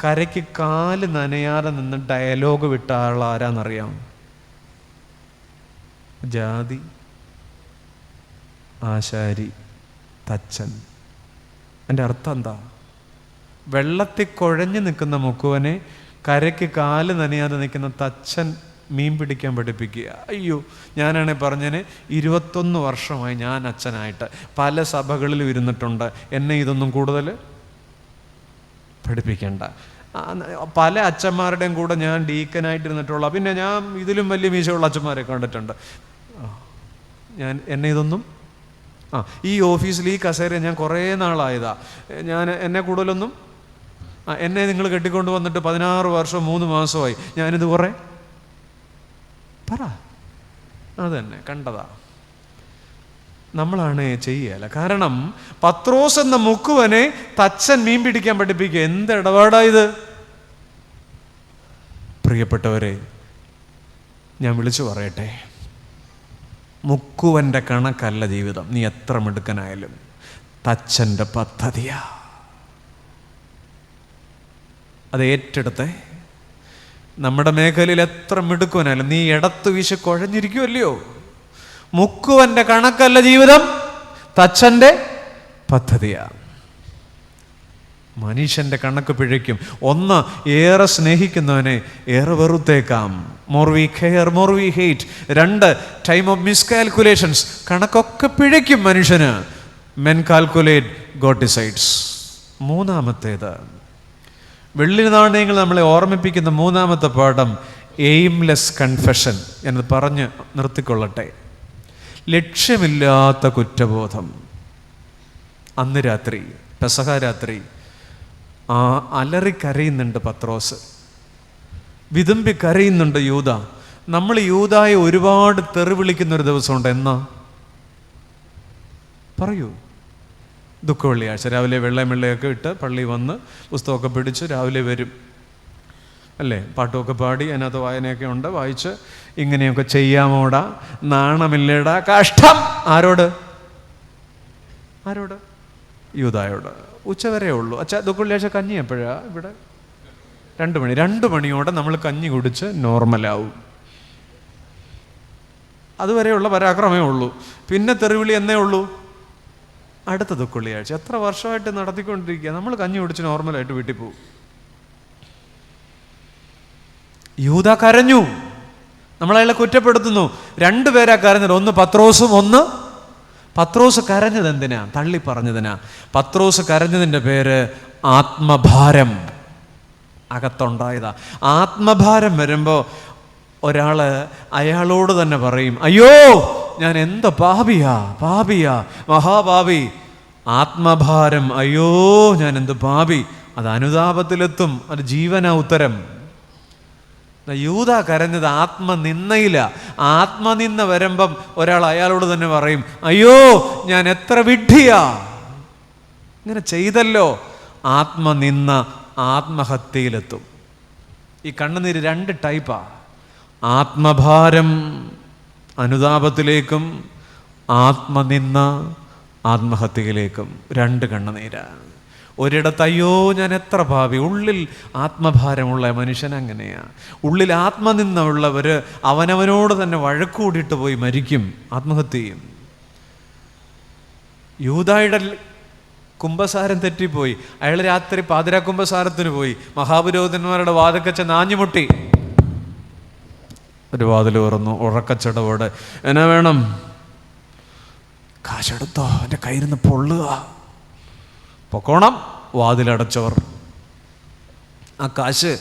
[SPEAKER 1] കരയ്ക്ക് കാല് നനയാതെ നിന്ന് ഡയലോഗ് വിട്ട ആളാരാന്നറിയാം? ജാതി, ആശാരി, തച്ചൻ. എൻ്റെ അർത്ഥം എന്താ? വെള്ളത്തിൽ കുഴഞ്ഞു നിൽക്കുന്ന മുക്കുവനെ കരയ്ക്ക് കാല് നനയാതെ നിൽക്കുന്ന തച്ചൻ മീൻ പിടിക്കാൻ പഠിപ്പിക്കുക. അയ്യോ, ഞാനാണെ പറഞ്ഞതിന് 21 വർഷമായി ഞാൻ അച്ഛനായിട്ട് പല സഭകളിലും ഇരുന്നിട്ടുണ്ട്. എന്നെ ഇതൊന്നും കൂടുതൽ പഠിപ്പിക്കേണ്ട. പല അച്ഛന്മാരുടെയും കൂടെ ഞാൻ ഡീക്കനായിട്ടിരുന്നിട്ടുള്ള, പിന്നെ ഞാൻ ഇതിലും വലിയ മീശയുള്ള അച്ഛന്മാരെ കണ്ടിട്ടുണ്ട്. എന്നെ ഇതൊന്നും ഈ ഓഫീസിൽ ഈ കസേര ഞാൻ കുറേ നാളായതാ. എന്നെ കൂടുതലൊന്നും എന്നെ നിങ്ങൾ കെട്ടിക്കൊണ്ട് വന്നിട്ട് 16 വർഷം 3 മാസമായി. ഞാനിത് കുറേ പറ. അതന്നെ കണ്ടതാ. നമ്മളാണ് ചെയ്യല. കാരണം പത്രോസ് എന്ന മുക്കുവനെ തച്ചൻ മീൻ പിടിക്കാൻ പഠിപ്പിക്കുക. എന്ത് ഇടപാടാ ഇത്? പ്രിയപ്പെട്ടവരെ, ഞാൻ വിളിച്ചു പറയട്ടെ, മുക്കുവൻ്റെ കണക്കല്ല ജീവിതം. നീ എത്ര മിടുക്കനായാലും തച്ചൻ്റെ പദ്ധതിയാ. അത് ഏറ്റെടുത്തേ. നമ്മുടെ മേഖലയിൽ എത്ര മിടുക്കുവനായാലും നീ ഇടത്ത് വീശി കുഴഞ്ഞിരിക്കുമല്ലയോ. മുക്കുവൻ്റെ കണക്കല്ല ജീവിതം, തച്ചൻ്റെ പദ്ധതിയാ. മനുഷ്യൻ്റെ കണക്ക് പിഴയ്ക്കും. 1, ഏറെ സ്നേഹിക്കുന്നവനെ ഏറെ വെറുത്തേക്കാം. More we care more we hate. 2, time of miscalculations. കണക്കൊക്കെ പിഴയ്ക്കും മനുഷ്യന്. Men calculate, God decides. 3-ാമത്തേത്, വെള്ളി നാണയങ്ങൾ നമ്മളെ ഓർമ്മിപ്പിക്കുന്ന 3-ാമത്തെ പാഠം എയിംലെസ് കൺഫെഷൻ എന്ന് പറഞ്ഞ് നിർത്തിക്കൊള്ളട്ടെ. ലക്ഷ്യമില്ലാത്ത കുറ്റബോധം. അന്ന് രാത്രി, പെസഹ രാത്രി, അലറിക്കരയുന്നുണ്ട് പത്രോസ്, വിതുമ്പി കരയുന്നുണ്ട് യൂദ. നമ്മൾ യൂദായെ ഒരുപാട് തെറി വിളിക്കുന്നൊരു ദിവസമുണ്ട്. എന്നാ പറയൂ? ദുഃഖ വെള്ളിയാഴ്ച രാവിലെ വെള്ളയൊക്കെ ഇട്ട് പള്ളി വന്ന് പുസ്തകമൊക്കെ പിടിച്ച് രാവിലെ വരും അല്ലേ? പാട്ടുമൊക്കെ പാടി അതിനകത്ത് വായനയൊക്കെ ഉണ്ട്. വായിച്ച് ഇങ്ങനെയൊക്കെ ചെയ്യാമോടാ, നാണമില്ലേടാ, കഷ്ടം. ആരോട്? യൂദായോട്. ഉച്ചവരേ ഉള്ളൂ. അച്ഛാ, ദുഃഖ വെള്ളിയാഴ്ച കഞ്ഞി എപ്പോഴാ? ഇവിടെ 2 മണി. 2 മണിയോടെ നമ്മൾ കഞ്ഞി കുടിച്ച് നോർമലാവും. അതുവരെയുള്ള പരാക്രമേ ഉള്ളൂ. പിന്നെ തെറിവിളി എന്നേ ഉള്ളൂ അടുത്ത ദുഃഖ വെള്ളിയാഴ്ച. എത്ര വർഷമായിട്ട് നടത്തിക്കൊണ്ടിരിക്കുക. നമ്മൾ കഞ്ഞി കുടിച്ച് നോർമലായിട്ട് വീട്ടിൽ പോകും. യൂദ കരഞ്ഞു. നമ്മളയാളെ കുറ്റപ്പെടുത്തുന്നു. 2 പേരാ കരഞ്ഞത്. ഒന്ന് പത്രോസും, ഒന്ന് പത്രോസ് കരഞ്ഞത് എന്തിനാ? തള്ളി പറഞ്ഞതിനാ. പത്രോസ് കരഞ്ഞതിൻ്റെ പേര് ആത്മഭാരം. അകത്തുണ്ടായതാ. ആത്മഭാരം വരുമ്പോൾ ഒരാൾ അയാളോട് തന്നെ പറയും, അയ്യോ ഞാൻ എന്ത് പാപിയാ, മഹാപാപി. ആത്മഭാരം, അയ്യോ ഞാൻ എന്ത് പാപി. അത് അനുതാപത്തിലെത്തും. അത് ജീവനാ ഉത്തരം. യൂദ കരഞ്ഞത് ആത്മനിന്ദയില്ല. ആത്മനിന്ദ വരുമ്പം ഒരാൾ അയാളോട് തന്നെ പറയും, അയ്യോ ഞാൻ എത്ര വിഡ്ഢിയാ, ഇങ്ങനെ ചെയ്തല്ലോ. ആത്മനിന്ദ ആത്മഹത്യയിലെത്തും. ഈ കണ്ണുനീര് 2 ടൈപ്പാ. ആത്മഭാരം അനുതാപത്തിലേക്കും ആത്മനിന്ദ ആത്മഹത്യയിലേക്കും. 2 കണ്ണുനീരാണ്. ഒരിടത്ത് അയ്യോ ഞാൻ എത്ര പാപി. ഉള്ളിൽ ആത്മഭാരമുള്ള മനുഷ്യൻ അങ്ങനെയാ. ഉള്ളിൽ ആത്മനിന്ദ ഉള്ളവർ അവനവനോട് തന്നെ വഴക്കൂടിയിട്ട് പോയി മരിക്കും, ആത്മഹത്യ ചെയ്യും. യൂദായുടെ കുംഭസാരം തെറ്റിപ്പോയി. അയാൾ രാത്രി പാതിരാ കുംഭസാരത്തിന് പോയി. മഹാപുരോഹിതന്മാരുടെ വാതിൽക്കൽ ചെന്ന് ആഞ്ഞുമുട്ടി. ഒരു വാതിൽ തുറന്നു. ഉറക്കച്ചടവോടെ, എന്നാ വേണം? കാശെടുത്തോ, എൻ്റെ കയ്യിൽ നിന്ന് പൊള്ളുക. പൊക്കോണം. വാതിലടച്ചവർ ആ കാശ്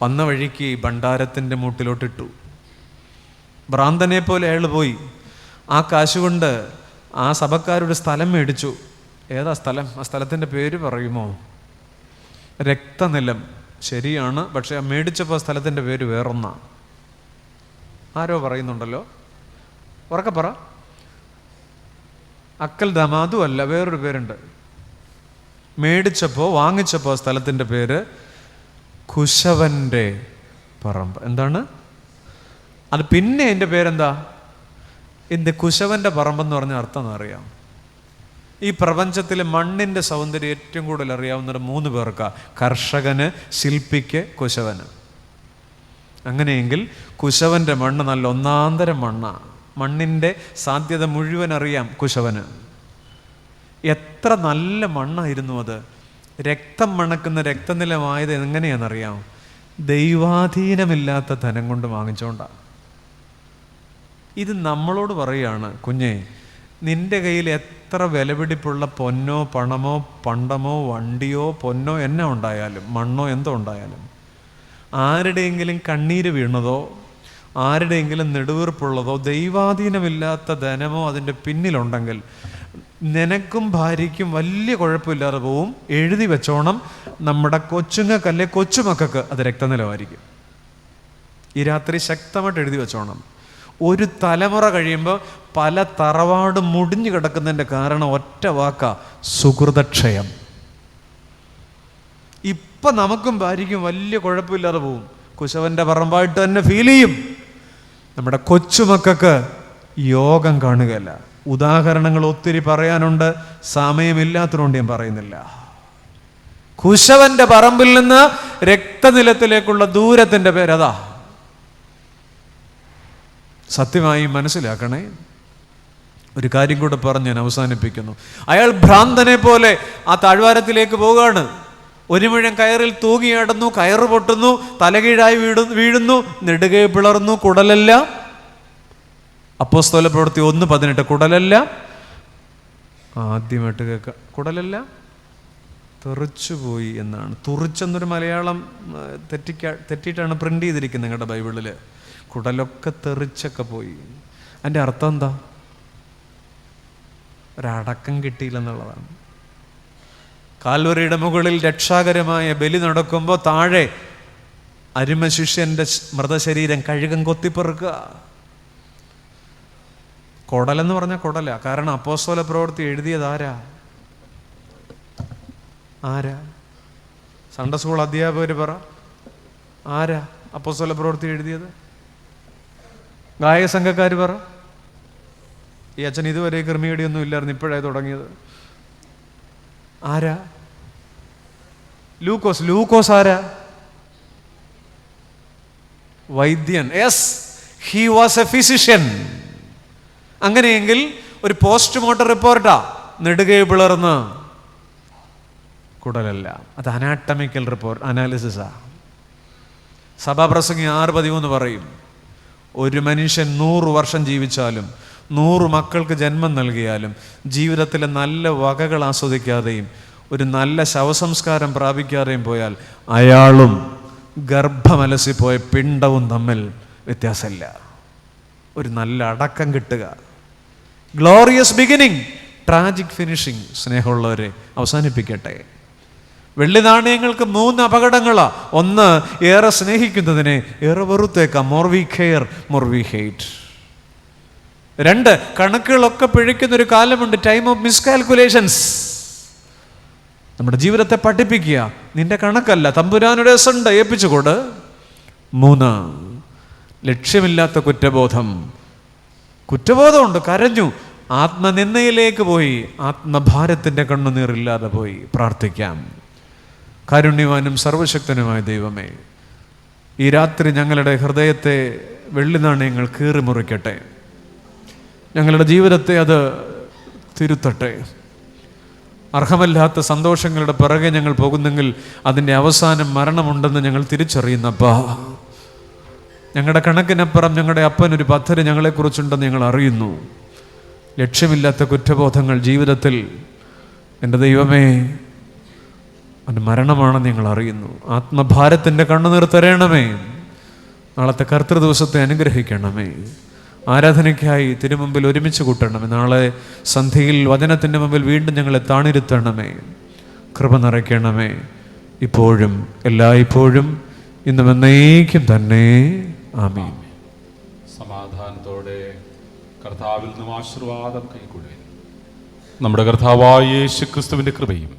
[SPEAKER 1] വന്ന വഴിക്ക് ഭണ്ഡാരത്തിൻ്റെ മൂട്ടിലോട്ടിട്ടു. ഭ്രാന്തനെ പോലെ അയാൾ പോയി. ആ കാശ് കൊണ്ട് ആ സഭക്കാരുടെ സ്ഥലം മേടിച്ചു. ഏതാ സ്ഥലം? ആ സ്ഥലത്തിൻ്റെ പേര് പറയുമോ? രക്തനിലം. ശരിയാണ്, പക്ഷെ ആ മേടിച്ചപ്പോൾ സ്ഥലത്തിൻ്റെ പേര് വേറൊന്നാ. ആരോ പറയുന്നുണ്ടല്ലോ, ഉറക്കെ പറ. അക്കൽ ദാമ, അതുമല്ല, വേറൊരു പേരുണ്ട്. വാങ്ങിച്ചപ്പോൾ സ്ഥലത്തിൻ്റെ പേര് കുശവൻ്റെ പറമ്പ്. എന്താണ് അത്? പിന്നെ എൻ്റെ പേരെന്താ? കുശവൻ്റെ പറമ്പെന്ന് പറഞ്ഞ അർത്ഥം അറിയാം. ഈ പ്രപഞ്ചത്തിൽ മണ്ണിൻ്റെ സൗന്ദര്യം ഏറ്റവും കൂടുതൽ അറിയാവുന്നത് 3 പേർക്കാ: കർഷകന്, ശില്പിക്ക്, കുശവന്. അങ്ങനെയെങ്കിൽ കുശവൻ്റെ മണ്ണ് നല്ല ഒന്നാന്തരം മണ്ണാണ്. മണ്ണിൻ്റെ സാധ്യത മുഴുവൻ അറിയാം കുശവന്. എത്ര നല്ല മണ്ണായിരുന്നു അത്! രക്തം മണക്കുന്ന രക്തനിലമായത് എങ്ങനെയാണെന്നറിയാം? ദൈവാധീനമില്ലാത്ത ധനം കൊണ്ട് വാങ്ങിച്ചോണ്ടാണ്. ഇത് നമ്മളോട് പറയുകയാണ്, കുഞ്ഞേ, നിൻ്റെ കയ്യിൽ എത്ര വിലപിടിപ്പുള്ള പൊന്നോ പണമോ പണ്ടമോ വണ്ടിയോ പൊന്നോ എന്നാ ഉണ്ടായാലും, മണ്ണോ എന്തോ ഉണ്ടായാലും, ആരുടെയെങ്കിലും കണ്ണീര് വീണതോ ആരുടെയെങ്കിലും നെടുവീർപ്പുള്ളതോ ദൈവാധീനമില്ലാത്ത ധനമോ അതിൻ്റെ പിന്നിലുണ്ടെങ്കിൽ നിനക്കും ഭാര്യയ്ക്കും വലിയ കുഴപ്പമില്ലാതെ പോവും. എഴുതി വെച്ചോണം, നമ്മുടെ കൊച്ചുങ്ങൾക്കല്ലേ കൊച്ചുമക്കൾക്ക് അത് രക്തനിലമായിരിക്കും. ഈ രാത്രി ശക്തമായിട്ട് എഴുതി വെച്ചോണം. ഒരു തലമുറ കഴിയുമ്പോൾ പല തറവാട് മുടിഞ്ഞു കിടക്കുന്നതിൻ്റെ കാരണം ഒറ്റ വാക്കാ: സുഹൃതക്ഷയം. ഇപ്പം നമുക്കും ഭാര്യയ്ക്കും വലിയ കുഴപ്പമില്ലാതെ പോവും. കുശവൻ്റെ പറമ്പായിട്ട് തന്നെ ഫീൽ ചെയ്യും. നമ്മുടെ കൊച്ചുമക്കൾക്ക് യോഗം കാണുകയല്ല. ഉദാഹരണങ്ങൾ ഒത്തിരി പറയാനുണ്ട്, സമയമില്ലാത്തതുകൊണ്ട് ഞാൻ പറയുന്നില്ല. കുശവൻ്റെ പറമ്പിൽ നിന്ന് രക്തനിലത്തിലേക്കുള്ള ദൂരത്തിൻ്റെ പേരതാ. സത്യമായി മനസ്സിലാക്കണേ. ഒരു കാര്യം കൂടെ പറഞ്ഞ് ഞാൻ അവസാനിപ്പിക്കുന്നു. അയാൾ ഭ്രാന്തനെ പോലെ ആ താഴ്വാരത്തിലേക്ക് പോവുകയാണ്. ഒരു മുഴം കയറിൽ തൂങ്ങിയാടുന്നു, കയറ് പൊട്ടുന്നു, തലകീഴായി വീഴുന്നു, നെടുകെ പിളർന്നു, കുടലല്ല. അപ്പോസ്തല പ്രവൃത്തി 1:18. കുടലല്ല, ആദ്യമായിട്ട് കേൾക്കുക, കുടലല്ല തെറിച്ചുപോയി എന്നാണ്. തുറിച്ചെന്നൊരു മലയാളം തെറ്റിയിട്ടാണ് പ്രിന്റ് ചെയ്തിരിക്കുന്നത് നിങ്ങളുടെ ബൈബിളിൽ. കുടലൊക്കെ തെറിച്ചൊക്കെ പോയി. അതിൻ്റെ അർത്ഥം എന്താ? ഒരടക്കം കിട്ടിയില്ലെന്നുള്ളതാണ്. കാൽവറിയുടെ മുകളിൽ രക്ഷാകരമായ ബലി നടക്കുമ്പോൾ താഴെ അരുമ ശിഷ്യൻ്റെ മൃതശരീരം കഴുകൻ കൊത്തിപ്പെറുക്കുക. കുടലെന്ന് പറഞ്ഞാൽ കുടല. കാരണം അപ്പോസ്തല പ്രവൃത്തി എഴുതിയത് ആരാ? സൺഡേ സ്കൂൾ അധ്യാപകർ പറ, ആരാ അപ്പോസ്തല പ്രവൃത്തി എഴുതിയത്? ഗായക സംഘക്കാർ പറ. ഈ അച്ഛൻ ഇതുവരെ ക്രിമിയടിയൊന്നും ഇല്ലായിരുന്നു, ഇപ്പോഴായി തുടങ്ങിയത്. ആരാ? ലൂക്കോസ് ആരാ? വൈദ്യൻ. Yes, he was A physician. അങ്ങനെയെങ്കിൽ ഒരു പോസ്റ്റ്മോർട്ടം റിപ്പോർട്ടാ. നെടുകെ പിളർന്ന് കുടലല്ല, അത് അനാട്ടമിക്കൽ റിപ്പോർട്ട്, അനാലിസിസാ. സഭാപ്രസംഗി 6:13 പറയും, ഒരു മനുഷ്യൻ 100 വർഷം ജീവിച്ചാലും 100 മക്കൾക്ക് ജന്മം നൽകിയാലും ജീവിതത്തിലെ നല്ല വകകൾ ആസ്വദിക്കാതെയും ഒരു നല്ല ശവസംസ്കാരം പ്രാപിക്കാതെയും പോയാൽ അയാളും ഗർഭമലസിപ്പോയ പിണ്ടവും തമ്മിൽ വ്യത്യാസമില്ല. ഒരു നല്ല അടക്കം കിട്ടുക, ഗ്ലോറിയസ് ബിഗിനിങ്, ട്രാജിക് ഫിനിഷിങ്. സ്നേഹമുള്ളവരെ, അവസാനിപ്പിക്കട്ടെ. വെള്ളി നാണയങ്ങൾക്ക് 3 അപകടങ്ങളാ. 1, ഏറെ സ്നേഹിക്കുന്നതിനെ ഏറെ വെറുത്തേക്കാം. More we care, more we hate. 2, കണക്കുകളൊക്കെ പിഴയ്ക്കുന്നൊരു കാലമുണ്ട്, ടൈം ഓഫ് മിസ്കാൽക്കുലേഷൻസ്. നമ്മുടെ ജീവിതത്തെ പഠിപ്പിക്കുക, നിന്റെ കണക്കല്ല, തമ്പുരാനുടെ സണ്ട് ഏൽപ്പിച്ചുകൊട്. 3, ലക്ഷ്യമില്ലാത്ത കുറ്റബോധമുണ്ട്, കരഞ്ഞു, ആത്മനിന്ദയിലേക്ക് പോയി, ആത്മഭാരത്തിൻ്റെ കണ്ണുനീറില്ലാതെ പോയി. പ്രാർത്ഥിക്കാം. കാരുണ്യവാനും സർവശക്തനുമായ ദൈവമേ, ഈ രാത്രി ഞങ്ങളുടെ ഹൃദയത്തെ വെള്ളി നാണയങ്ങൾ കീറിമുറിക്കട്ടെ. ഞങ്ങളുടെ ജീവിതത്തെ അത് തിരുത്തട്ടെ. അർഹമല്ലാത്ത സന്തോഷങ്ങളുടെ പിറകെ ഞങ്ങൾ പോകുന്നെങ്കിൽ അതിൻ്റെ അവസാനം മരണമുണ്ടെന്ന് ഞങ്ങൾ തിരിച്ചറിയുന്നപ്പാ. ഞങ്ങളുടെ കണക്കിനപ്പുറം ഞങ്ങളുടെ അപ്പനൊരു പദ്ധതി ഞങ്ങളെക്കുറിച്ചുണ്ടെന്ന് ഞങ്ങൾ അറിയുന്നു. ലക്ഷ്യമില്ലാത്ത കുറ്റബോധങ്ങൾ ജീവിതത്തിൽ, എൻ്റെ ദൈവമേ, അവൻ്റെ മരണമാണെന്ന് ഞങ്ങൾ അറിയുന്നു. ആത്മഭാരത്തിൻ്റെ കണ്ണുനീർ തരണമേ. നാളത്തെ കർത്തൃ ദിവസത്തെ അനുഗ്രഹിക്കണമേ. ആരാധനയ്ക്കായി തിരുമുമ്പിൽ ഒരുമിച്ച് കൂട്ടണമേ. നാളെ സന്ധ്യയിൽ വചനത്തിൻ്റെ മുമ്പിൽ വീണ്ടും ഞങ്ങളെ താണിരുത്തണമേ. കൃപ നിറയ്ക്കണമേ. ഇപ്പോഴും എല്ലായ്പ്പോഴും ഇന്നും എന്നേക്കും തന്നെ. ആമീൻ.
[SPEAKER 2] സമാധാനത്തോടെ കർത്താവിൽ നിന്നും ആശീർവാദം കൈക്കൊള്ളുവിൻ. നമ്മുടെ കർത്താവായ യേശു ക്രിസ്തുവിൻ്റെ കൃപയും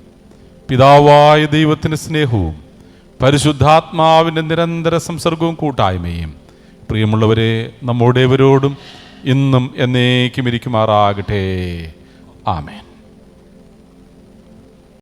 [SPEAKER 2] പിതാവായ ദൈവത്തിൻ്റെ സ്നേഹവും പരിശുദ്ധാത്മാവിൻ്റെ നിരന്തര സംസർഗവും കൂട്ടായ്മയും പ്രിയമുള്ളവരെ നമ്മോടേവരോടും ഇന്നും എന്നേക്കും ഇരിക്കുമാറാകട്ടെ. ആമേൻ.